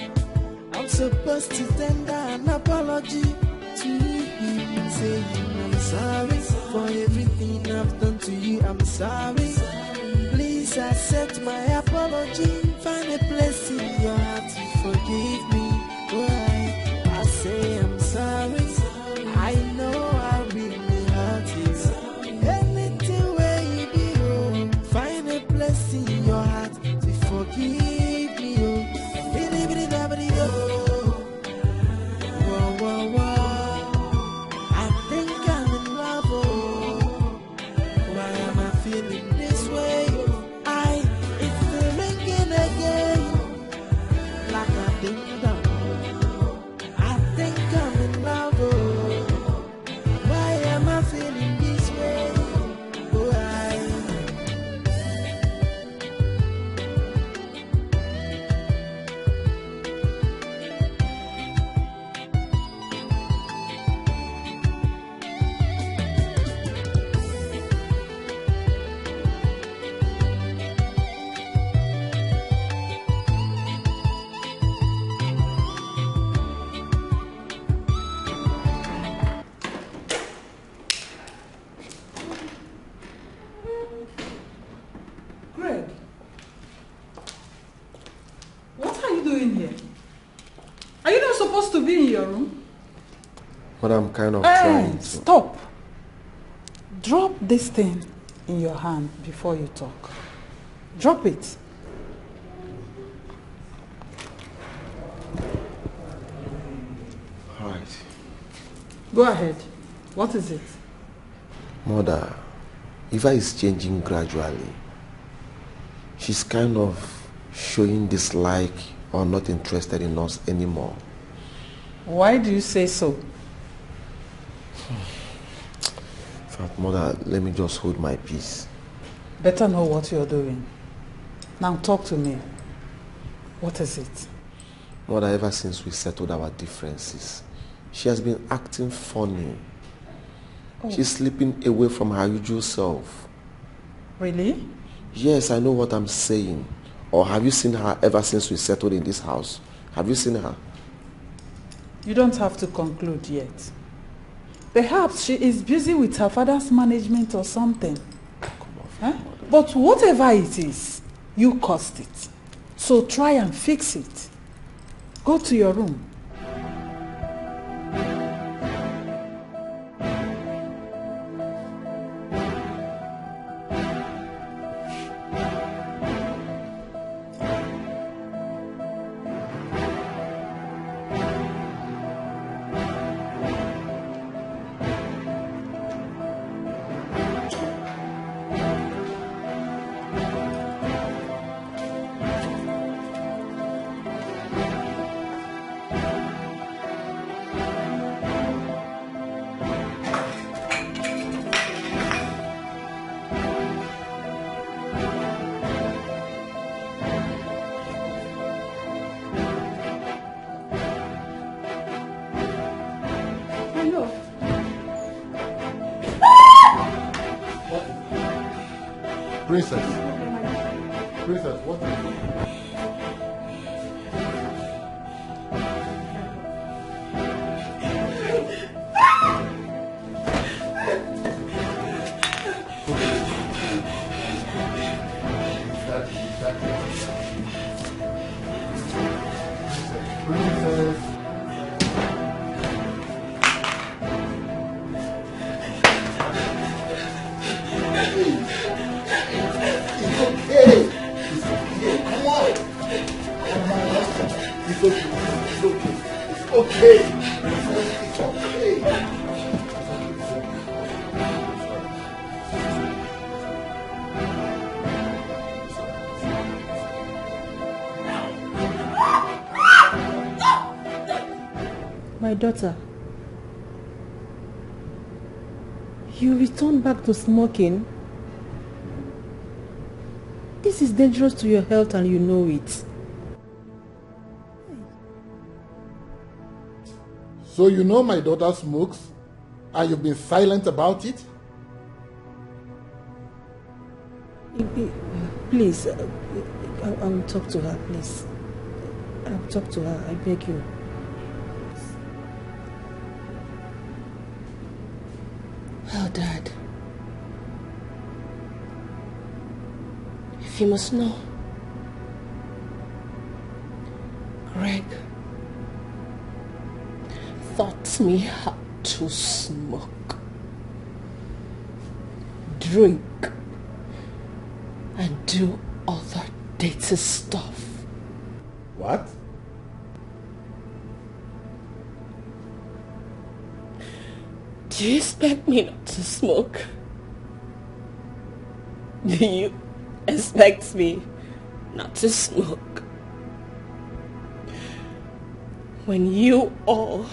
I'm supposed to tender an apology to him, saying I'm sorry for everything I've done to you. I'm sorry. Please accept my apology. Find a place in your heart to forgive me. Why I say I'm sorry. I know I really hurt you. Anything where you be, oh, find a place in your heart to forgive me. Oh, bitty bitty dabby oh. Whoa whoa whoa. I think I'm in love. Oh, why am I feeling this way? It's the ringing again, like a ding dong. I think I'm in love. Oh, why am I feeling this way? Why? Greg, what are you doing here? Are you not supposed to be in your room? But I'm kind of trying to. Stop. Drop this thing in your hand before you talk. Drop it. All right. Go ahead. What is it? Mother, Eva is changing gradually. She's kind of showing dislike or not interested in us anymore. Why do you say so? In fact, Mother, let me just hold my peace. Better know what you're doing. Now talk to me. What is it? Mother, ever since we settled our differences, she has been acting funny. Oh. She's slipping away from her usual self. Really? Yes, I know what I'm saying. Or have you seen her ever since we settled in this house? Have you seen her? You don't have to conclude yet. Perhaps she is busy with her father's management or something. Huh? But whatever it is, you caused it. So try and fix it. Go to your room. Princess. Princess, what is it? Princess. My daughter, you return back to smoking? This is dangerous to your health and you know it. So you know my daughter smokes and you've been silent about it? Please, I will talk to her, please. I will talk to her, I beg you. Well, Dad, if you must know, Greg taught me how to smoke, drink, and do other dirty stuff. What? Do you expect me not to smoke? Do you expect me not to smoke? When you all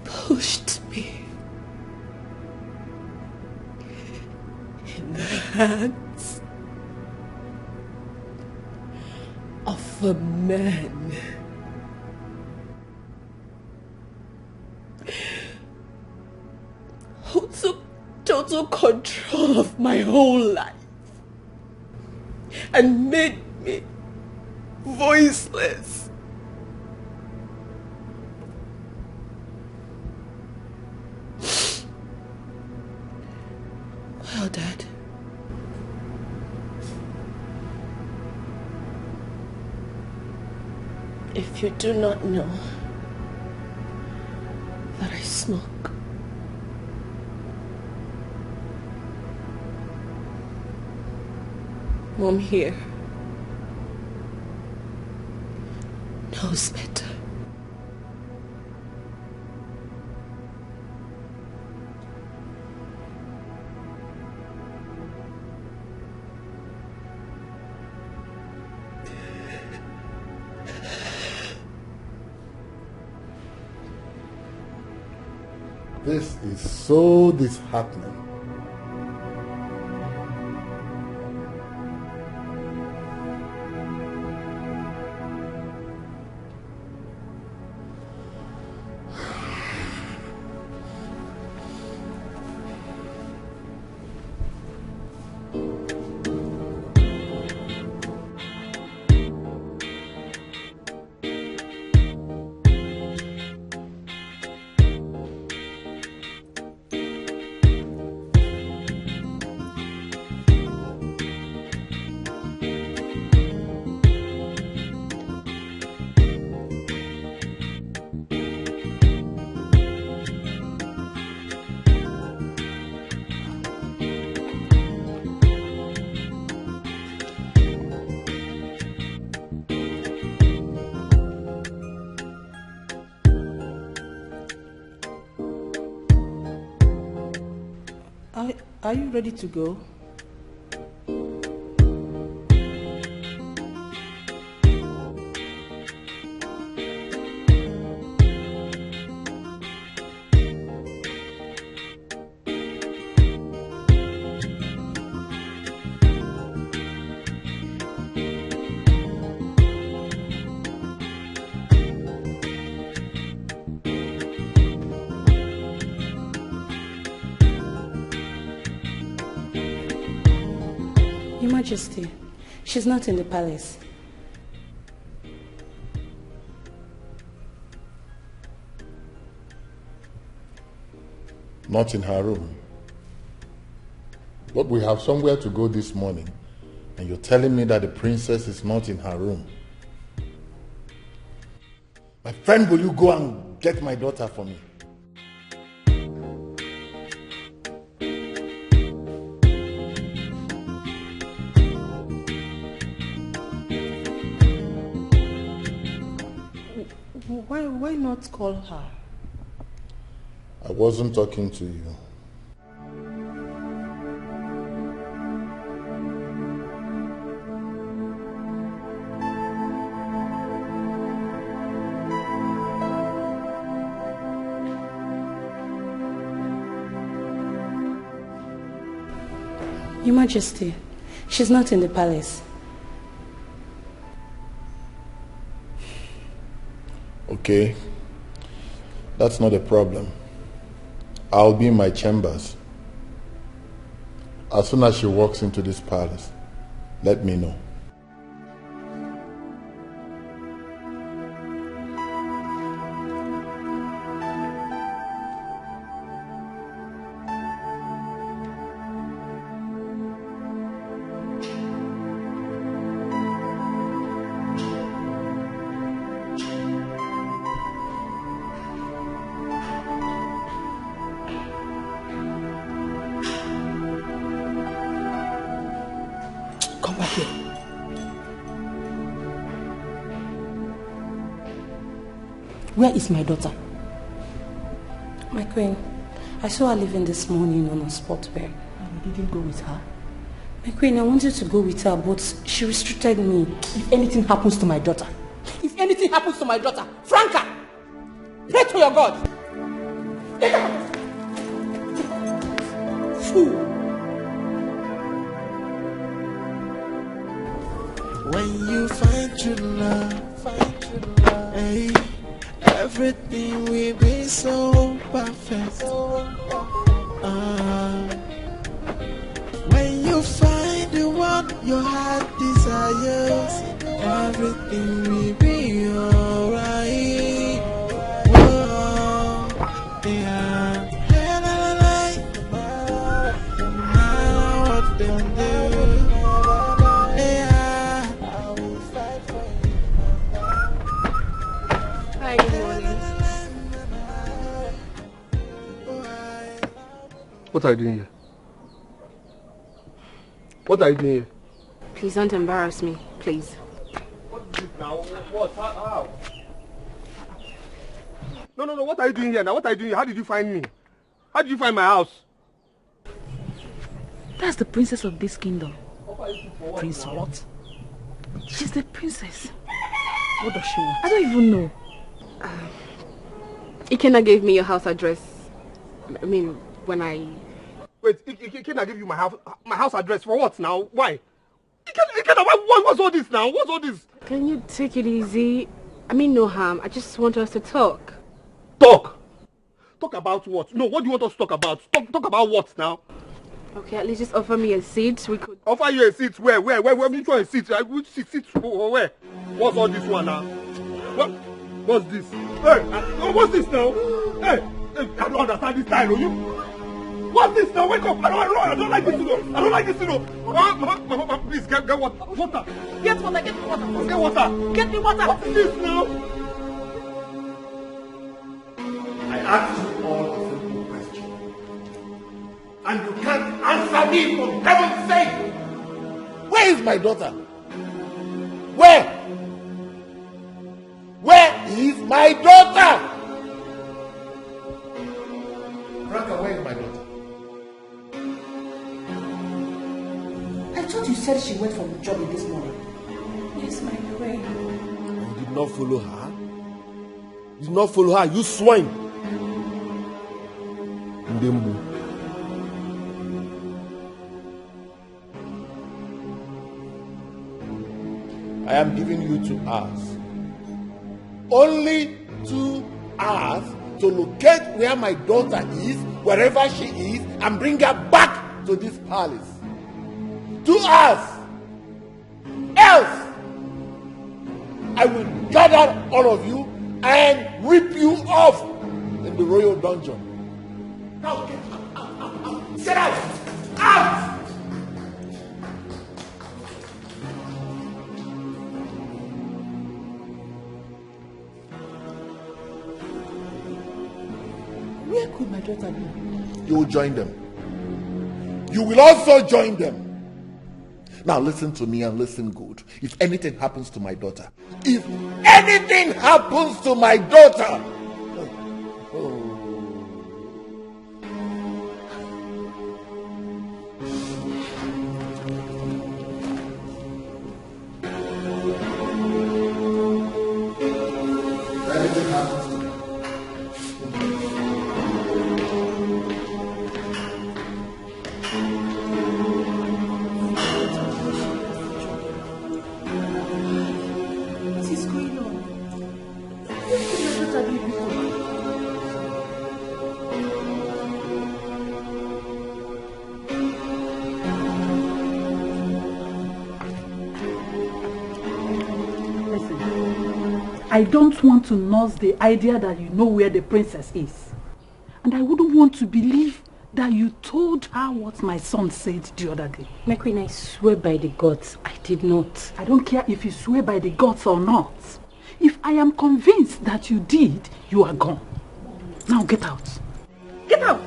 pushed me in the hands of a man who took total control of my whole life and made me voiceless. Well, Dad, if you do not know that I smoke, Mom here knows better. This is so disheartening. Are you ready to go? Majesty, she's not in the palace. Not in her room. But we have somewhere to go this morning, and you're telling me that the princess is not in her room. My friend, will you go and get my daughter for me? Why not call her? I wasn't talking to you. Your Majesty, she's not in the palace. Okay, that's not a problem. I'll be in my chambers. As soon as she walks into this palace, let me know. Where is my daughter? My queen, I saw her leaving this morning on a sport wear. And you didn't go with her? My queen, I wanted to go with her, but she restricted me. If anything happens to my daughter, Franca, pray to your God. Fool. When you find true love, hey, everything will be so perfect. When you find the one your heart desires, everything will be alright. Whoa, yeah. No matter what them do, yeah. Hi, good morning. What are you doing here? What are you doing here? Please don't embarrass me, please. Now, what? How? No, what are you doing here now? What are you doing here? How did you find me? How did you find my house? That's the princess of this kingdom. Prince what? She's the princess. What does she want? I don't even know. Ikenna gave me your house address. I mean, when I... Wait, Ikenna gave you my house address for what now? Why? Ikenna, what's all this now? What's all this? Can you take it easy? I mean no harm. I just want us to talk. Talk? Talk about what? No, what do you want us to talk about? Talk about what now? Okay, at least just offer me a seat. We could... Offer you a seat? Where? Which one is seat? Which seat? Where? What's all this one now? What's this? Hey, what's this now? Hey, I don't understand this style, you? What's this now? Wake up! I don't like this, you know. I don't like this, you know. Mama, please get water. Water. Get water, get me water. Get water. Get me water. What's this now? I asked you all a simple question. And you can't answer me, for heaven's sake! Where is my daughter? Where? Where is my daughter? Franca, where is my daughter? I thought you said she went for the job this morning. Yes, my queen. You did not follow her? You did not follow her, you swine! Ndembu. I am giving you 2 hours. Only 2 hours to locate where my daughter is, wherever she is, and bring her back to this palace. 2 hours. I will gather all of you and rip you off in the royal dungeon. Now get out. Get out! Out! Where could my daughter be? You will join them. You will also join them. Now listen to me and listen good. If anything happens to my daughter, if anything happens to my daughter, I don't want to nurse the idea that you know where the princess is. And I wouldn't want to believe that you told her what my son said the other day. My queen, I swear by the gods, I did not. I don't care if you swear by the gods or not. If I am convinced that you did, you are gone. Now get out. Get out!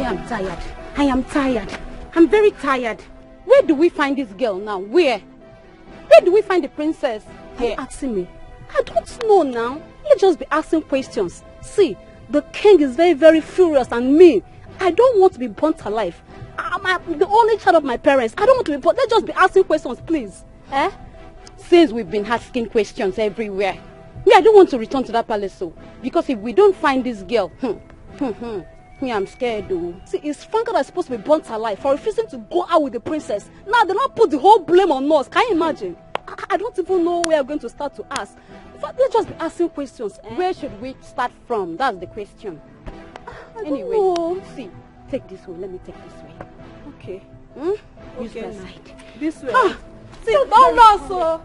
I'm tired. I am tired. I'm very tired. Where do we find this girl now? Where? Where do we find the princess? Here. You're asking me. I don't know now. Let's just be asking questions. See, the king is very, very furious and mean. I don't want to be burnt alive. I'm the only child of my parents. I don't want to be burnt. Let's just be asking questions, please. Eh? Since we've been asking questions everywhere. Me, I don't want to return to that palace, so. Because if we don't find this girl, me, I'm scared though. See, it's Franca that's supposed to be burnt alive for refusing to go out with the princess. Now they don't put the whole blame on us. Can you imagine? I don't even know where we're going to start to ask. In fact, let's just be asking questions. Eh? Where should we start from? That's the question. Anyway, see, take this way. Let me take this way. Okay. Use that side. This way. See, don't lose, so.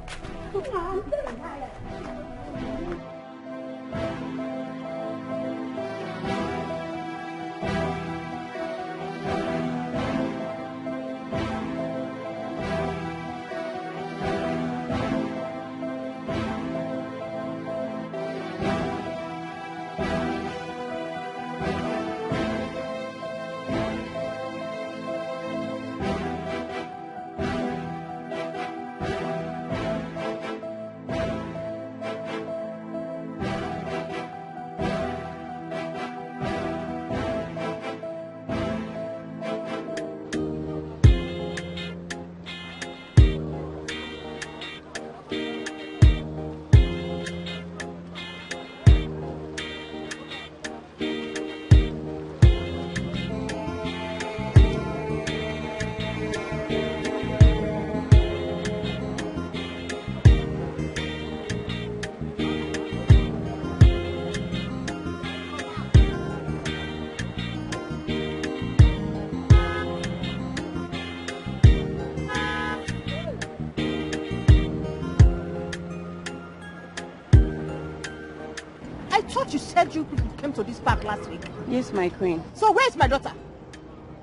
You said you people came to this park last week. Yes, my queen. So where is my daughter?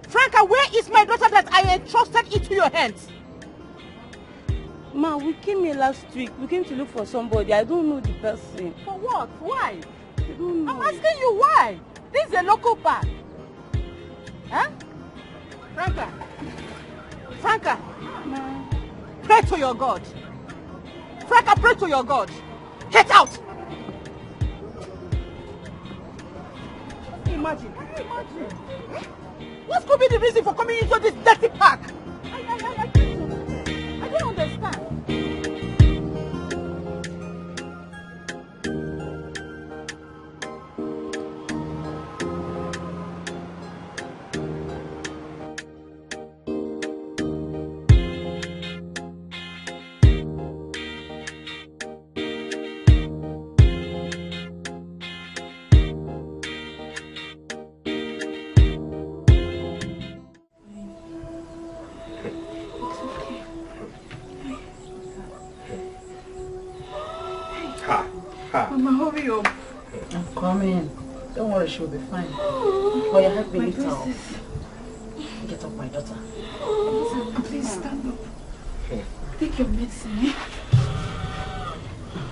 Franca, where is my daughter that I entrusted into your hands? Ma, we came here last week. We came to look for somebody. I don't know the person. For what? Why? I don't know. I'm asking you why. This is a local park. Huh? Franca. Franca. Ma. Pray to your God. Franca, pray to your God. Get out! Imagine. What could be the reason for coming into this dirty park? Mama, hurry up. I'm coming. Don't worry, she'll be fine. Oh, your head will lift up. Get up, my daughter. Please stand up. Take your medicine.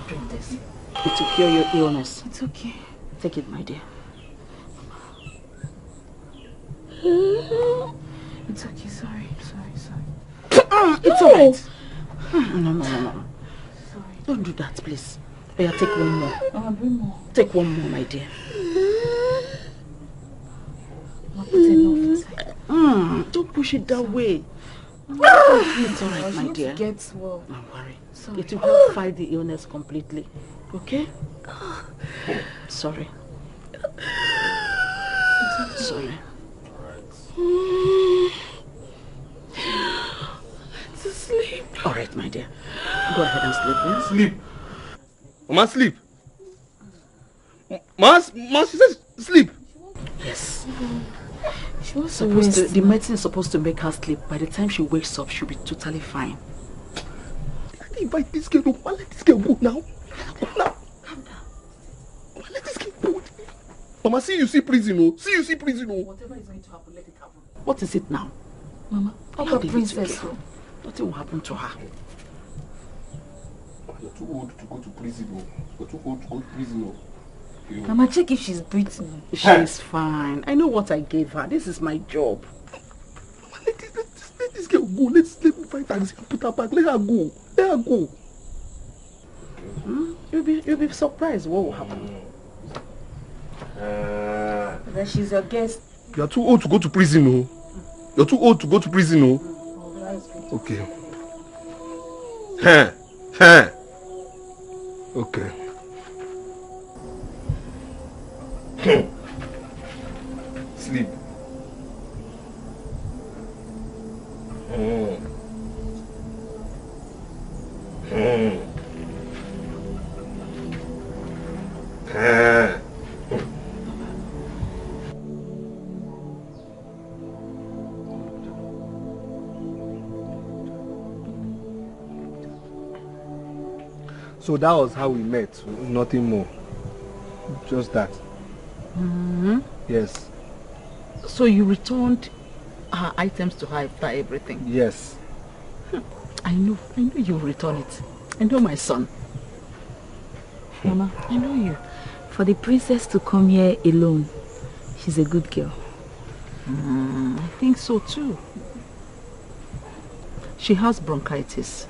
Drink this. It will cure your illness. It's okay. Take it, my dear. It's okay, sorry. It's alright. No. Sorry. Don't do that, please. Oh, yeah, take one more. Bring more. Take one more, my dear. I'll put enough inside. Don't push it that way. It's alright, my dear. Get well. Don't worry. Sorry. It will help fight the illness completely. Okay? Sorry. Sorry. To sleep. Alright, my dear. Go ahead and sleep, please. Sleep. Mama, sleep. Mama, she says sleep. Yes. She was Supposed to, the medicine is supposed to make her sleep. By the time she wakes up, she'll be totally fine. I didn't invite this girl. Mama, let this girl go now. Go now. Calm down. Mama, let this girl go. Mama, see you see prison, oh. See you see prison, oh. Whatever is going to happen, let it happen. What is it now? Mama, How the did princess. it Nothing will happen to her. You're too old to go to prison, oh. You're too old to go to prison, oh. Mama, check if she's breathing. She's fine. I know what I gave her. This is my job. Mama, let this girl go. Let me find taxi and put her back. Let her go. Let her go. You'll be surprised what will happen. That she's your guest. You're too old to go to prison, oh. You're too old to go to prison, oh. Okay. Okay. Sleep. So that was how we met, nothing more. Just that. Yes. So you returned her items to her after everything? Yes. I know you will return it. I know my son. Mama, I know you. for the princess to come here alone, she's a good girl. I think so too. She has bronchitis.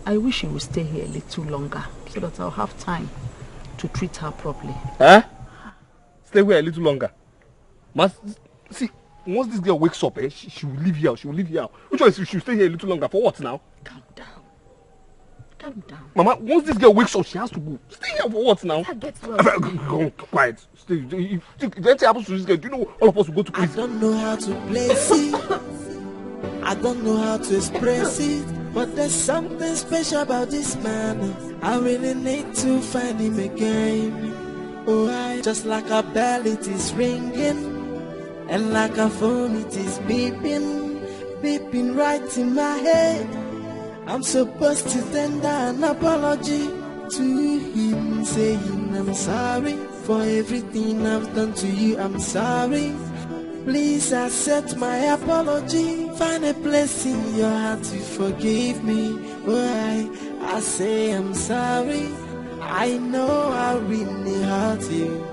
I wish she would stay here a little longer so that I'll have time to treat her properly. Huh? Stay here a little longer. See, once this girl wakes up, she will leave here. She will leave here. Which one is she should stay here a little longer? For what now? Calm down. Calm down. Mama, once this girl wakes up, she has to go. Stay here for what now? Go quiet. Stay. If anything happens to this girl, do you know all of us will go to prison? I don't know how to place it. I don't know how to express it. But there's something special about this man. I really need to find him again. Oh, just like a bell it is ringing, and like a phone it is beeping, beeping right in my head. I'm supposed to tender an apology to him, saying I'm sorry for everything I've done to you. I'm sorry. Please accept my apology. Find a place in your heart to forgive me. Oh, I say I'm sorry. I know I really hurt you.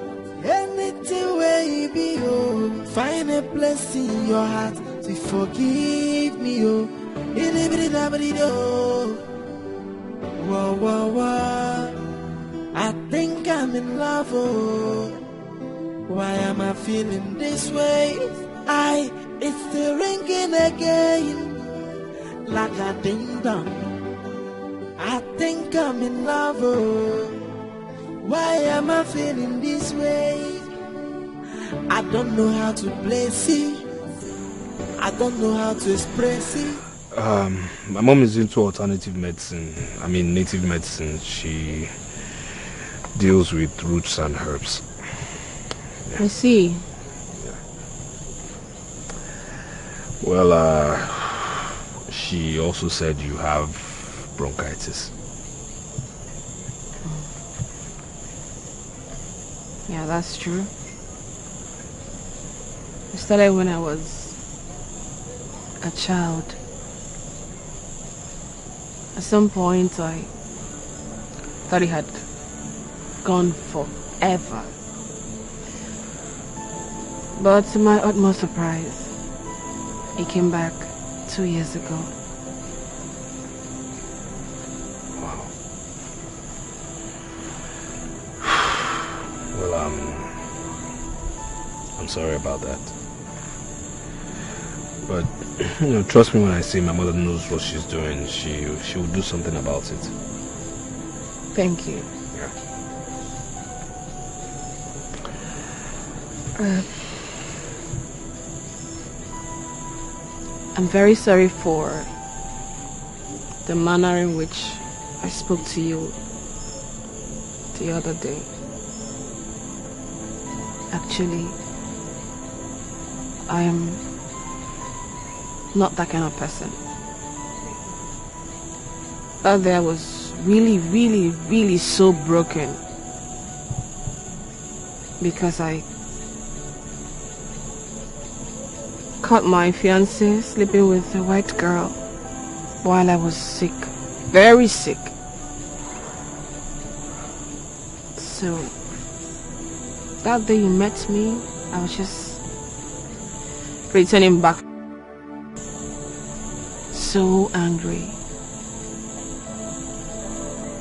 Anything where you be, oh, find a place in your heart to forgive me, oh. Whoa, whoa, whoa. I think I'm in love, oh. Why am I feeling this way? It's still ringing again, like a ding dong. I think I'm in love, oh. Why am I feeling this way? I don't know how to place it. I don't know how to express it. My mom is into alternative medicine. I mean native medicine. She deals with roots and herbs. I see. Well, she also said you have bronchitis. Yeah, that's true. It started when I was a child. At some point, I thought he had gone forever. But to my utmost surprise, he came back 2 years ago. Wow. Well, I'm sorry about that. But, trust me when I say my mother knows what she's doing. She will do something about it. Thank you. Yeah. I'm very sorry for the manner in which I spoke to you the other day. Actually, I am not that kind of person. That day I was really so broken because I caught my fiancé sleeping with a white girl while I was sick, very sick. So that day you met me, I was just returning back. So angry.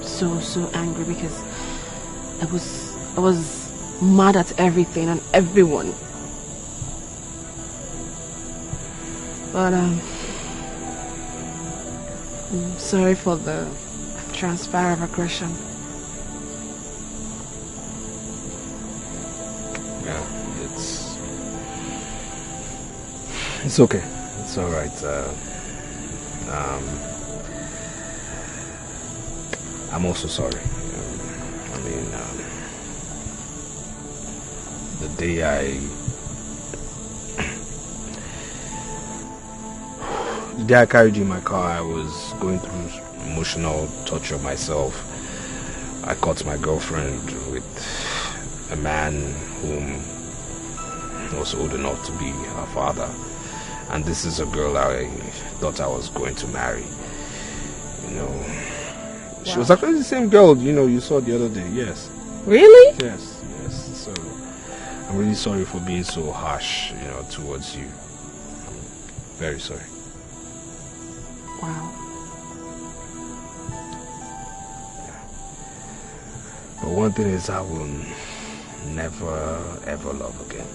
So angry because I was mad at everything and everyone. But I'm sorry for the transfer of aggression. Yeah, it's okay. It's all right. I'm also sorry. I mean, the day I carried you in my car, I was going through emotional torture myself. I caught my girlfriend with a man whom was old enough to be her father. And this is a girl I thought I was going to marry. She was actually the same girl, you saw the other day, yes. Really? Yes. So, I'm really sorry for being so harsh, towards you. Very sorry. Wow. But one thing is, I will never ever love again.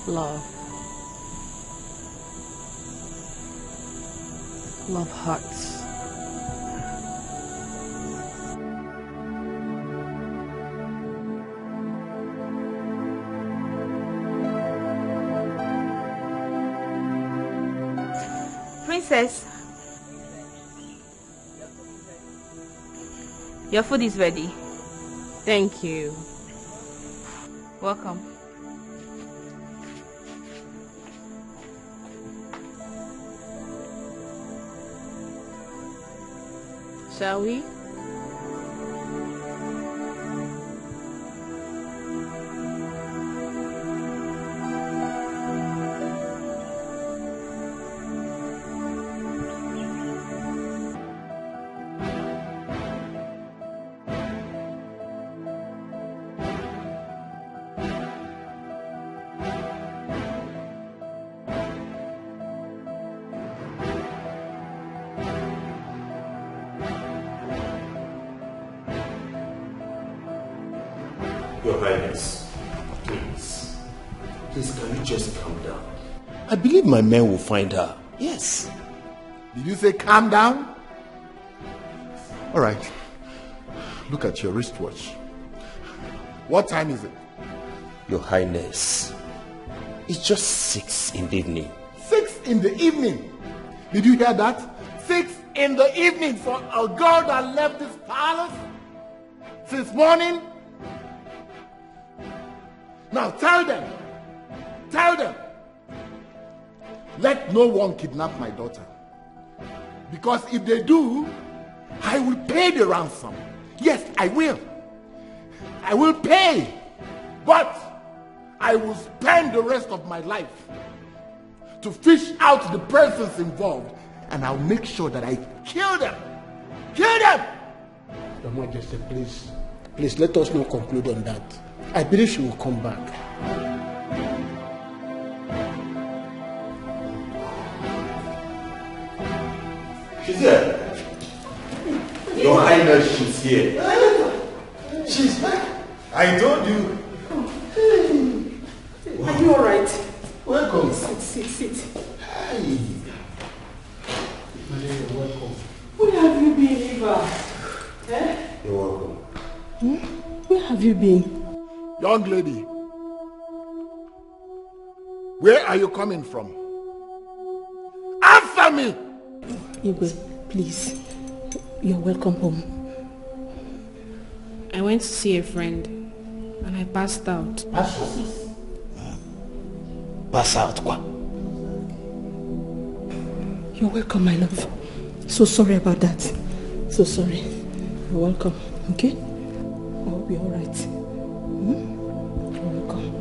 Love. Love hurts. Princess, your food is ready. Thank you. Welcome. Shall we? Your Highness, please. Please, can you just calm down? I believe my men will find her. Yes. Did you say calm down? All right. Look at your wristwatch. What time is it? Your Highness, it's just 6 in the evening. 6 in the evening. Did you hear that? 6 in the evening for a girl that left this palace since morning. Now tell them, let no one kidnap my daughter. Because if they do, I will pay the ransom. Yes, I will. I will pay. But I will spend the rest of my life to fish out the persons involved, and I'll make sure that I kill them. Kill them! Your Majesty, please let us not conclude on that. I believe she will come back. She's here. Your Highness, she's here. She's back. I told you. Are you alright? Welcome. Sit. Hi. You're welcome. Where have you been, Eva? Eh? You're welcome. Where have you been? Young lady, where are you coming from? Answer me! Igwe, please. You're welcome home. I went to see a friend and I passed out. Pass out, quoi? You're welcome, my love. So sorry about that. So sorry. You're welcome, okay? I'll be alright. You're welcome.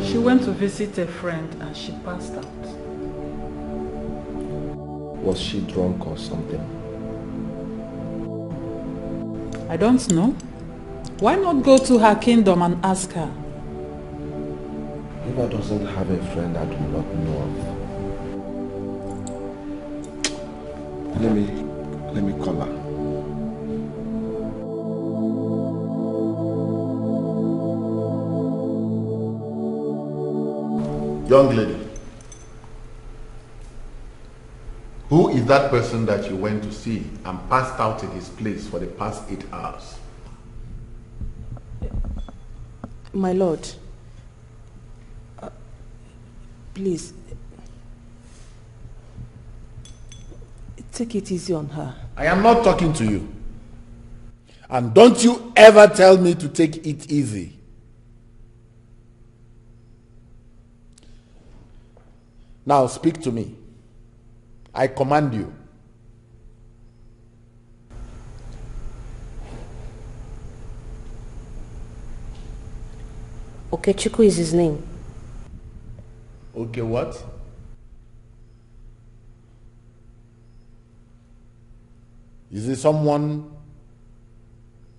She went to visit a friend and she passed out. Was she drunk or something? I don't know. Why not go to her kingdom and ask her? Eva doesn't have a friend I do not know of. Let me call her. Young lady, who is that person that you went to see and passed out in his place for the past 8 hours? My lord, please, take it easy on her. I am not talking to you. And don't you ever tell me to take it easy. Now speak to me. I command you. Okechukwu is his name. Okay, what? Is it someone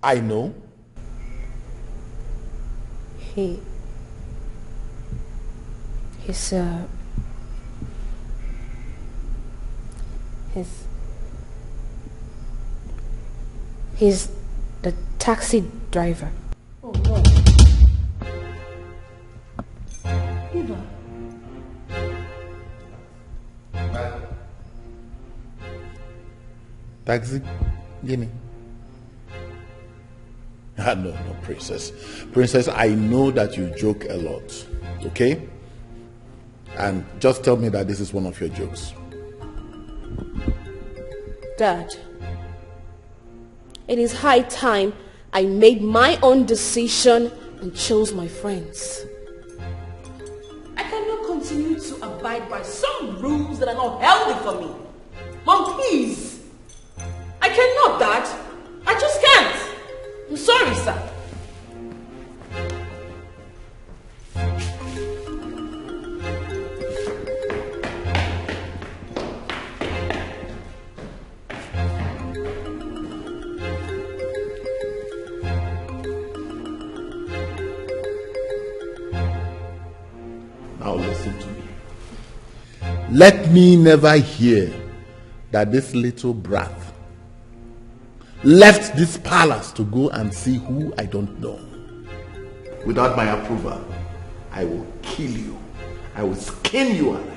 I know? He's the taxi driver. Oh no. Eva. Taxi? Guinea? No, princess. Princess, I know that you joke a lot, okay? And just tell me that this is one of your jokes. Dad, it is high time I made my own decision and chose my friends. I cannot continue to abide by some rules that are not healthy for me. Mom, please. I cannot, Dad. I just can't. I'm sorry, sir. Now listen to me. Let me never hear that this little brat left this palace to go and see who I don't know. Without my approval, I will kill you. I will skin you alive.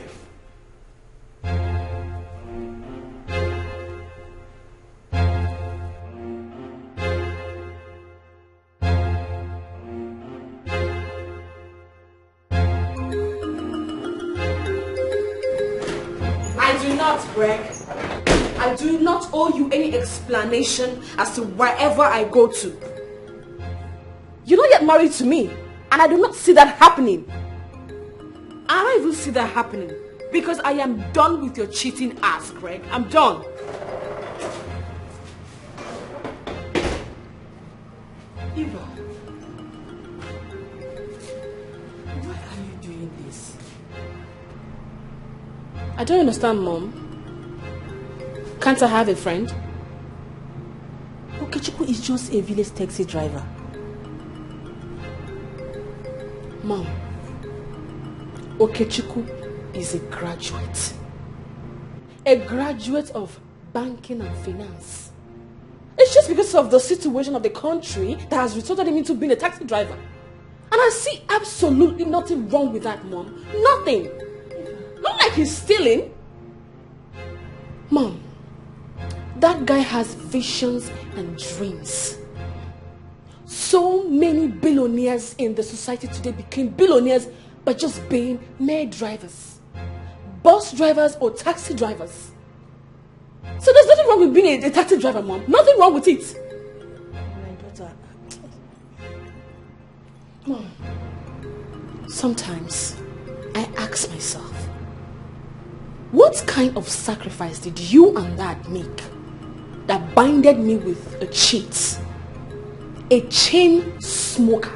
I do not, Greg. I do not owe you any explanation as to wherever I go to. You're not yet married to me, and I do not see that happening. I don't even see that happening because I am done with your cheating ass, Greg. I'm done. Eva, why are you doing this? I don't understand, Mom. Can't I have a friend? Okechukwu is just a village taxi driver. Mom, Okechukwu is a graduate. A graduate of banking and finance. It's just because of the situation of the country that has resulted him into being a taxi driver. And I see absolutely nothing wrong with that, Mom. Nothing. Not like he's stealing. Mom, that guy has visions and dreams. So many billionaires in the society today became billionaires by just being mere drivers. Bus drivers or taxi drivers. So there's nothing wrong with being a taxi driver, Mom. Nothing wrong with it. My daughter. Mom, sometimes I ask myself, what kind of sacrifice did you and Dad make that binded me with a cheat, a chain smoker,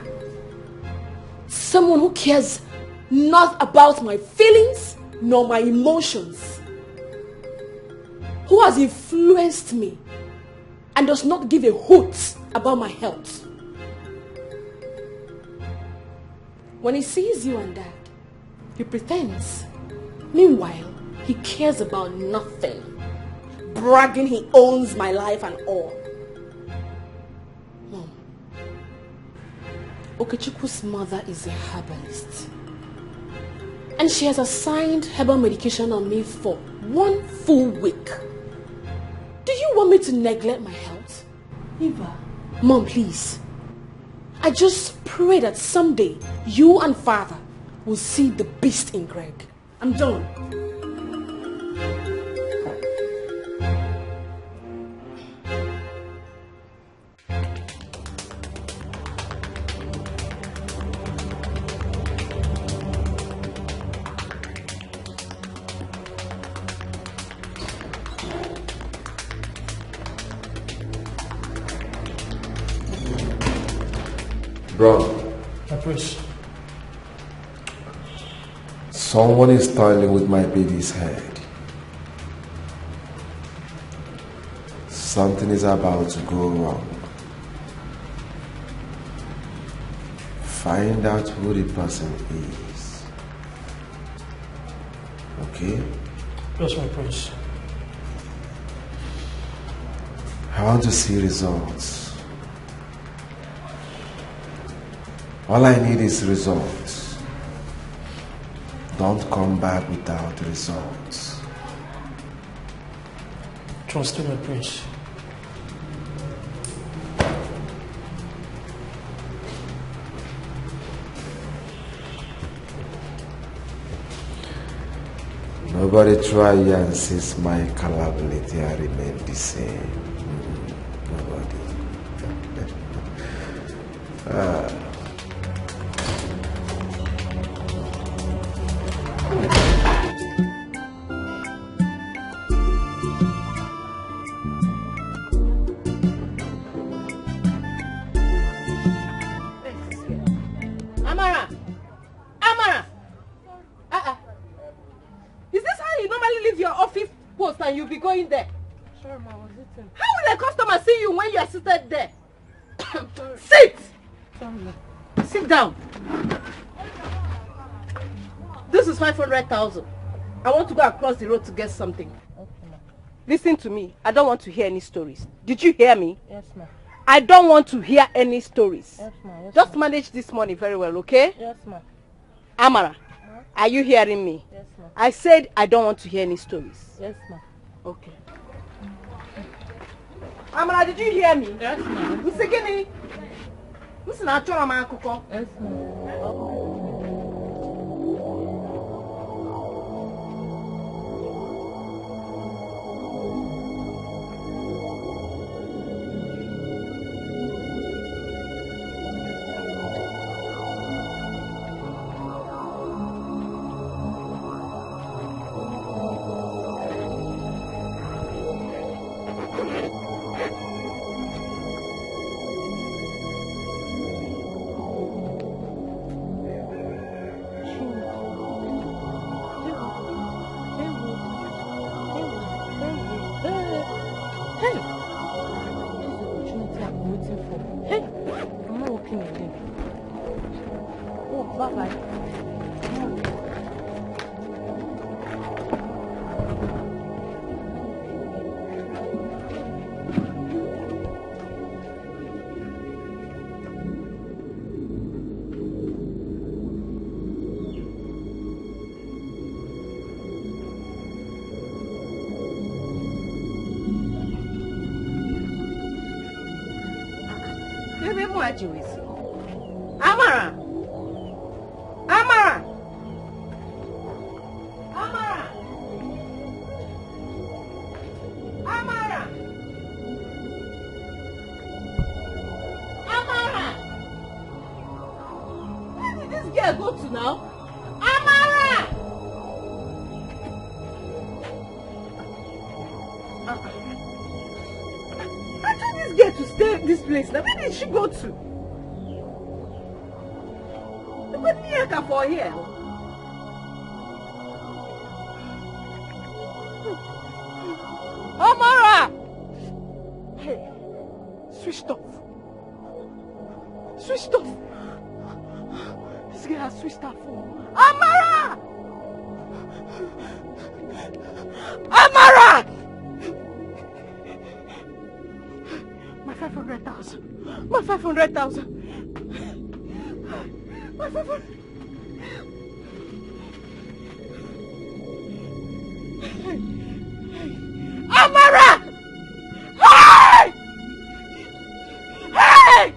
someone who cares not about my feelings nor my emotions, who has influenced me and does not give a hoot about my health? When he sees you and Dad, he pretends. Meanwhile, he cares about nothing, bragging he owns my life and all. Mom, Okechukwu's mother is a herbalist, and she has assigned herbal medication on me for 1 full week. Do you want me to neglect my health? Eva. Mom, please. I just pray that someday you and Father will see the beast in Greg. I'm done. Bro. I push. Someone is toiling with my baby's head. Something is about to go wrong. Find out who the person is. Okay? Yes, my prince. I want to see results. All I need is results. Don't come back without results. Trust me, my prince. Nobody try and seize my capability and remain the same. Nobody. Amara! Amara! Is this how you normally leave your office post and you'll be going there? Sure, Ma, I was eating. How will a customer see you when you are seated there? Sit! Sit down. This is 500,000. I want to go across the road to get something. Okay, Ma. Listen to me. I don't want to hear any stories. Did you hear me? Yes, Ma. I don't want to hear any stories. Yes, Ma. Yes, Just ma. manage this money very well, okay? Yes, Ma. Amara, are you hearing me? Yes, Ma. I said I don't want to hear any stories. Yes, Ma. Okay. Amara, did you hear me? Yes, Ma. Usigini. Listen, I'll try my akụkọ. Yes, Ma. Hey! This is the opportunity I've been waiting for. Hey! I'm not working again. Oh, bye-bye. Amara! Amara! Amara! Amara! Amara! Where did this girl go to now? Amara! I told this girl to stay in this place. Now where did she go to? Put me for here. Amara! Hey, switched off. Switched off. This girl has switched her phone. Amara! Amara! My 500,000. My 500,000. My 500. Amara! Hey! Hey!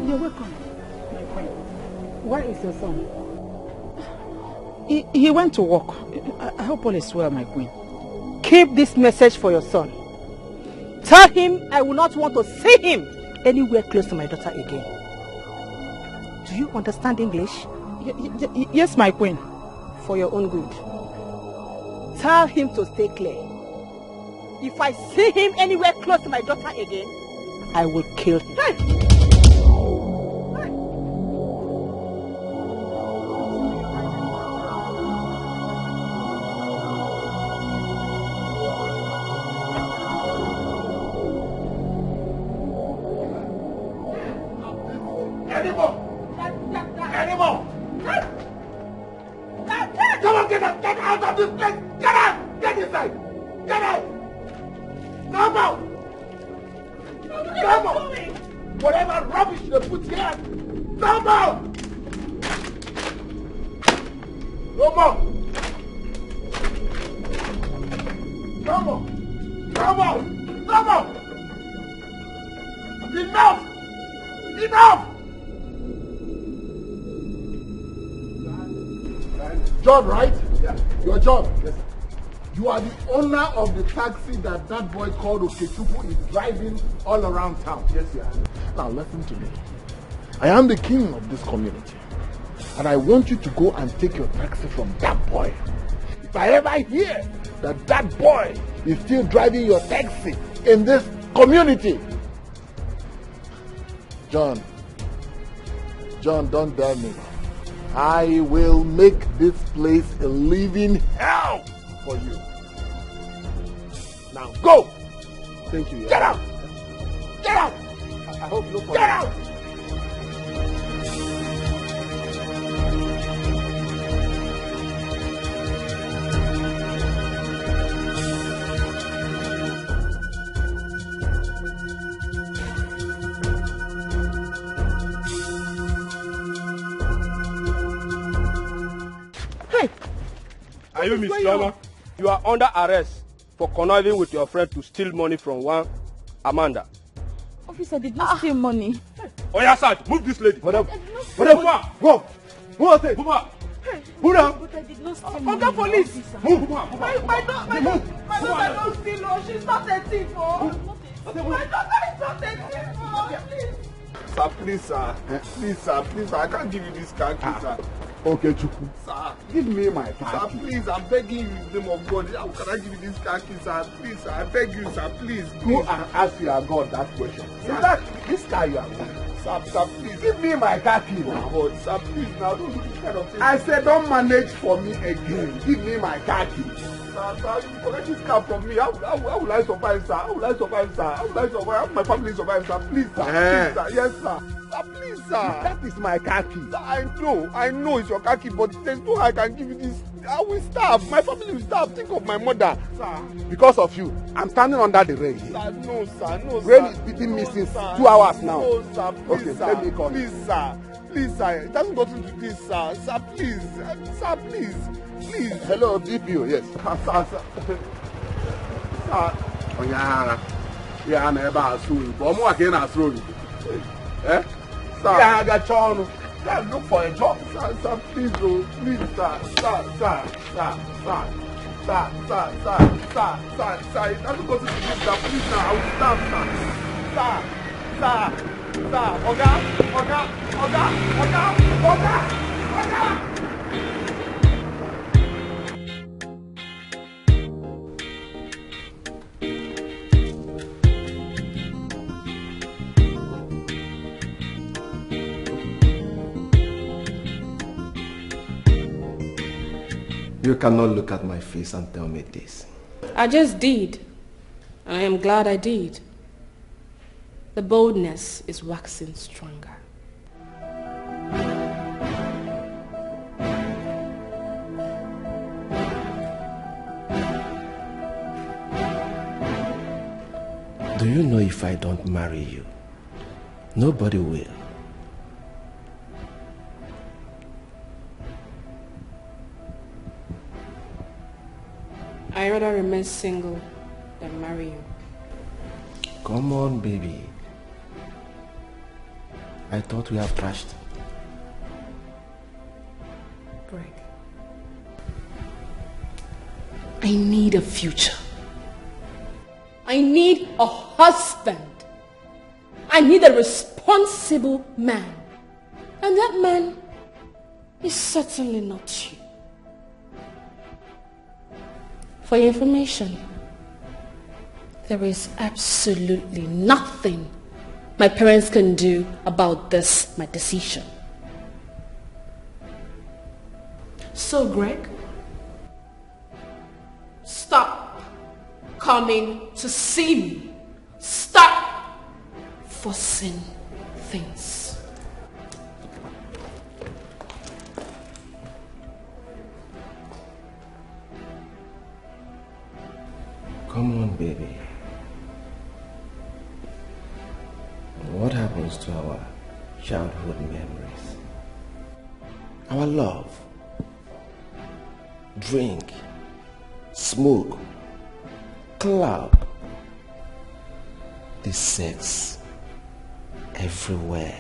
You're welcome, my friend. Where is your son? He went to work. I hope all is well, my queen. Keep this message for your son. Tell him I will not want to see him anywhere close to my daughter again. Do you understand English? Yes, my queen. For your own good. Tell him to stay clear. If I see him anywhere close to my daughter again, I will kill him. Hey! John, right? Yeah. Your John. Yes. You are the owner of the taxi that boy called Okechukwu is driving all around town. Yes, yeah. Now listen to me. I am the king of this community. And I want you to go and take your taxi from that boy. If I ever hear that boy is still driving your taxi in this community. John, don't dare me. I will make this place a living hell for you. Now go! Thank you. Get out! Get out! I hope no problem. Get out! Are you Miss Drama? You are under arrest for conniving with your friend to steal money from one Amanda. Officer did not steal money. Oh yeah, sir, move this lady. Whatever. Go. Move it. Move her. Move down. But I did not steal Oga money. police. Move. My daughter don't steal. Oh, she's not a thief. Oh. My daughter is not a thief. Oh, please. Sir, please, sir. Please, sir. I can't give you this car key, sir. Okay, Chuku. Sir, give me my car key. key. Sir, please, I'm begging you in the name of God. How can I give you this car key, sir? Please, sir. I beg you, sir. Please. Go and ask your God that question. Sir. In fact, this car you are wearing. Sir, please. Give me my car key now. God, sir, please, now don't do this kind of thing. I said don't manage for me again. Give me my car key. Sir, you collect this car from me. How will I survive, sir? How will I survive, sir? How will I survive? How will my family survive, sir? Please, sir. Please, sir. Yes, sir. Sir, please, sir. That is my car key. Sir, I know it's your car key, but there's no how I can give you this. I will starve. My family will starve. Think of my mother, sir. Because of you, I'm standing under the rain. Sir, no, sir. No, sir. Rain is beating me since 2 hours now. No, sir. Please, okay, sir. let me call please, you. Sir. Please, sir. It hasn't gotten to this, sir. Sir, please. Sir, please. Please. Hello, DPO. Yes. Sir. Oh, yeah, never assume you. But I'm working as road. Eh? Sir. Yeah, I got you. Yeah, look for a job. Sir, please, oh. Please, sir. Sir. It hasn't gotten to this, sir. Please, sir. I will stop, sir. Sir. Oga. You cannot look at my face and tell me this. I just did. And I am glad I did. The boldness is waxing stronger. Do you know if I don't marry you, nobody will? I rather remain single than marry you. Come on, baby. I thought we have trashed. Greg, I need a future. I need a husband. I need a responsible man. And that man is certainly not you. For your information, there is absolutely nothing my parents can do about this, my decision. So, Greg, stop coming to see me. Stop forcing things. Come on, baby. What happens to our childhood memories? Our love, drink, smoke, club, the sex everywhere.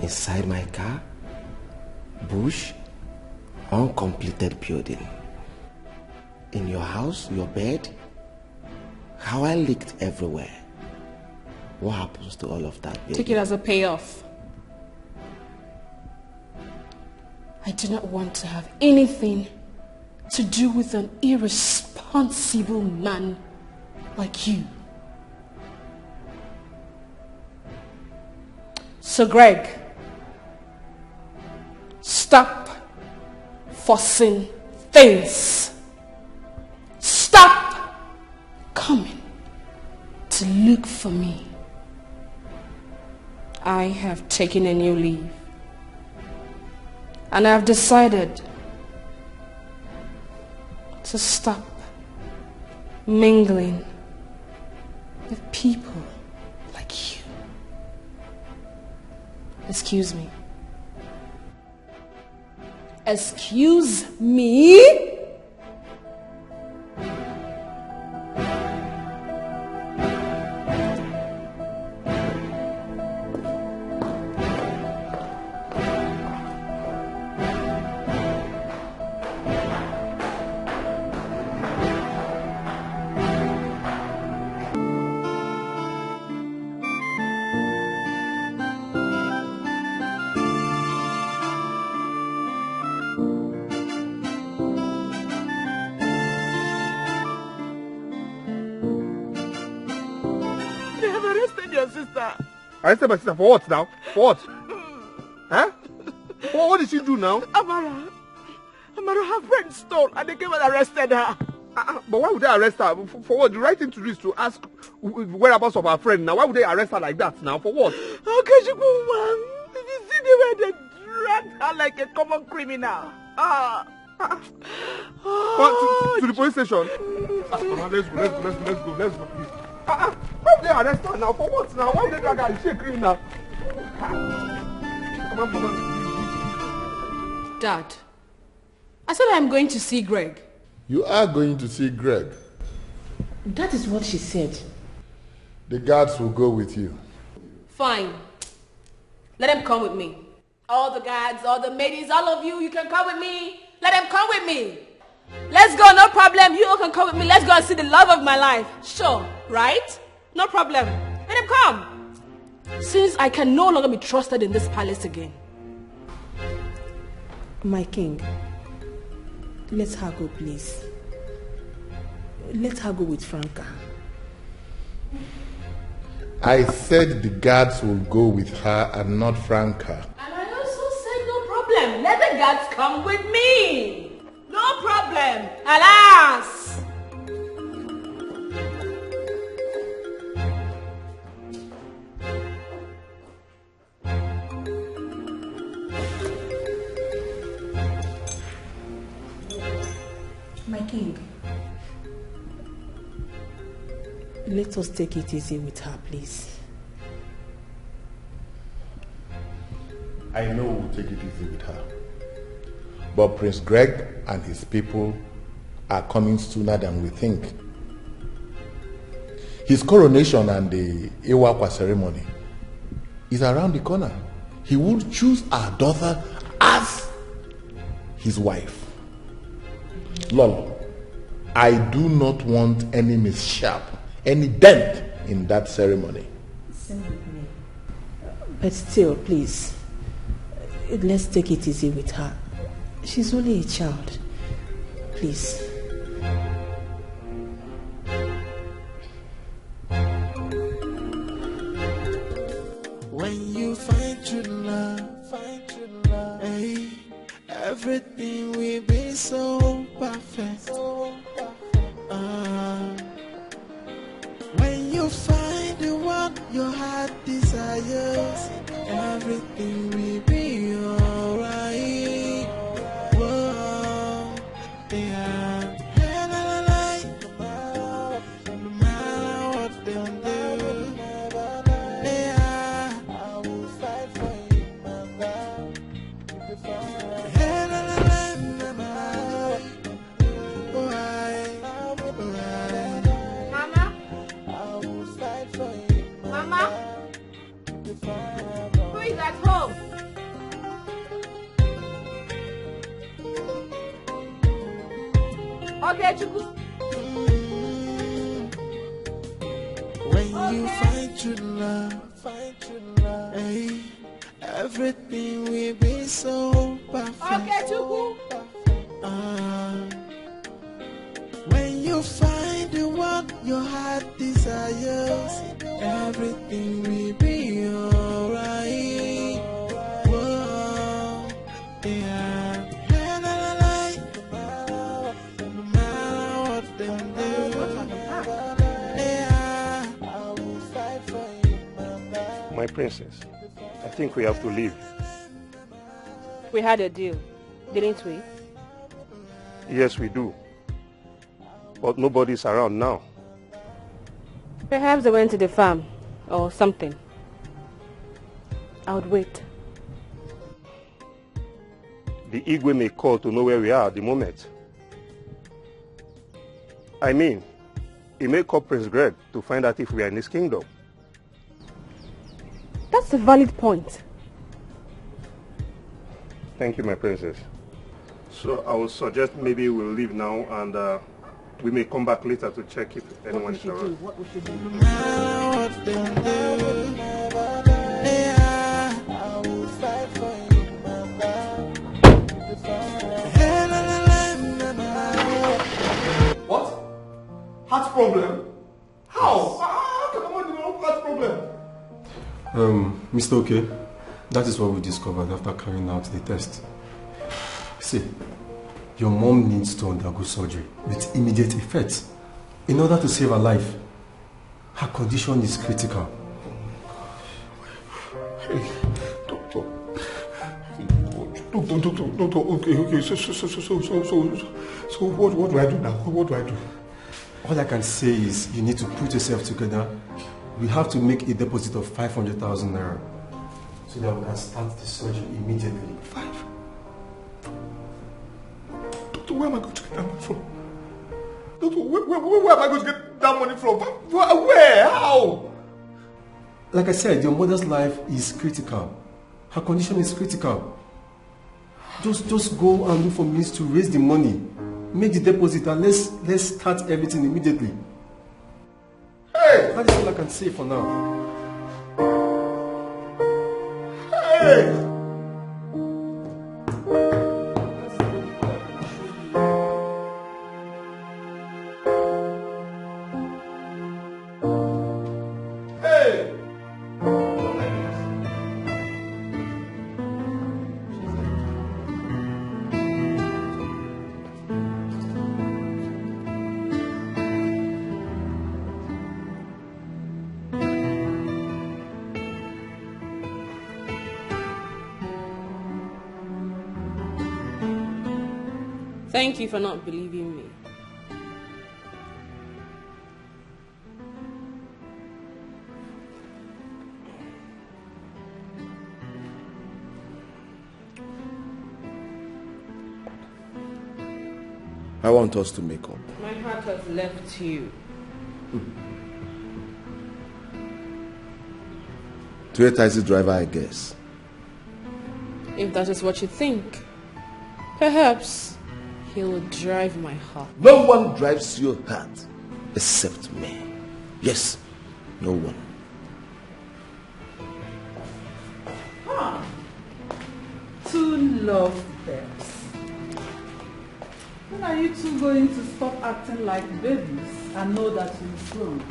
Inside my car, bush, uncompleted building. In your house, your bed, how I leaked everywhere. What happens to all of that, baby? Take it as a payoff. I do not want to have anything to do with an irresponsible man like you. So, Greg, stop forcing things. Stop coming to look for me. I have taken a new leave. And I've decided to stop mingling with people like you. Excuse me. Excuse me? arrested your sister. Arrested my sister for what now? For what? Huh? What did she do now? Amara, her friend stole and they came and arrested her. But why would they arrest her? For what? The right thing to do is to ask whereabouts of her friend. Now, why would they arrest her like that now? For what? Okay, did you see the way they dragged her like a common criminal? To the police station. Let's go, please. Why would they arrest her now? For what now? Why would they drag her? Is she a criminal? Come on. Dad, I said I'm going to see Greg. You are going to see Greg. That is what she said. The guards will go with you. Fine. Let them come with me. All the guards, all the ladies, all of you, you can come with me. Let them come with me. Let's go, no problem. You all can come with me. Let's go and see the love of my life. Sure, right? No problem. Let them come. Since I can no longer be trusted in this palace again. My king, let her go, please. Let her go with Franca. I said the guards will go with her and not Franca. And I also said no problem. Let the guards come with me. No problem. Alas! My king, let us take it easy with her, please. I know we'll take it easy with her. But Prince Greg and his people are coming sooner than we think. His coronation and the Iwakwa ceremony is around the corner. He will choose our daughter as his wife. Lolo, I do not want any mishap, any dent in that ceremony. Same with me. But still, please, let's take it easy with her. She's only a child. Please. When you find true love, hey, everything will be so perfect. When you find the one your heart desires, everything will be alright. Whoa, yeah. No matter what they do, yeah, I will fight for you, mama. Mama? Who is at home? Okay, Chuku. When you find true love, hey, everything will be so perfect. Okay, Chuku. When you find the one your heart desires, everything will be alright. Whoa, yeah. No matter what they do, yeah, I will fight for you, mama. My princess, I think we have to leave. We had a deal, didn't we? Yes, we do. But nobody's around now. Perhaps they went to the farm or something. I would wait. The Igwe may call to know where we are at the moment. I mean, he may call Prince Greg to find out if we are in his kingdom. That's a valid point. Thank you, my princess. So I would suggest maybe we'll leave now and we may come back later to check if anyone is around. What we should do. What? Heart problem? How? How can I develop heart problem? problem? Mr. Okay, that is what we discovered after carrying out the test. See, your mom needs to undergo surgery with immediate effect in order to save her life. Her condition is critical. Hey, doctor. Doctor, okay. So what do I do now? What do I do? All I can say is you need to put yourself together. We have to make a deposit of 500,000 naira so that we can start the surgery immediately. Doctor, where am I going to get that money from? Doctor, where am I going to get that money from? Where? How? Like I said, your mother's life is critical. Her condition is critical. Just go and look for means to raise the money. Make the deposit and let's start everything immediately. Hey! That is all I can say for now. Hey! Thank you for not believing me. I want us to make up. My heart has left you. To a taxi driver, I guess. If that is what you think, perhaps he will drive my heart. No one drives your heart except me. Yes, no one. Two love bears. When are you two going to stop acting like babies and know that you've grown?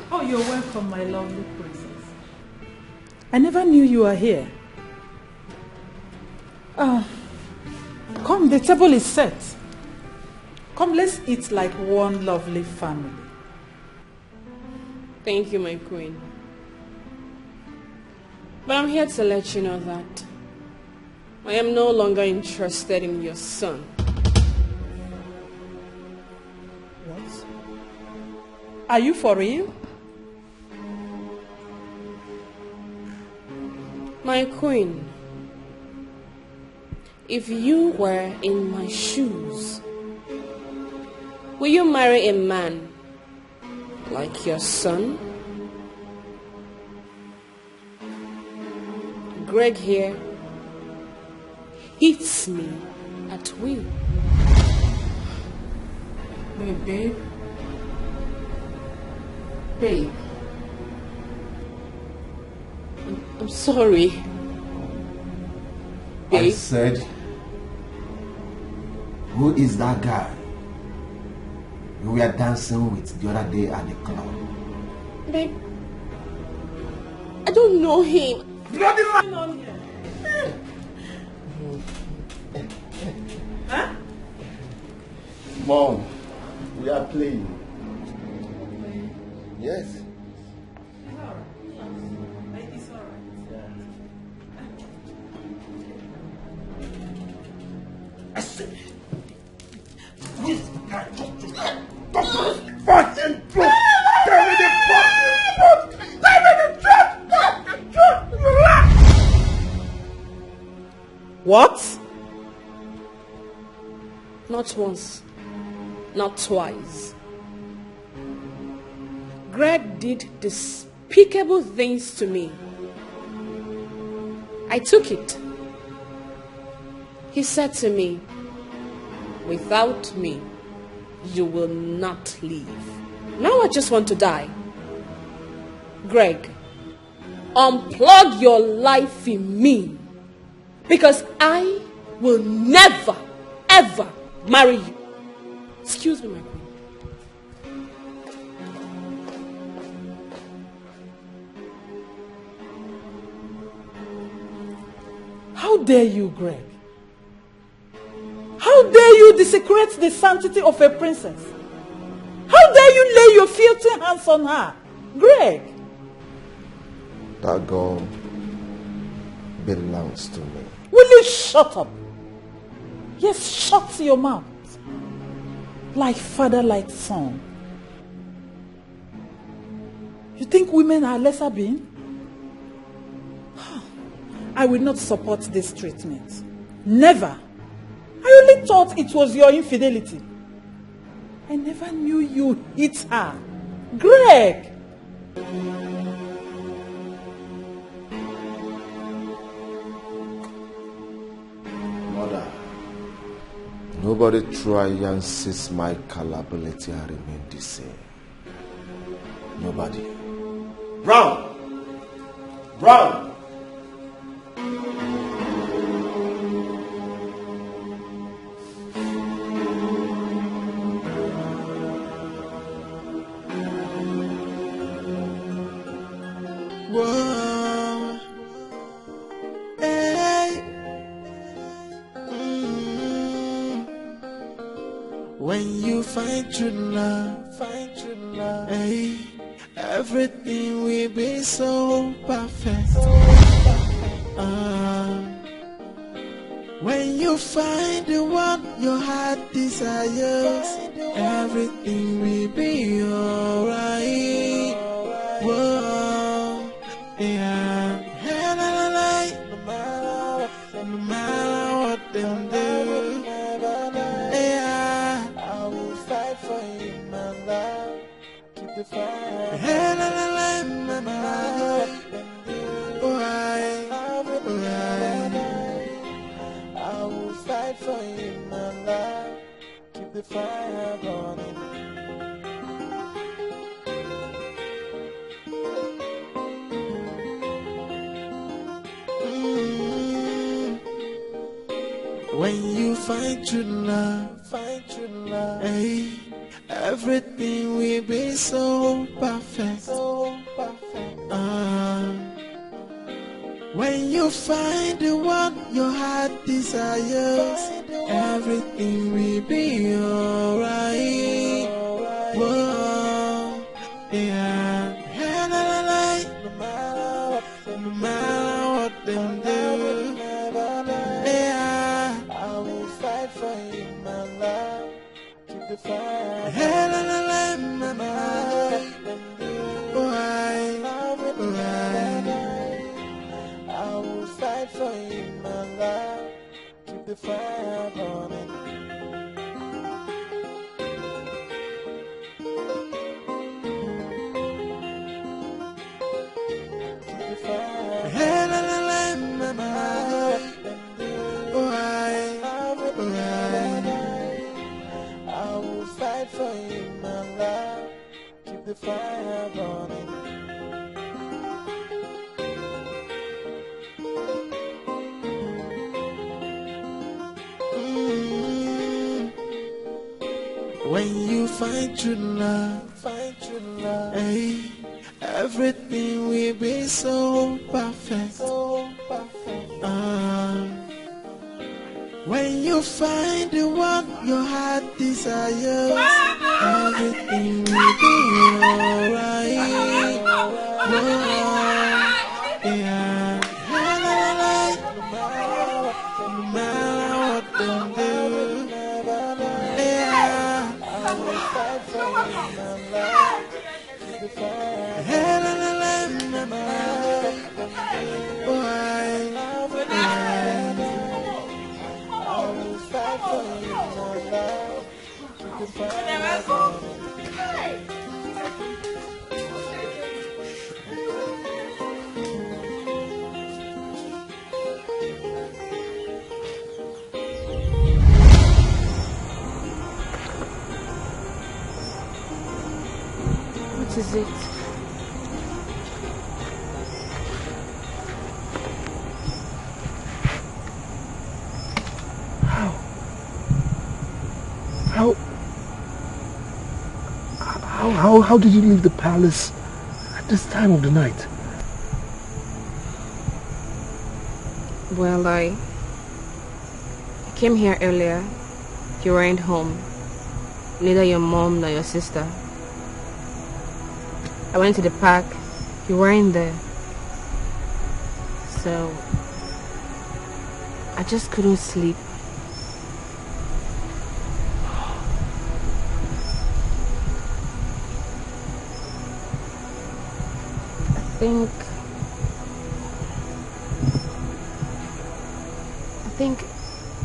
Oh, you're welcome, my lovely princess. I never knew you were here. Come, the table is set. Come, let's eat like one lovely family. Thank you, my queen. But I'm here to let you know that I am no longer interested in your son. What? Are you for real? My queen, if you were in my shoes, will you marry a man like your son? Greg here hits me at will. Babe. Babe. I'm sorry. Babe. I said, who is that guy you were dancing with the other day at the club? Babe, I don't know him. Bloody Huh? Mom, we are playing. Yes. I said, this guy talk to her. Fucking truth. Tell me the fucking truth. Tell me the truth. Fucking truth. You lie. What? Not once, not twice. Greg did despicable things to me. I took it. He said to me, without me, you will not leave. Now I just want to die. Greg, unplug your life in me, because I will never, ever marry you. Excuse me, my queen. How dare you, Greg? How dare you desecrate the sanctity of a princess? How dare you lay your filthy hands on her? Greg! That girl belongs to me. Will you shut up? Yes, shut your mouth. Like father, like son. You think women are lesser beings? I will not support this treatment. Never. I only thought it was your infidelity. I never knew you hit her. Greg! Mother, nobody try and seize my culpability and remain the same. Nobody. Brown! Brown! Whoa. Hey. When you find true love, hey, everything will be so perfect. When you find the one your heart desires, everything will be alright. Whoa, yeah. No matter what them do, yeah, I will fight for you, my love. Keep the fire. I will fight for you, my love. Keep the fire burning. When you find true love, hey, everything will be so perfect. When you find the one your heart desires, everything will be alright. Whoa, yeah. No matter what them do, yeah, I will fight for you, my love. Keep the fire. I will fight for you, my love. Keep the fire burning. Keep the fire. I will fight for you, my love. Keep the fire burning. When you find true love, hey, everything will be so perfect. When you find the one your heart desires, everything will be alright. Yeah. No matter what them do, yeah, I will fight for you, my love. Keep the fire. I will fight for you, my love. Keep the fire. What is it? How did you leave the palace at this time of the night? Well, I came here earlier. You weren't home. Neither your mom nor your sister. I went to the park. You weren't there. So I just couldn't sleep.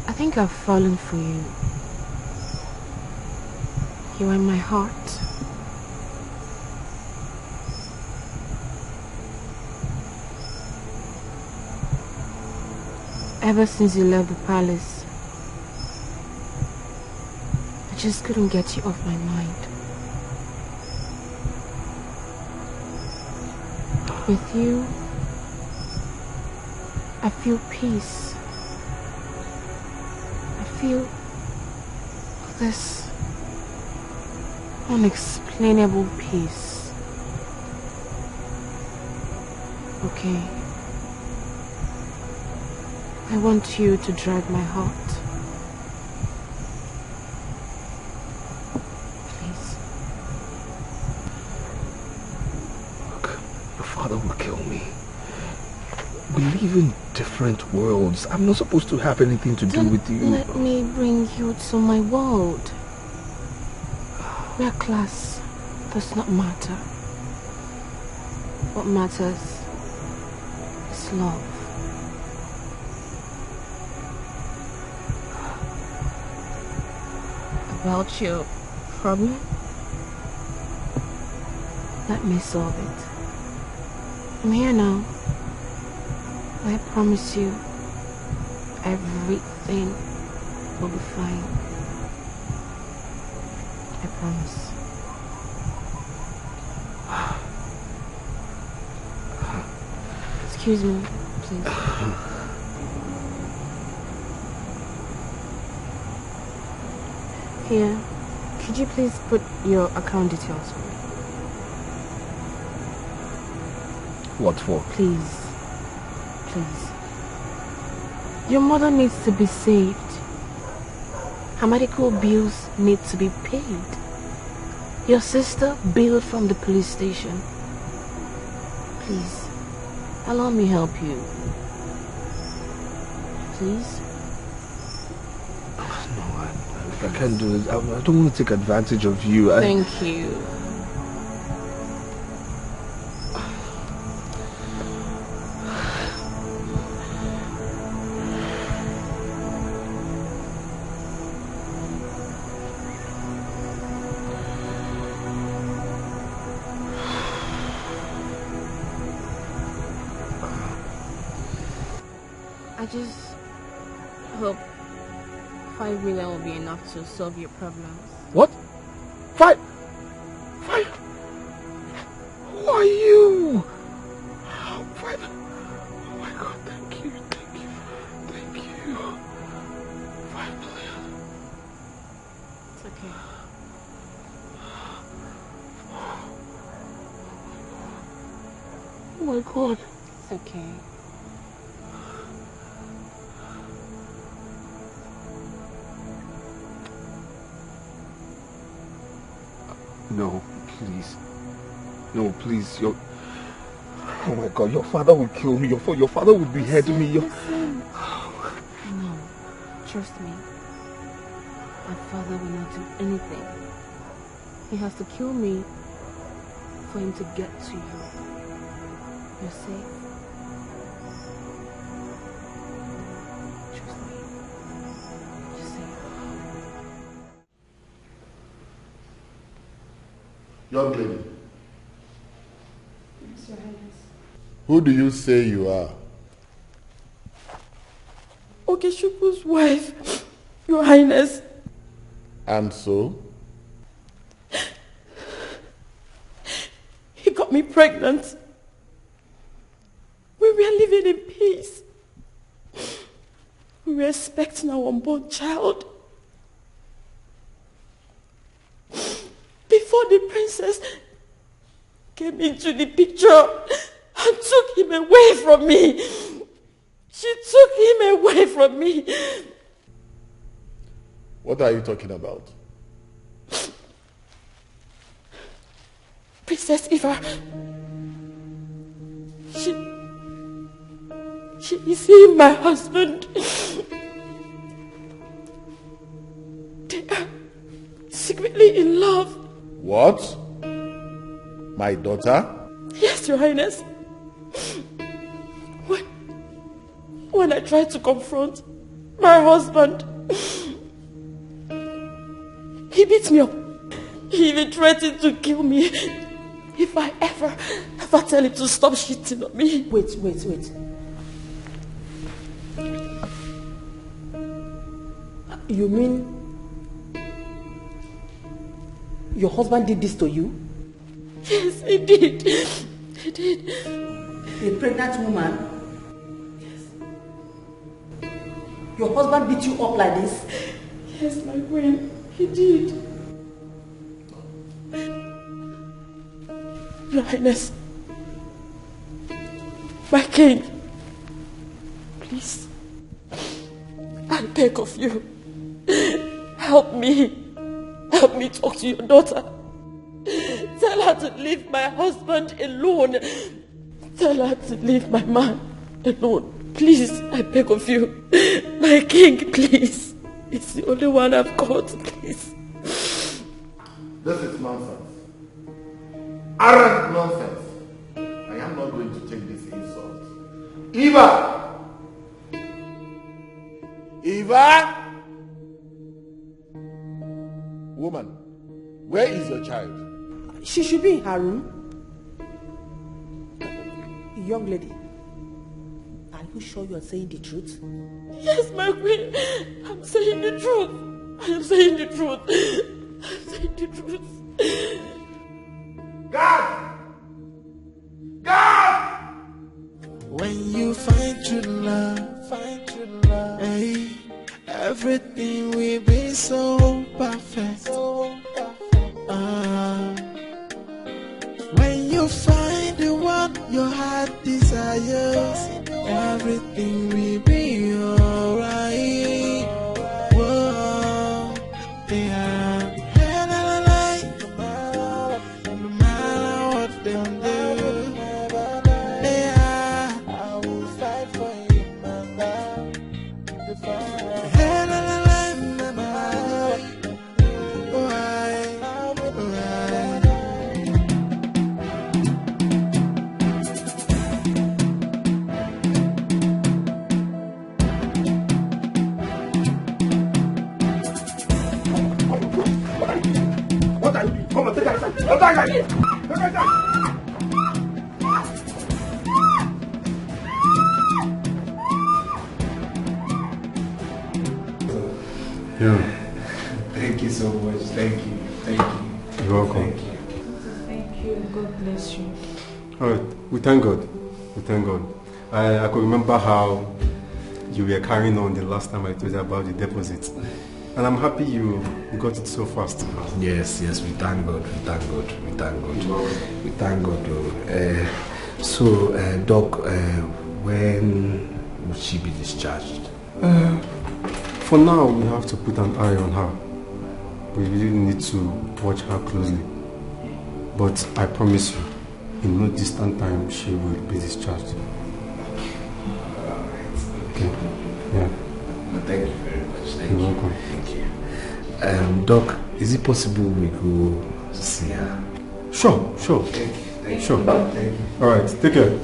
I think I've fallen for you. You are in my heart. Ever since you left the palace, I just couldn't get you off my mind. With you, I feel peace. I feel this unexplainable peace. Okay. I want you to drag my heart. Please. Look, your father will kill me. We live in different worlds. I'm not supposed to have anything to do with you. Let me bring you to my world. Where class does not matter. What matters is love. About your problem? Let me solve it. I'm here now. I promise you, everything will be fine. I promise. Excuse me, please. Here, could you please put your account details for me? What for? Please. Please. Your mother needs to be saved. Her medical bills need to be paid. Your sister bailed from the police station. Please, allow me help you. Please? I can't do this. I don't want to take advantage of you. Thank you. I just hope 5 million will be enough to solve your problems. What? 5? Who are you? 5? Oh my God, thank you. 5 million. It's okay. Oh my God. It's okay. No, please. No, please. Oh my God, your father will kill me. Your father will behead me. Listen. No, trust me. My father will not do anything. He has to kill me for him to get to you. You're safe. Trust me. You're safe. Young lady, Yes, Your Highness. who do you say you are? Okechukwu wife, Your Highness. And so? He got me pregnant. We were living in peace. We were expecting our unborn child. Before the princess came into the picture and took him away from me. She took him away from me. What are you talking about? Princess Eva. She is he my husband. They are secretly in love. What? My daughter? Yes, Your Highness. When I tried to confront my husband, he beat me up. He even threatened to kill me if I ever tell him to stop cheating on me. Wait. You mean your husband did this to you? Yes, he did. He did. A pregnant woman? Yes. Your husband beat you up like this? Yes, my queen. He did. Your Highness. My king. Please. I beg of you. Help me. Help me talk to your daughter. Tell her to leave my husband alone. Tell her to leave my man alone. Please, I beg of you. My king, please. It's the only one I've got, please. This is nonsense. Arrant nonsense. I am not going to take this insult. Eva! Eva! Woman, where is your child? She should be in her room. Young lady, are you sure you are saying the truth? Yes, my queen. I'm saying the truth. I am saying the truth. I'm saying the truth. God! God! When you find true love, hey, everything will be so perfect. When you find the one your heart desires, everything will be alright. Whoa, yeah. No matter what they do, yeah, I will fight for you, my love. What are you doing? Come on, take her inside. Take her inside. Take her inside. Yeah. Thank you so much. Thank you. Thank you. You're welcome. Thank you. Thank you. God bless you. Alright, we thank God. We thank God. I could remember how you were carrying on the last time I told you about the deposit. And I'm happy you got it so fast. Yes, we thank God. We thank God. We thank God. We thank God. Doc, when will she be discharged? For now, we have to put an eye on her. We really need to watch her closely. But I promise you, in no distant time, she will be discharged. Okay. Yeah. Thank you very much. Thank You're you. welcome. Thank you. Doc, is it possible we go see her? Sure. Thank you. Sure. Thank you. Alright, take care.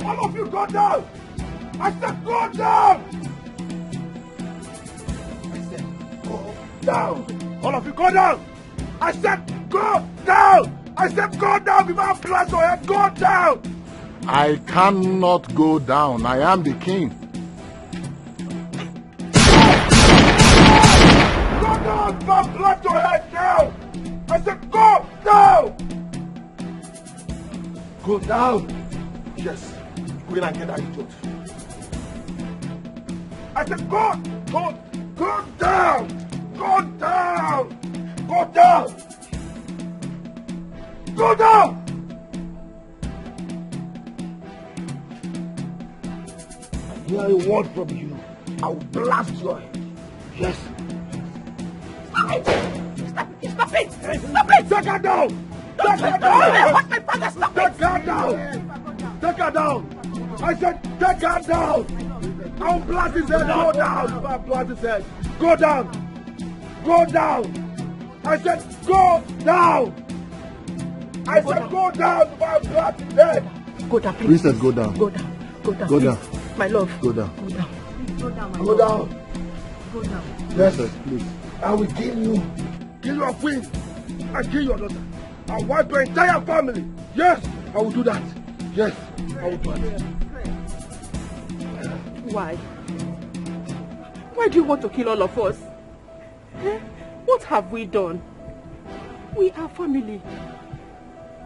All of you go down! I said go down! I said go down! All of you go down! I said go down! I said go down before I blast your head! Go down! I cannot go down. I am the king. Go down before I blast your head down! I said go down! Go down! Yes, go in and get that idiot. I said go down! Go down! Go down! Go down! I hear a word from you, I will blast your head. Yes. Stop it! Stop it! Stop it! Take her down! Take her down! What's my father? Stop Take her down! Take her down! I said take her down! I will blast his head! Go down! I blast his head! Go down! Go down! I said go down! I said go down before I blast his head! Go down, please. Princess, go down. Go down. Go down. Go please. down. My love. Go down. Go down. Go down, my Go love. down! Go down. Yes, please. I will kill you. Kill your queen. And kill your daughter. I'll wipe your entire family. Yes, I will do that. Yes, I will do that. Why? Why do you want to kill all of us? Eh? What have we done? We are family.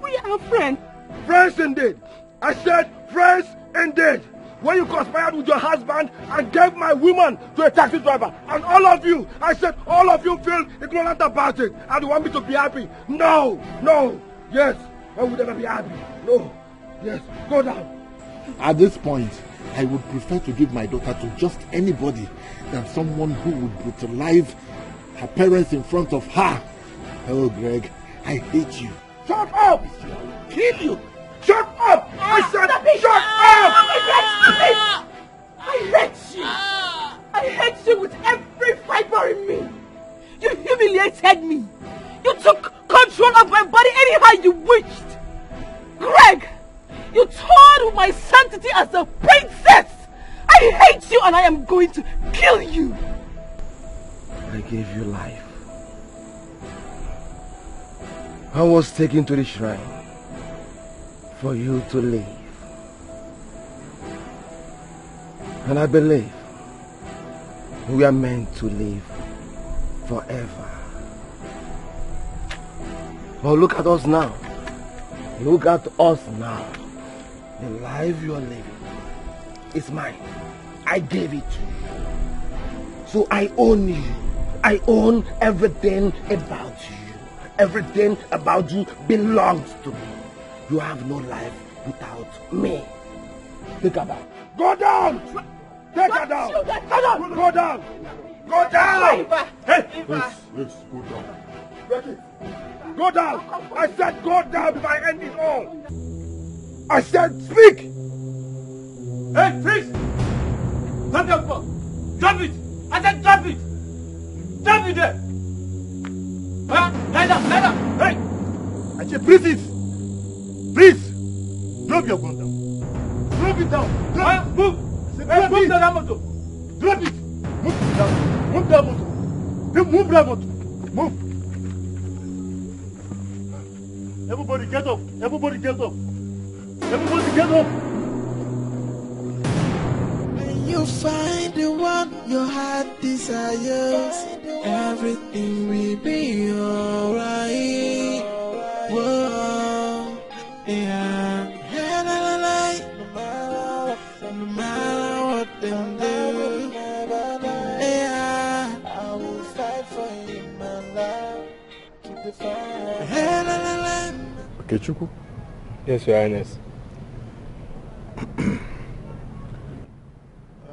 We are friends. Friends indeed. I said friends indeed. When you conspired with your husband and gave my woman to a taxi driver, and all of you, I said all of you feel ignorant about it and you want me to be happy. No, no, yes, I would never be happy. No, yes, go down. At this point, I would prefer to give my daughter to just anybody than someone who would brutalize her parents in front of her. Oh, Greg, I hate you. Shut up! Kill you! Shut up! I said shut up! I hate you! I hate you with every fiber in me! You humiliated me! You took control of my body anyhow you wished! Greg! You toyed with my sanctity as a princess! I hate you and I am going to kill you! I gave you life. I was taken to the shrine for you to live. And I believe we are meant to live forever. But look at us now. Look at us now. The life you are living is mine. I gave it to you. So I own you. I own everything about you. Everything about you belongs to me. You have no life without me. Think about it. Go down! Take her down! Go down! Go down! Hey! Yes, go down. Becky, go down! I said go down before I end it all! I said speak! Hey, freeze! Drop your phone! Drop it! I said drop it! Drop it there! Huh? Lie down! Hey! I said please! Please! Drop your gun down! Drop it down! Drop it! Move! Hey, move that motor! Drop it! Move down! Move that motor! Move that motor! Move! Everybody get up! Everybody get up! Everybody get up! When you find the one your heart desires, everything will be alright. Whoa, yeah. No matter what them do, yeah. I will fight for you, my love. Keep the fire. Okay, Chuku. Yes, Your Highness.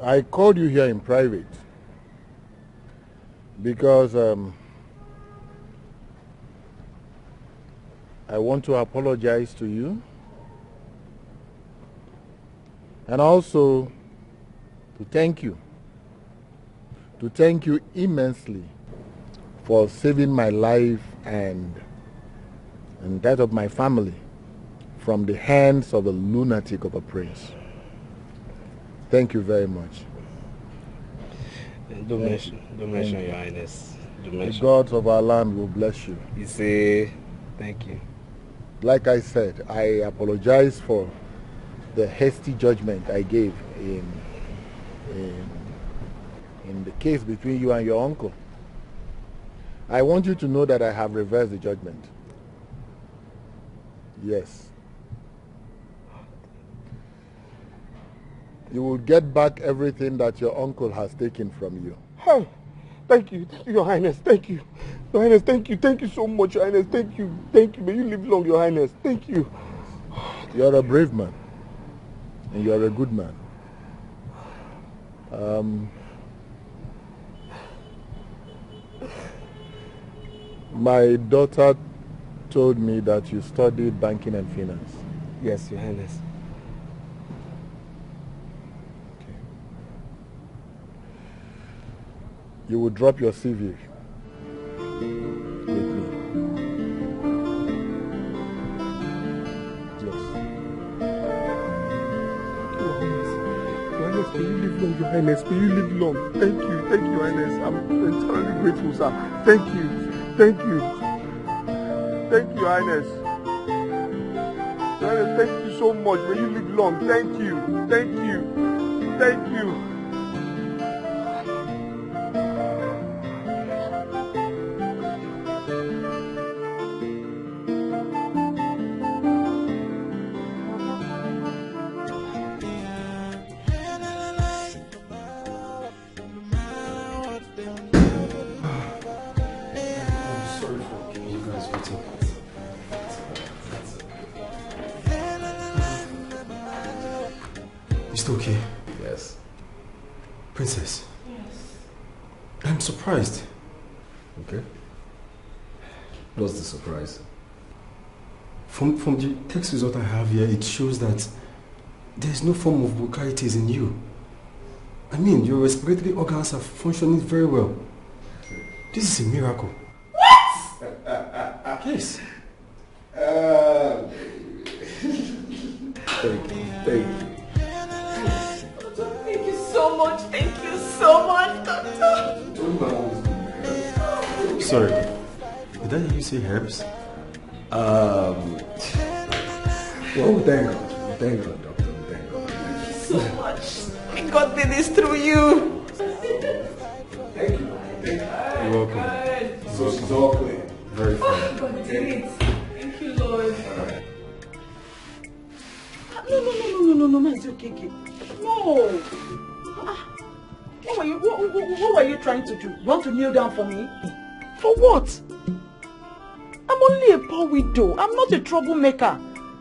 I called you here in private because I want to apologize to you and also to thank you immensely for saving my life and that of my family from the hands of a lunatic of a prince. Thank you very much. Don't mention Your Highness. The gods of our land will bless you. You say, thank you. Like I said, I apologize for the hasty judgment I gave in the case between you and your uncle. I want you to know that I have reversed the judgment. Yes. You will get back everything that your uncle has taken from you. Oh, thank you, Your Highness, thank you. Your Highness, thank you so much, Your Highness, thank you. May you live long, Your Highness, thank you. You're a brave man, and you're a good man. My daughter told me that you studied banking and finance. Yes, Your Highness. Okay. You will drop your CV with me. Yes. Your Highness, may you live long, Your Highness, may you live long. Thank you, Your Highness. I'm entirely grateful, sir. Thank you. Thank you, Your Highness. Your Highness, thank you so much. May you live long. Thank you. Thank you. Okay. Yes. Princess. Yes. I'm surprised. Okay. What's the surprise? From the text result I have here, it shows that there's no form of bronchitis in you. I mean, your respiratory organs are functioning very well. This is a miracle. What? Yes. Thank you. Thank you so much. Thank you so much, Doctor. Sorry. Did I hear you say herbs? Well, thank God. Thank God, Doctor. Thank God. Thank you so much. And God did this through you. Thank you. You're welcome. So she's all clear. Very fine. God did it. Thank you, Lord. Alright. No, it's okay. No. What were you trying to do? You want to kneel down for me? For what? I'm only a poor widow. I'm not a troublemaker.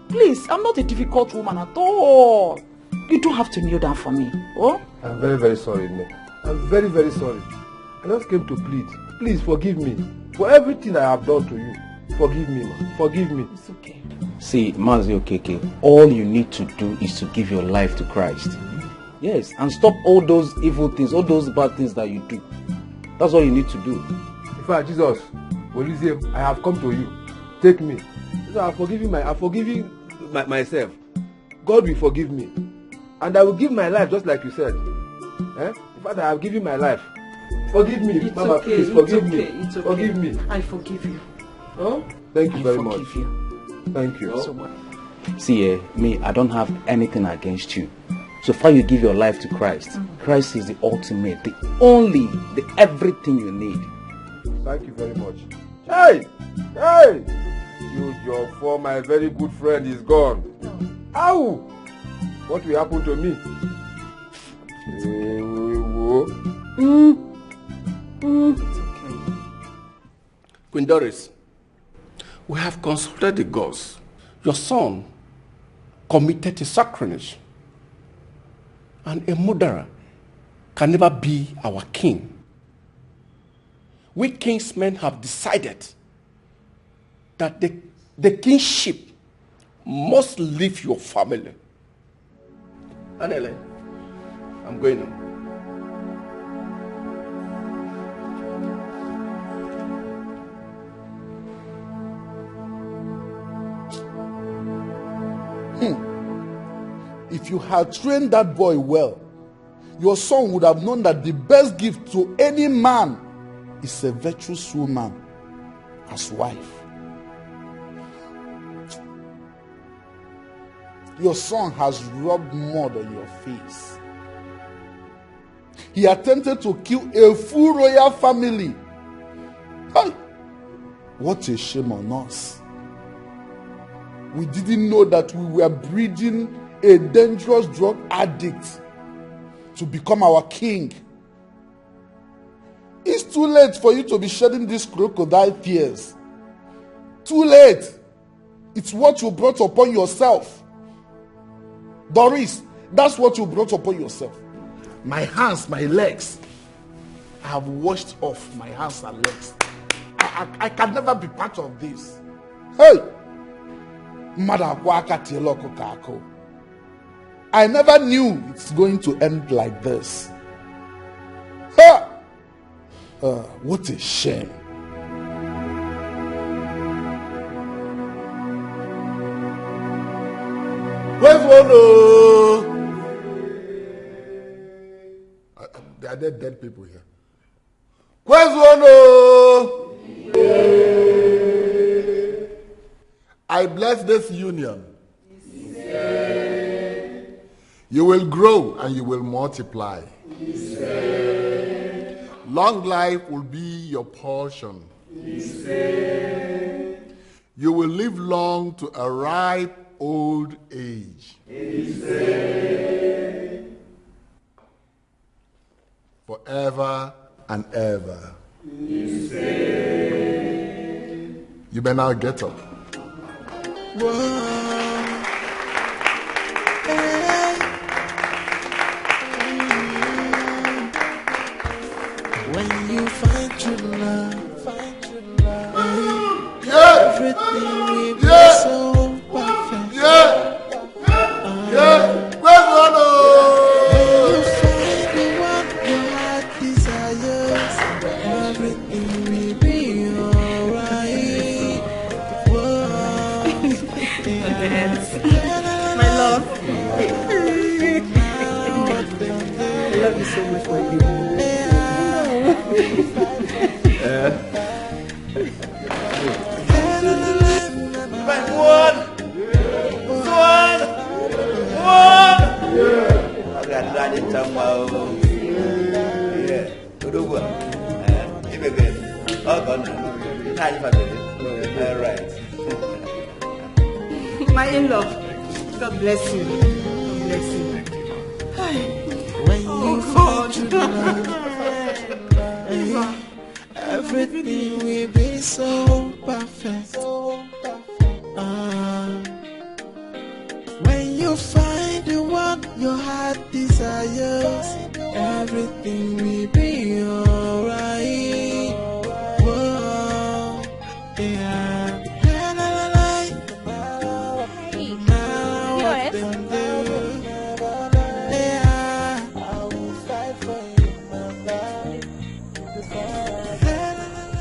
Please, I'm not a difficult woman at all. You don't have to kneel down for me. Oh? I'm very, very sorry, Nick. I'm very, very sorry. I just came to plead. Please forgive me for everything I have done to you. Forgive me, man. Forgive me. It's okay. See, Mazi Okeke, all you need to do is to give your life to Christ. Yes, and stop all those evil things, all those bad things that you do. That's all you need to do. In fact, Jesus, I have come to you. Take me. I'm forgiving myself. God will forgive me. And I will give my life just like you said. In fact, I have given my life. Forgive me. It's Mama, okay. please forgive me. It's okay. Forgive me. I forgive you. Oh? Thank you very much. You. Thank you. So what? See, me, I don't have anything against you. So far you give your life to Christ. Christ is the ultimate, the only, the everything you need. Thank you very much. Hey! Hey! You, your for my very good friend is gone. Ow! What will happen to me? It's okay. Queen Doris, we have consulted the gods. Your son committed a sacrilege. And a murderer can never be our king. We kingsmen have decided that the kingship must leave your family. Anele, I'm going now. If you had trained that boy well, your son would have known that the best gift to any man is a virtuous woman as wife. Your son has rubbed mud on your face. He attempted to kill a full royal family. Hey, what a shame on us. We didn't know that we were breeding a dangerous drug addict to become our king. It's too late for you to be shedding these crocodile tears. Too late. It's what you brought upon yourself. Doris, that's what you brought upon yourself. My hands, my legs. I have washed off my hands and legs. I can never be part of this. Hey! I never knew it's going to end like this. Ha! What a shame. Where's one? There are dead people here. Where's one? I bless this union. You will grow and you will multiply. Long life will be your portion. You will live long to a ripe old age. Forever and ever. You may now get up. When you find true love, everything will be so perfect. When you find the one your heart desires, everything will be alright. My love. I love you so much, my baby. My in-law, God bless you. God bless you. When you find true love, everything will be so perfect. When you find the one your heart desires, everything will be alright. Whoa, yeah.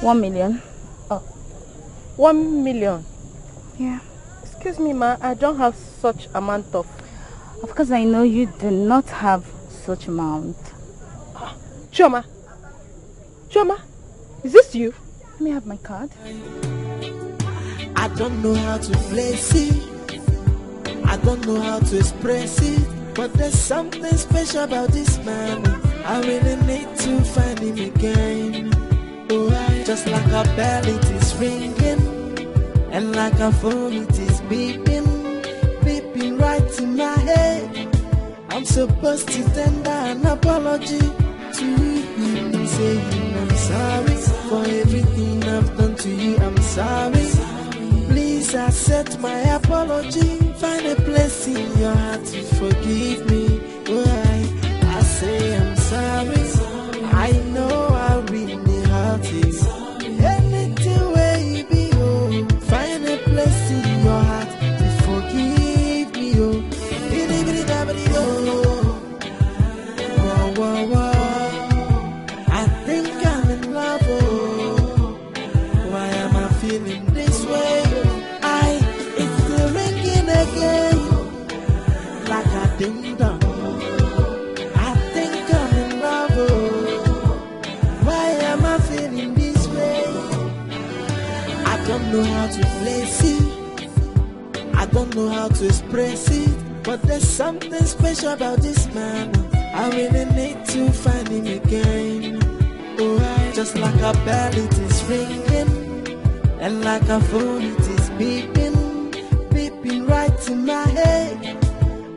$1 million. Oh, 1 million. Yeah. Excuse me, ma. I don't have such amount of. Of course, I know you do not have such amount. Choma, is this you? Let me have my card. I don't know how to place it. I don't know how to express it. But there's something special about this man. I really need to find him again. Oh, just like a bell it is ringing, and like a phone it is beeping, beeping right in my head. I'm supposed to tender an apology to him, saying I'm sorry for everything I've done to you. I'm sorry. Please accept my apology. Find a place in your heart to forgive me. Oh, I say I'm sorry. I know I really hurt you. Anything where you be, oh, find a place in your heart to forgive me, oh. I think I'm in love, oh. Why am I feeling this way? It's still ringing again, like a ding dong. I think I'm in love, oh. Why am I feeling know how to place it. I don't know how to express it. But there's something special about this man. I really need to find him again. Oh, just like a bell it is ringing, and like a phone it is beeping, beeping right in my head.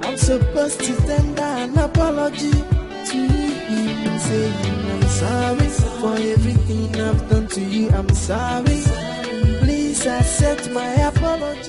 I'm supposed to tender an apology to him, saying I'm sorry for everything I've done to you. I'm sorry. Please accept my apology.